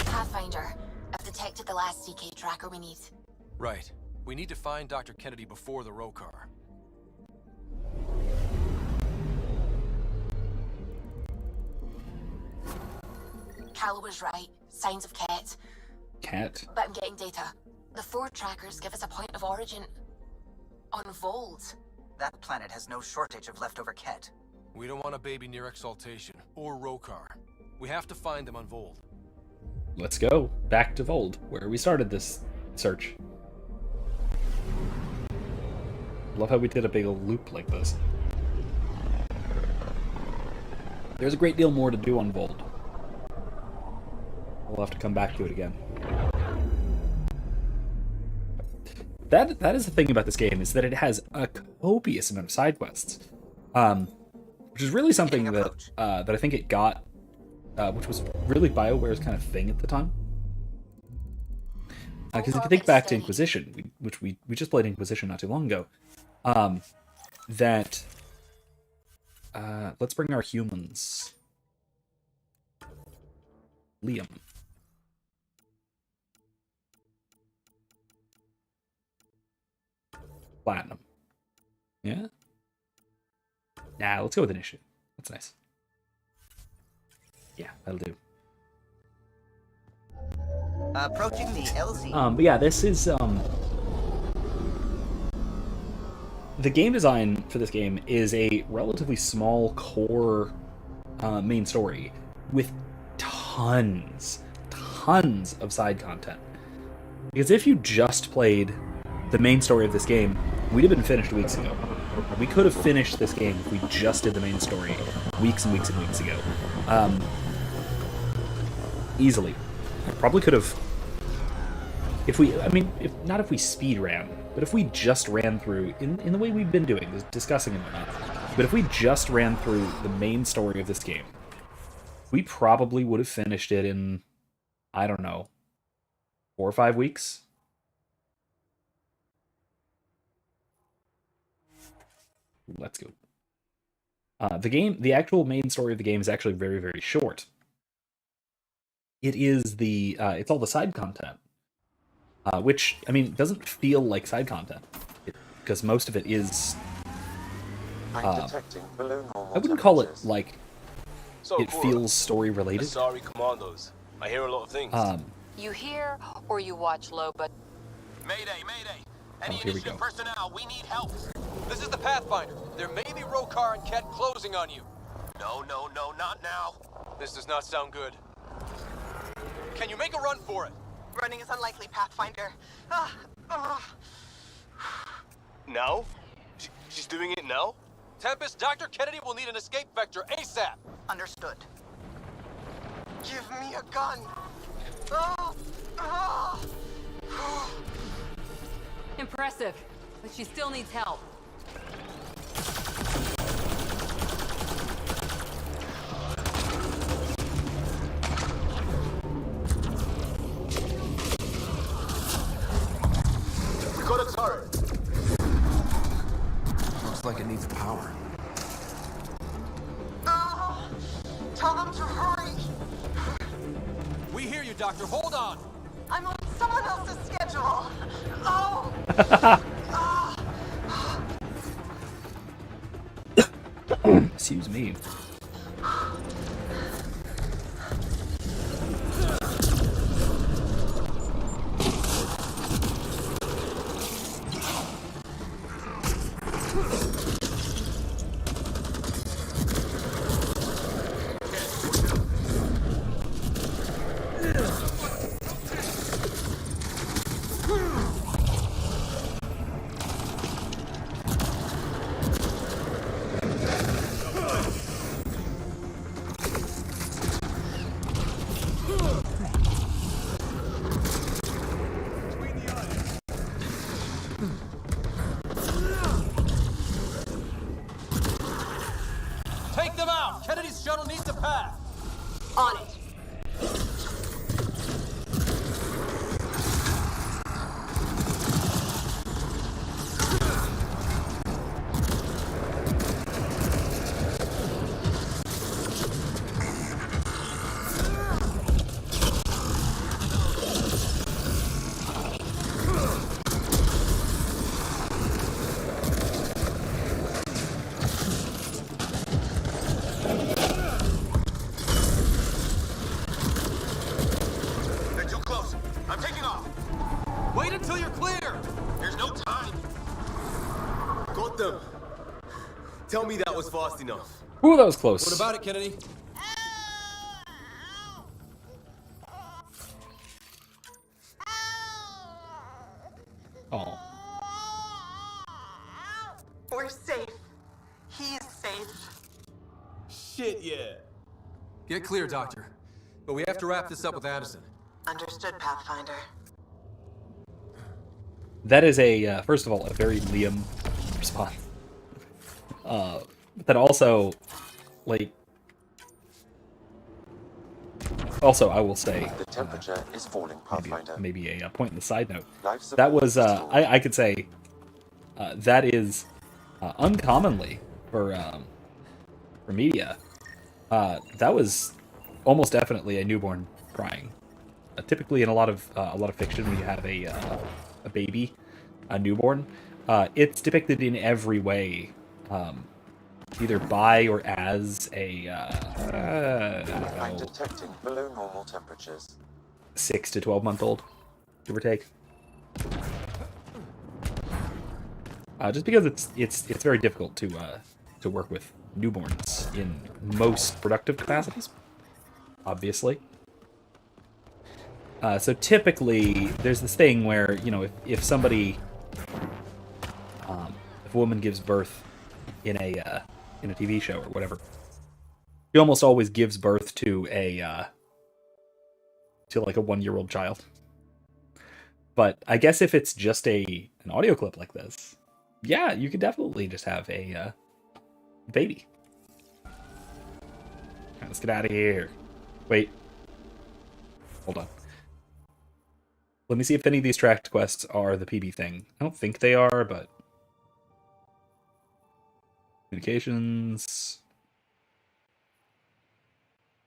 S3: Pathfinder, I've detected the last CK tracker we need.
S5: Right. We need to find Dr. Kennedy before the Rokar.
S3: Calla was right. Signs of Ket.
S1: Cat?
S3: But I'm getting data. The 4 trackers give us a point of origin on Vold.
S16: That planet has no shortage of leftover Ket.
S5: We don't want a baby near Exaltation or Rokar. We have to find them on Vold.
S1: Let's go back to Vold, where we started this search. Love how we did a big loop like this. There's a great deal more to do on Vold. We'll have to come back to it again. That is the thing about this game, is that it has a copious amount of side quests, which is really something that that I think it got, which was really BioWare's kind of thing at the time. Because if you think back to Inquisition, which we just played Inquisition not too long ago, that let's bring our humans. Liam. Platinum. Yeah? Nah, let's go with initiative. That's nice. Yeah, that'll do.
S16: Approaching the LZ.
S1: But yeah, this is the game design for this game is a relatively small core main story with tons of side content. Because if you just played the main story of this game, we'd have been finished weeks ago. We could have finished this game if we just did the main story weeks and weeks and weeks ago. Easily. Probably could have, if not if we speed ran, but if we just ran through, in the way we've been doing, discussing and whatnot, but if we just ran through the main story of this game, we probably would have finished it in, I don't know, 4 or 5 weeks. Let's go. The actual main story of the game is actually very, very short. It is it's all the side content, which, I mean, doesn't feel like side content, because most of it is,
S2: I'm detecting below normal
S1: I wouldn't call it,
S2: temperatures.
S1: like,
S10: So,
S1: it
S10: Cora,
S1: feels story-related.
S10: Sorry, Commandos. I hear a lot of things.
S15: You hear or you watch low, but...
S17: Mayday, mayday. Any
S1: here we
S17: initiative
S1: go.
S17: personnel, we need help.
S5: This is the Pathfinder. There may be Rokar and Ket closing on you.
S17: No, not now.
S5: This does not sound good. Can you make a run for it?
S7: Running is unlikely, Pathfinder.
S10: Now? She's doing it now?
S5: Tempest, Dr. Kennedy will need an escape vector ASAP.
S7: Understood. Give me a gun.
S12: Impressive, but she still needs help.
S10: We got a turret.
S5: Looks like it needs power.
S7: Ah! Tell them to hurry.
S5: We hear you, Doctor. Hold on.
S7: I'm on someone else's schedule. Oh.
S1: Excuse me.
S5: Take them out! Kennedy's shuttle needs a path!
S7: On it.
S10: They're too close. I'm taking off.
S5: Wait until you're clear!
S10: There's no time.
S11: Got them. Tell me that was fast enough.
S1: Ooh, that was close.
S5: What about it, Kennedy?
S1: Oh.
S7: We're safe. He's safe.
S11: Shit, yeah.
S5: Get clear, Doctor. But we have to wrap this up with Addison.
S7: Understood, Pathfinder.
S1: That is a, first of all, a very Liam response. But then also, like... Also, I will say...
S2: The temperature is falling, Pathfinder.
S1: Maybe a point in the side note.
S2: Life
S1: That
S2: support
S1: was, I could say, that is uncommonly for media. That was almost definitely a newborn crying. Typically, in a lot of fiction, when you have a baby, a newborn, it's depicted in every way, either by or as a
S2: I'm detecting below normal temperatures.
S1: 6 to 12-month-old, give or take. Just because it's very difficult to work with newborns in most productive capacities, obviously. So typically, there's this thing where, you know, if somebody, if a woman gives birth in a TV show or whatever, she almost always gives birth to like a 1-year-old child. But I guess if it's just an audio clip like this, yeah, you could definitely just have a baby. All right, let's get out of here. Wait. Hold on. Let me see if any of these tracked quests are the PB thing. I don't think they are, but... Communications...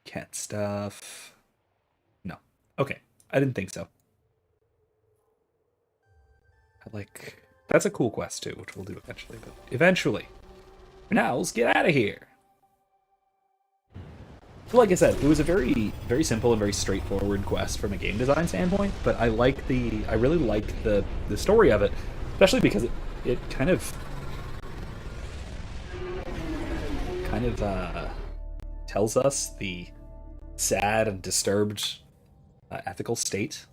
S1: Cat stuff... No. Okay. I didn't think so. That's a cool quest, too, which we'll do eventually. But eventually. For now, let's get out of here. Well, like I said, it was a very, very simple and very straightforward quest from a game design standpoint, but I really like the story of it, especially because it kind of tells us the sad and disturbed ethical state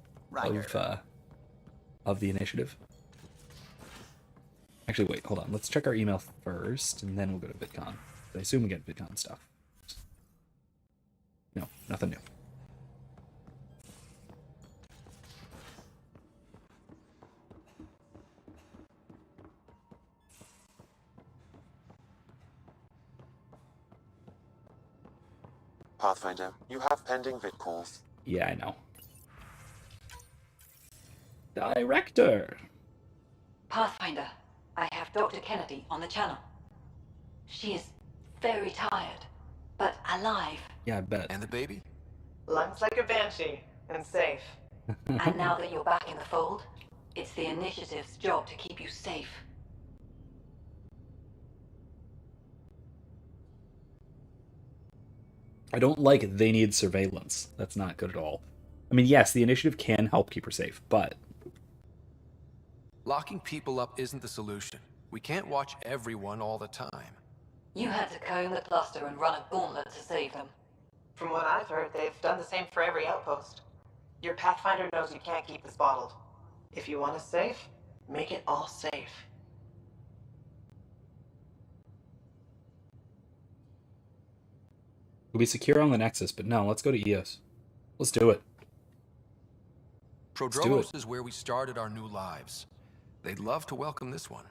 S1: of the initiative. Actually, wait, hold on. Let's check our email first, and then we'll go to VidCon. I assume we get VidCon stuff. No, nothing new.
S2: Pathfinder, you have pending vid calls.
S1: Yeah, I know. Director!
S12: Pathfinder, I have Dr. Kennedy on the channel. She is very tired, but alive.
S1: Yeah, I bet.
S5: And the baby?
S7: Lungs like a banshee, and safe.
S12: And now that you're back in the fold, it's the Initiative's job to keep you safe.
S1: I don't like they need surveillance. That's not good at all. I mean, yes, the Initiative can help keep her safe, but...
S5: Locking people up isn't the solution. We can't watch everyone all the time.
S12: You had to comb the cluster and run a gauntlet to save them.
S7: From what I've heard, they've done the same for every outpost. Your Pathfinder knows you can't keep this bottled. If you want us safe, make it all safe.
S1: We'll be secure on the Nexus, but no, let's go to EOS. Let's do it.
S5: Prodromos is where we started our new lives. They'd love to welcome this one.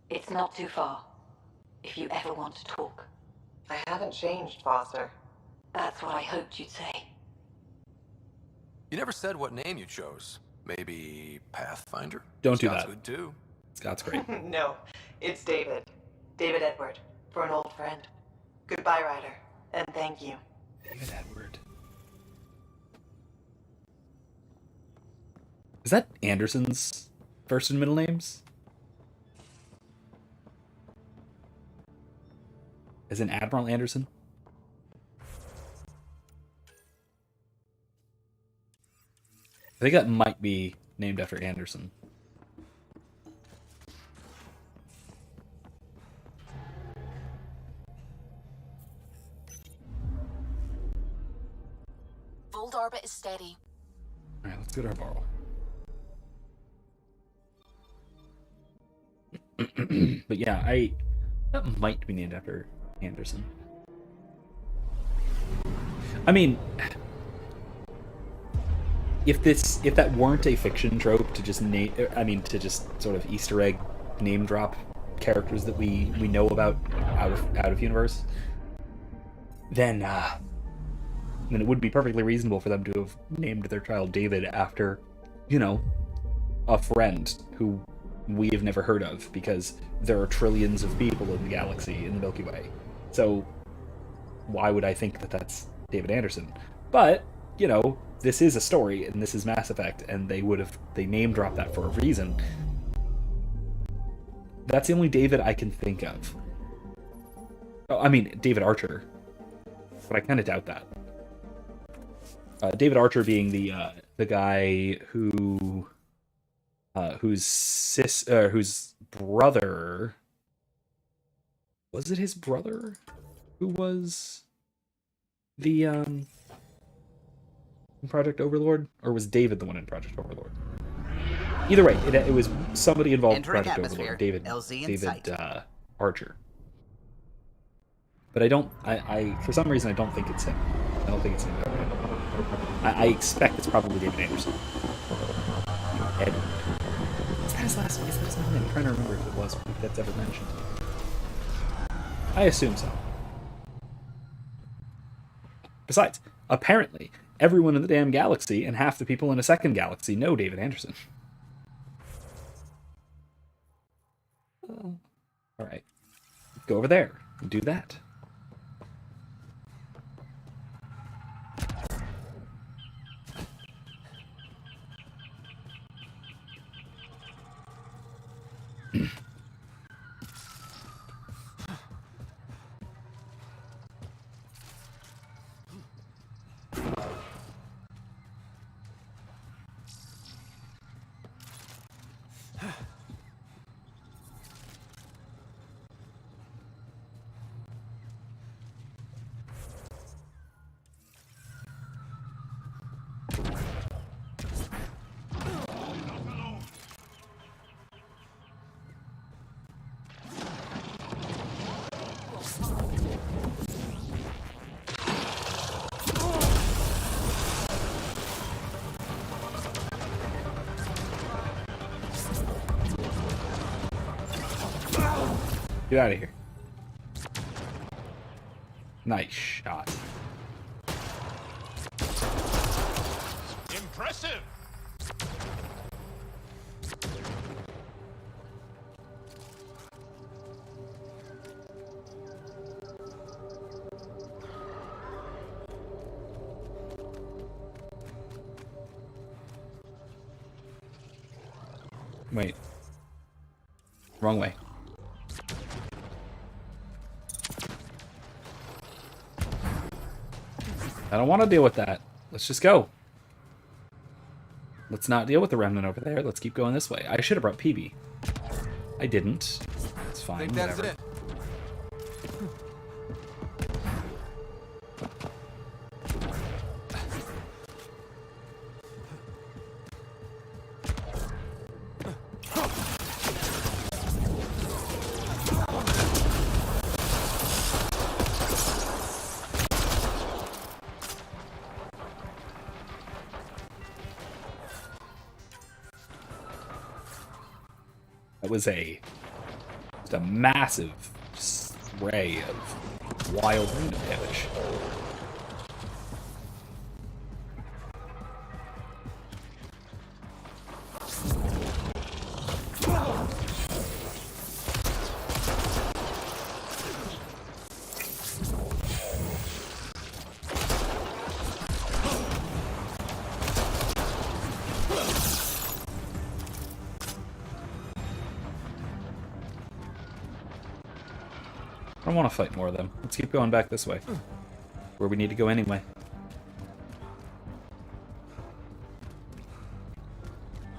S12: It's not too far, if you ever want to talk.
S7: I haven't changed, Foster.
S12: That's what I hoped you'd say.
S5: You never said what name you chose. Maybe Pathfinder?
S1: Don't do
S5: Scott's
S1: that.
S5: Good too.
S1: Scott's great.
S7: No, it's David. David Edward, for an old friend. Goodbye, Ryder, and thank you.
S1: David Edward. Is that Anderson's first and middle names? As in Admiral Anderson? I think that might be named after Anderson.
S3: Fold orbit is steady.
S1: Alright, let's go to our barrel. But yeah, that might be named after Anderson. I mean, if that weren't a fiction trope to just to just sort of Easter egg name drop characters that we know about out of universe, then it would be perfectly reasonable for them to have named their child David after, a friend who we have never heard of, because there are trillions of people in the galaxy, in the Milky Way. So why would I think that that's David Anderson? But, this is a story, and this is Mass Effect, and they name dropped that for a reason. That's the only David I can think of. Oh, I mean, David Archer. But I kind of doubt that. David Archer being the guy whose brother, was it his brother who was the in Project Overlord, or was David the one in Project Overlord? Either way, it was somebody involved in Project Overlord. David Archer. But I for some reason I don't think it's him. I don't think it's him. I expect it's probably David Anderson. Edward. Is that his last name? Is that his name? I'm trying to remember if it was, if that's ever mentioned. I assume so. Besides, apparently, everyone in the damn galaxy and half the people in a second galaxy know David Anderson. Alright. Go over there and do that. Get out of here. Nice shot.
S19: Impressive!
S1: Wait. Wrong way. I don't want to deal with that. Let's just go. Let's not deal with the remnant over there. Let's keep going this way. I should have brought PB. I didn't. It's fine.
S5: I think that is
S1: whatever.
S5: it.
S1: That was just a massive spray of wild rune damage. I don't want to fight more of them. Let's keep going back this way. Where we need to go anyway.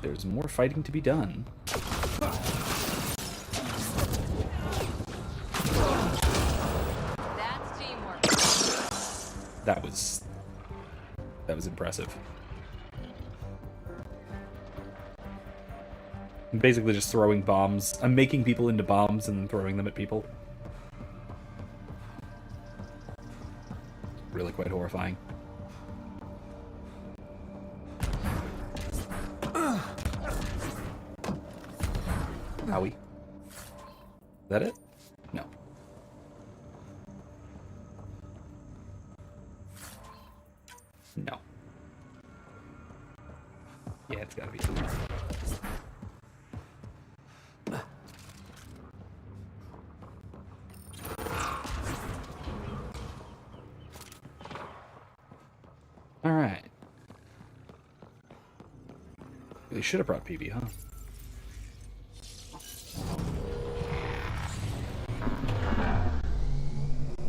S1: There's more fighting to be done.
S18: That's teamwork.
S1: That was impressive. I'm basically just throwing bombs. I'm making people into bombs and then throwing them at people. Really quite horrifying. Owie. Is that it? No. No. Yeah, it's gotta be. Alright. Really should have brought PB, huh?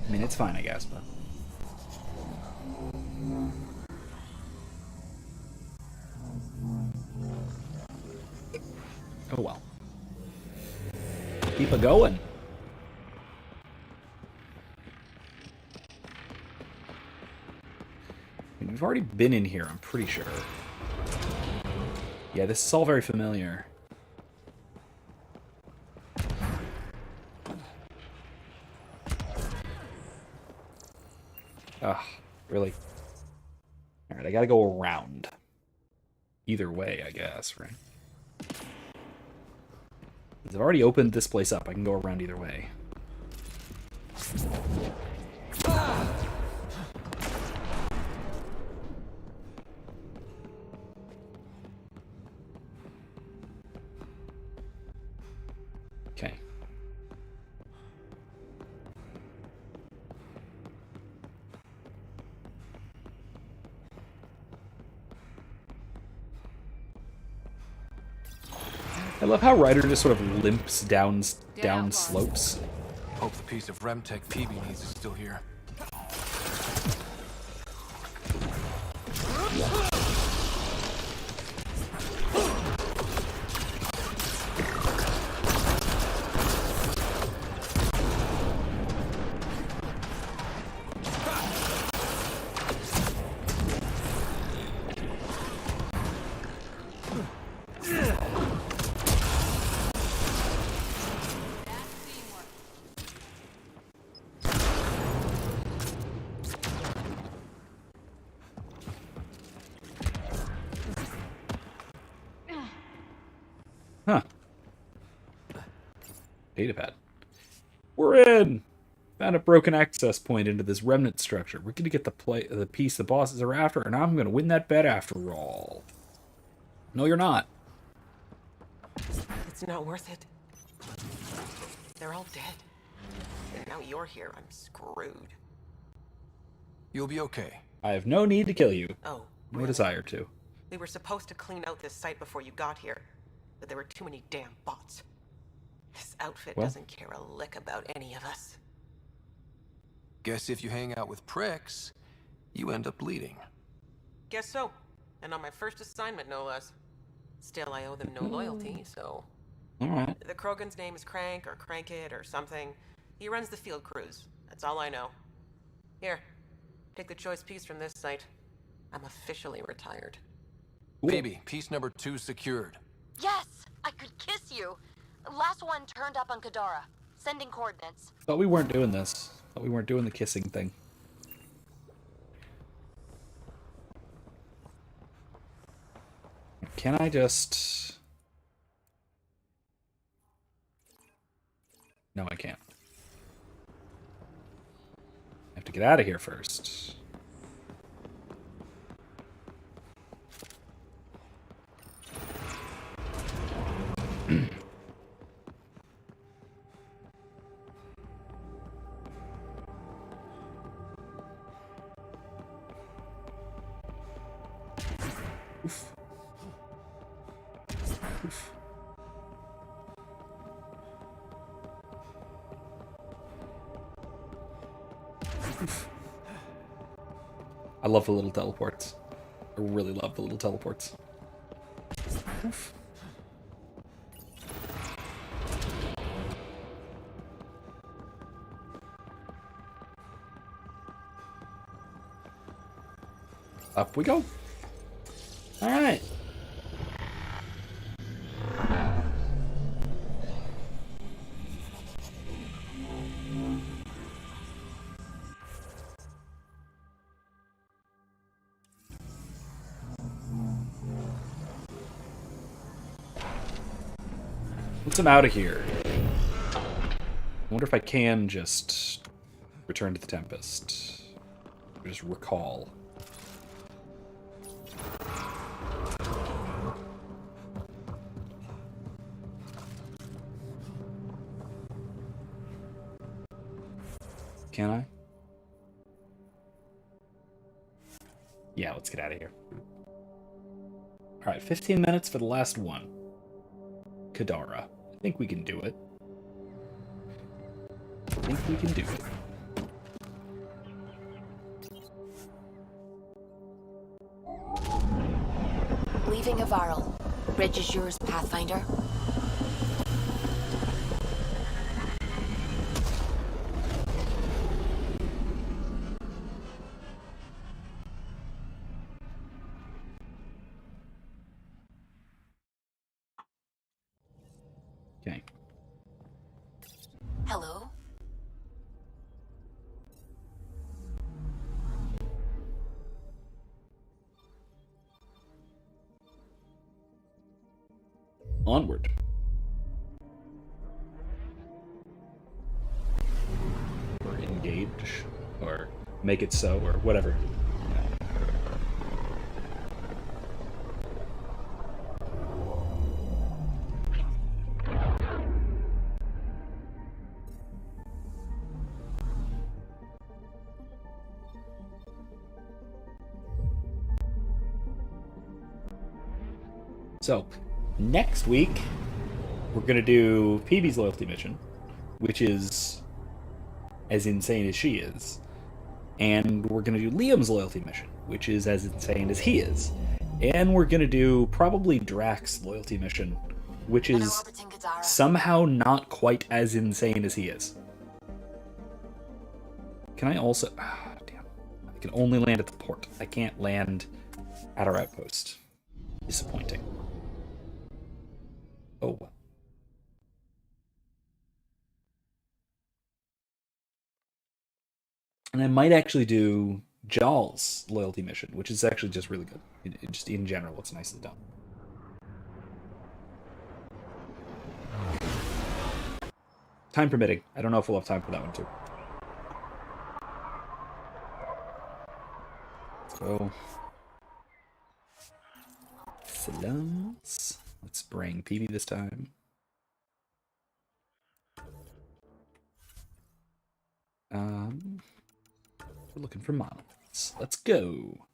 S1: I mean, it's fine, I guess, but... Oh well. Keep it going. We've already been in here, I'm pretty sure. Yeah, this is all very familiar. Ugh, really? Alright, I gotta go around. Either way, I guess, right? I've already opened this place up. I can go around either way. Okay. I love how Ryder just sort of limps down slopes.
S5: Hope the piece of Remtech PB needs is still here.
S1: Huh. Datapad. We're in! Found a broken access point into this remnant structure. We're gonna get the piece the bosses are after, and I'm gonna win that bet after all. No, you're not.
S7: It's not worth it. They're all dead. And now you're here. I'm screwed.
S5: You'll be okay.
S1: I have no need to kill you.
S7: Oh,
S1: No
S7: really?
S1: desire to.
S7: We were supposed to clean out this site before you got here. that there were too many damn bots. This outfit
S1: Well.
S7: doesn't care a lick about any of us.
S5: Guess if you hang out with pricks, you end up bleeding.
S7: Guess so. And on my first assignment, no less. Still, I owe them no loyalty, so...
S1: Alright.
S7: The Krogan's name is Crank, or Crankit, or something. He runs the field crews. That's all I know. Here, take the choice piece from this site. I'm officially retired.
S5: Baby, piece number 2 secured.
S18: Yes! I could kiss you! Last one turned up on Kadara. Sending coordinates.
S1: Thought we weren't doing this. Thought we weren't doing the kissing thing. Can I just... No, I can't. I have to get out of here first. Oof. Oof. Oof. I love the little teleports. I really love the little teleports. Oof. Up we go. All right. Once I'm out of here, I wonder if I can just return to the Tempest. Or just recall. Can I? Yeah, let's get out of here. Alright, 15 minutes for the last one. Kadara. I think we can do it. I think we can do it.
S3: Leaving Avaril. Bridge is yours, Pathfinder.
S1: Okay.
S3: Hello?
S1: Onward. Or engage. Or make it so, or whatever. So, next week, we're going to do PB's loyalty mission, which is as insane as she is. And we're going to do Liam's loyalty mission, which is as insane as he is. And we're going to do probably Drax's loyalty mission, which is somehow not quite as insane as he is. Can I also... damn. I can only land at the port. I can't land at our outpost. Disappointing. Oh. And I might actually do Jaal's loyalty mission, which is actually just really good. Just in general, it's nicely done. Time permitting. I don't know if we'll have time for that one too. Let's go. Salams. Let's bring PB this time. We're looking for monoliths. Let's go.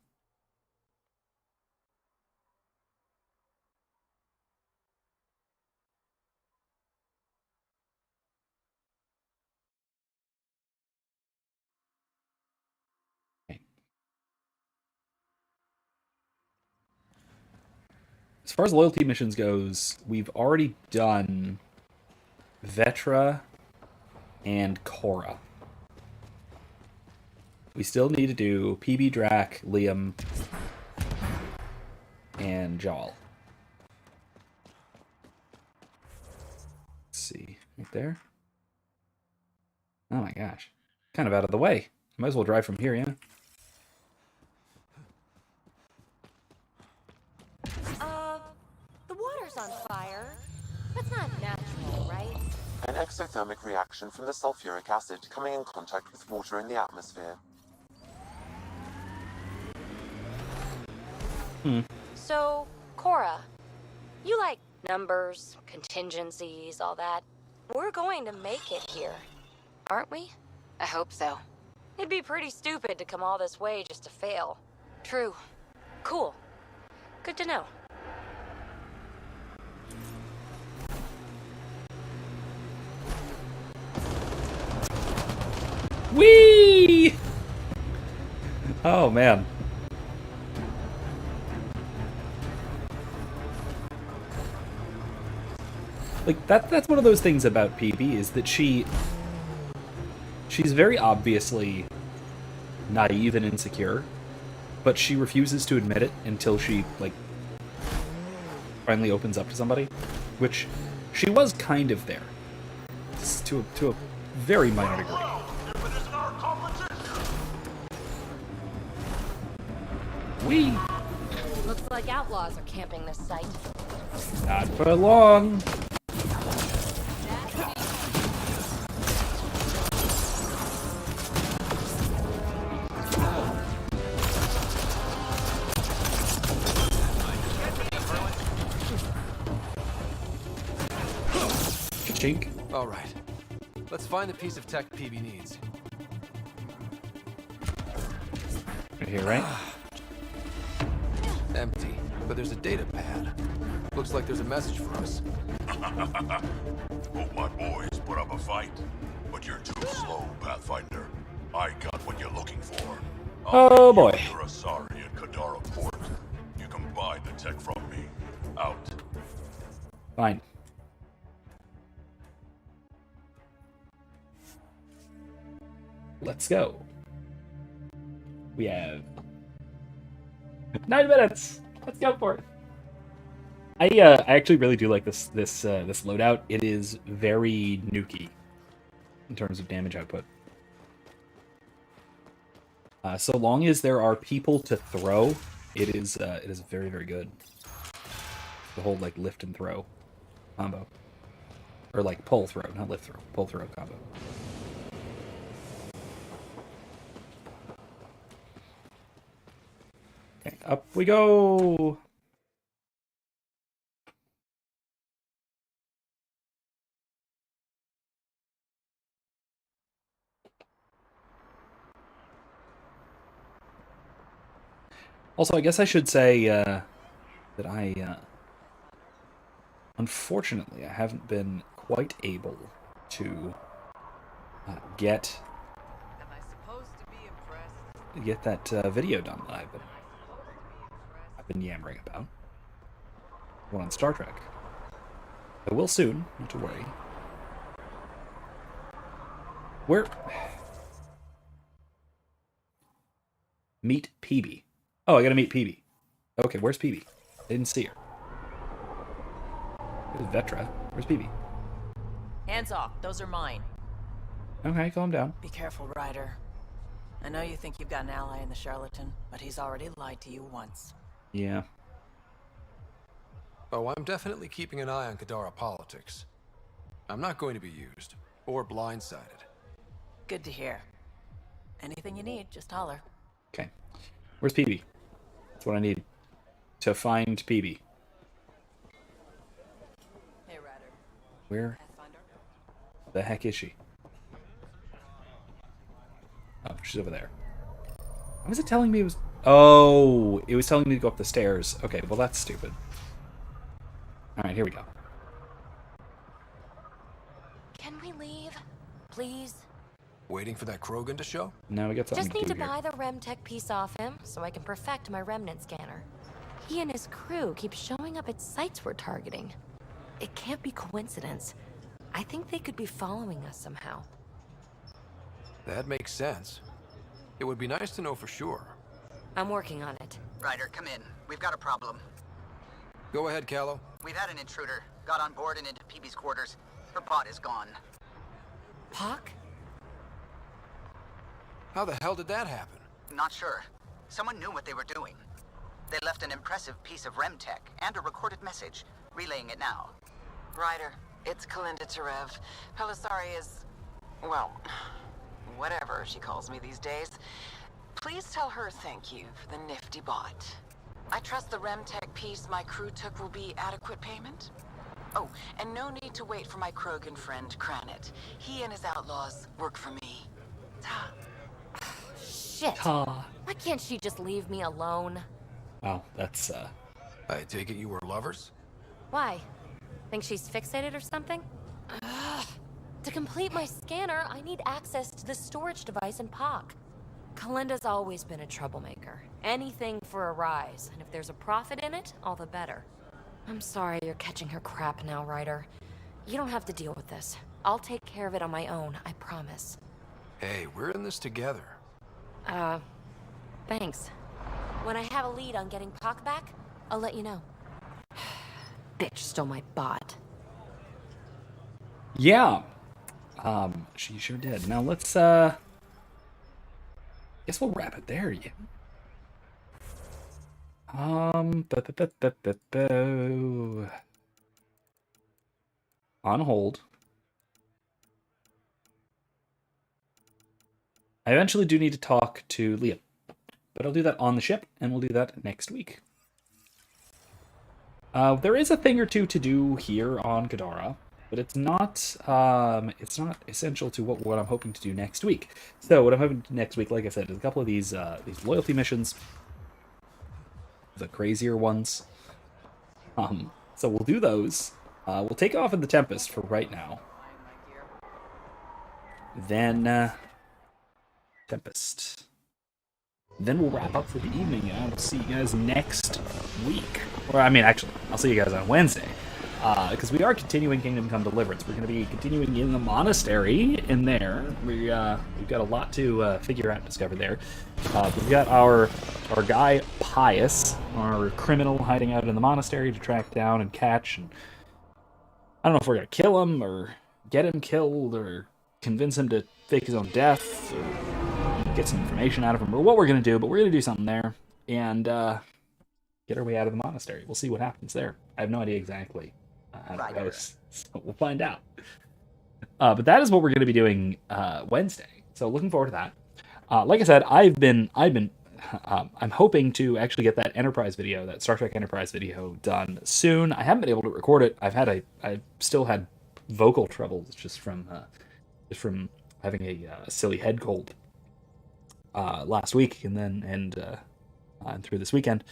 S1: as far as loyalty missions goes, we've already done Vetra and Cora. We still need to do PB, Drac, Liam, and Jal. Let's see. Right there. Oh my gosh. Kind of out of the way. Might as well drive from here, yeah?
S18: The water's on fire. That's not natural, right?
S2: An exothermic reaction from the sulfuric acid coming in contact with water in the atmosphere.
S18: So, Cora, you like numbers, contingencies, all that. We're going to make it here, aren't we?
S15: I hope so.
S18: It'd be pretty stupid to come all this way just to fail.
S15: True.
S18: Cool. Good to know.
S1: Whee! Oh, man. Like, that's one of those things about PB, is that she's very obviously naive and insecure, but she refuses to admit it until she, like, finally opens up to somebody, which she was kind of there, to a very minor degree. Whee!
S18: Looks like outlaws are camping this site.
S1: Not for long. Chink.
S5: All right. Let's find the piece of tech PB needs.
S1: Right here, right?
S5: Empty, but there's a data pad. Looks like there's a message for us.
S19: Hope my boys put up a fight, but you're too slow, Pathfinder. I got what you're looking for.
S1: Oh boy.
S19: You're sorry at Kadara Port. You can buy the tech from me. Out.
S1: Fine. Let's go. We have 9 minutes. Let's go for it. I actually really do like this loadout. It is very nukey in terms of damage output. So long as there are people to throw, it is very, very good. The whole like lift and throw combo, or like pull throw, not lift throw, pull throw combo. Okay, up we go. Also, I guess I should say that unfortunately, I haven't been quite able to get that video done that I've been yammering about. One on Star Trek. I will soon, not to worry. Where? Meet PB. Oh, I gotta meet PB. Okay, where's PB? I didn't see her. There's Vetra. Where's PB?
S13: Hands off. Those are mine.
S1: Okay, calm down.
S13: Be careful, Ryder. I know you think you've got an ally in the charlatan, but he's already lied to you once.
S1: Yeah.
S5: Oh, I'm definitely keeping an eye on Kadara politics. I'm not going to be used, or blindsided.
S13: Good to hear. Anything you need, just holler.
S1: Okay. Where's PB? That's what I need to find PB.
S13: Hey, Ryder.
S1: Where the heck is she? Oh, she's over there. Why was it telling me it was... Oh, it was telling me to go up the stairs. Okay, well that's stupid. Alright, here we go.
S18: Can we leave? Please?
S5: Waiting for that Krogan to show?
S1: Now we got something
S18: Just need
S1: to
S18: to
S1: do here.
S18: buy the RemTech piece off him so I can perfect my remnant scanner. He and his crew keep showing up at sites we're targeting. It can't be coincidence. I think they could be following us somehow.
S5: That makes sense. It would be nice to know for sure.
S18: I'm working on it.
S16: Ryder, come in. We've got a problem.
S5: Go ahead, Callow.
S16: We've had an intruder. Got on board and into PB's quarters. Her pod is gone.
S18: Pock?
S5: How the hell did that happen?
S16: Not sure. Someone knew what they were doing. They left an impressive piece of REM tech and a recorded message, relaying it now.
S21: Ryder, it's Kalinda Tarev. Pelisari is... well, whatever she calls me these days. Please tell her thank you for the nifty bot. I trust the REM tech piece my crew took will be adequate payment. Oh, and no need to wait for my Krogan friend, Kranit. He and his outlaws work for me. Ta.
S18: Shit.
S1: Ta.
S18: Why can't she just leave me alone?
S1: Wow, that's,
S5: I take it you were lovers?
S18: Why? Think she's fixated or something? Ugh. To complete my scanner, I need access to the storage device in POC. Kalinda's always been a troublemaker. Anything for a rise, and if there's a profit in it, all the better. I'm sorry you're catching her crap now, Ryder. You don't have to deal with this. I'll take care of it on my own, I promise.
S5: Hey, we're in this together.
S18: Thanks. When I have a lead on getting POC back, I'll let you know. Bitch stole my bot.
S1: Yeah. She sure did. Now let's, guess we'll wrap it there, yeah. On hold. I eventually do need to talk to Liam, but I'll do that on the ship, and we'll do that next week. There is a thing or two to do here on Kadara, but it's not essential to what I'm hoping to do next week. So what I'm hoping to do next week, like I said, is a couple of these loyalty missions, the crazier ones. So we'll do those. We'll take off in the Tempest for right now. Then Tempest. Then we'll wrap up for the evening, and I'll see you guys next week. Or, I mean, actually, I'll see you guys on Wednesday. Because we are continuing Kingdom Come Deliverance. We're going to be continuing in the monastery in there. We've got a lot to figure out and discover there. We've got our guy, Pius, our criminal hiding out in the monastery to track down and catch. And I don't know if we're going to kill him, or get him killed, or convince him to fake his own death, or get some information out of him, or what we're going to do, but we're going to do something there, and get our way out of the monastery. We'll see what happens there. I have no idea exactly how it goes, so we'll find out. But that is what we're going to be doing Wednesday, so looking forward to that. Like I said, I'm hoping to actually get that Enterprise video, that Star Trek Enterprise video, done soon. I haven't been able to record it. I've still had vocal troubles just from having a silly head cold last week, and through this weekend.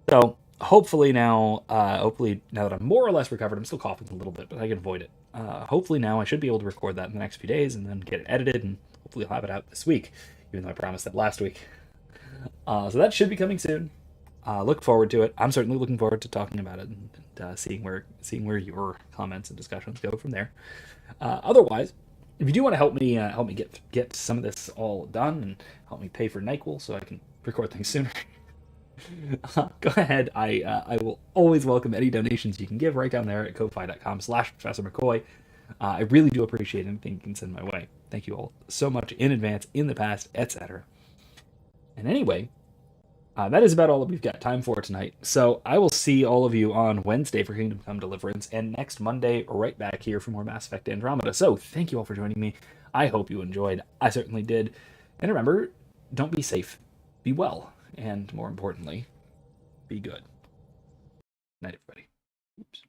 S1: So hopefully now that I'm more or less recovered, I'm still coughing a little bit, but I can avoid it. Hopefully now I should be able to record that in the next few days, and then get it edited, and hopefully I'll have it out this week, even though I promised that last week. So that should be coming soon. Look forward to it. I'm certainly looking forward to talking about it, and seeing where your comments and discussions go from there. Otherwise, if you do want to help me get some of this all done, and help me pay for NyQuil so I can record things sooner, go ahead. I will always welcome any donations you can give right down there at ko-fi.com/Professor McCoy. I really do appreciate anything you can send my way. Thank you all so much in advance, in the past, etc. And anyway, that is about all that we've got time for tonight. So I will see all of you on Wednesday for Kingdom Come Deliverance, and next Monday right back here for more Mass Effect Andromeda. So thank you all for joining me. I hope you enjoyed. I certainly did. And remember, don't be safe. Be well. And more importantly, be good. Night, everybody. Oops.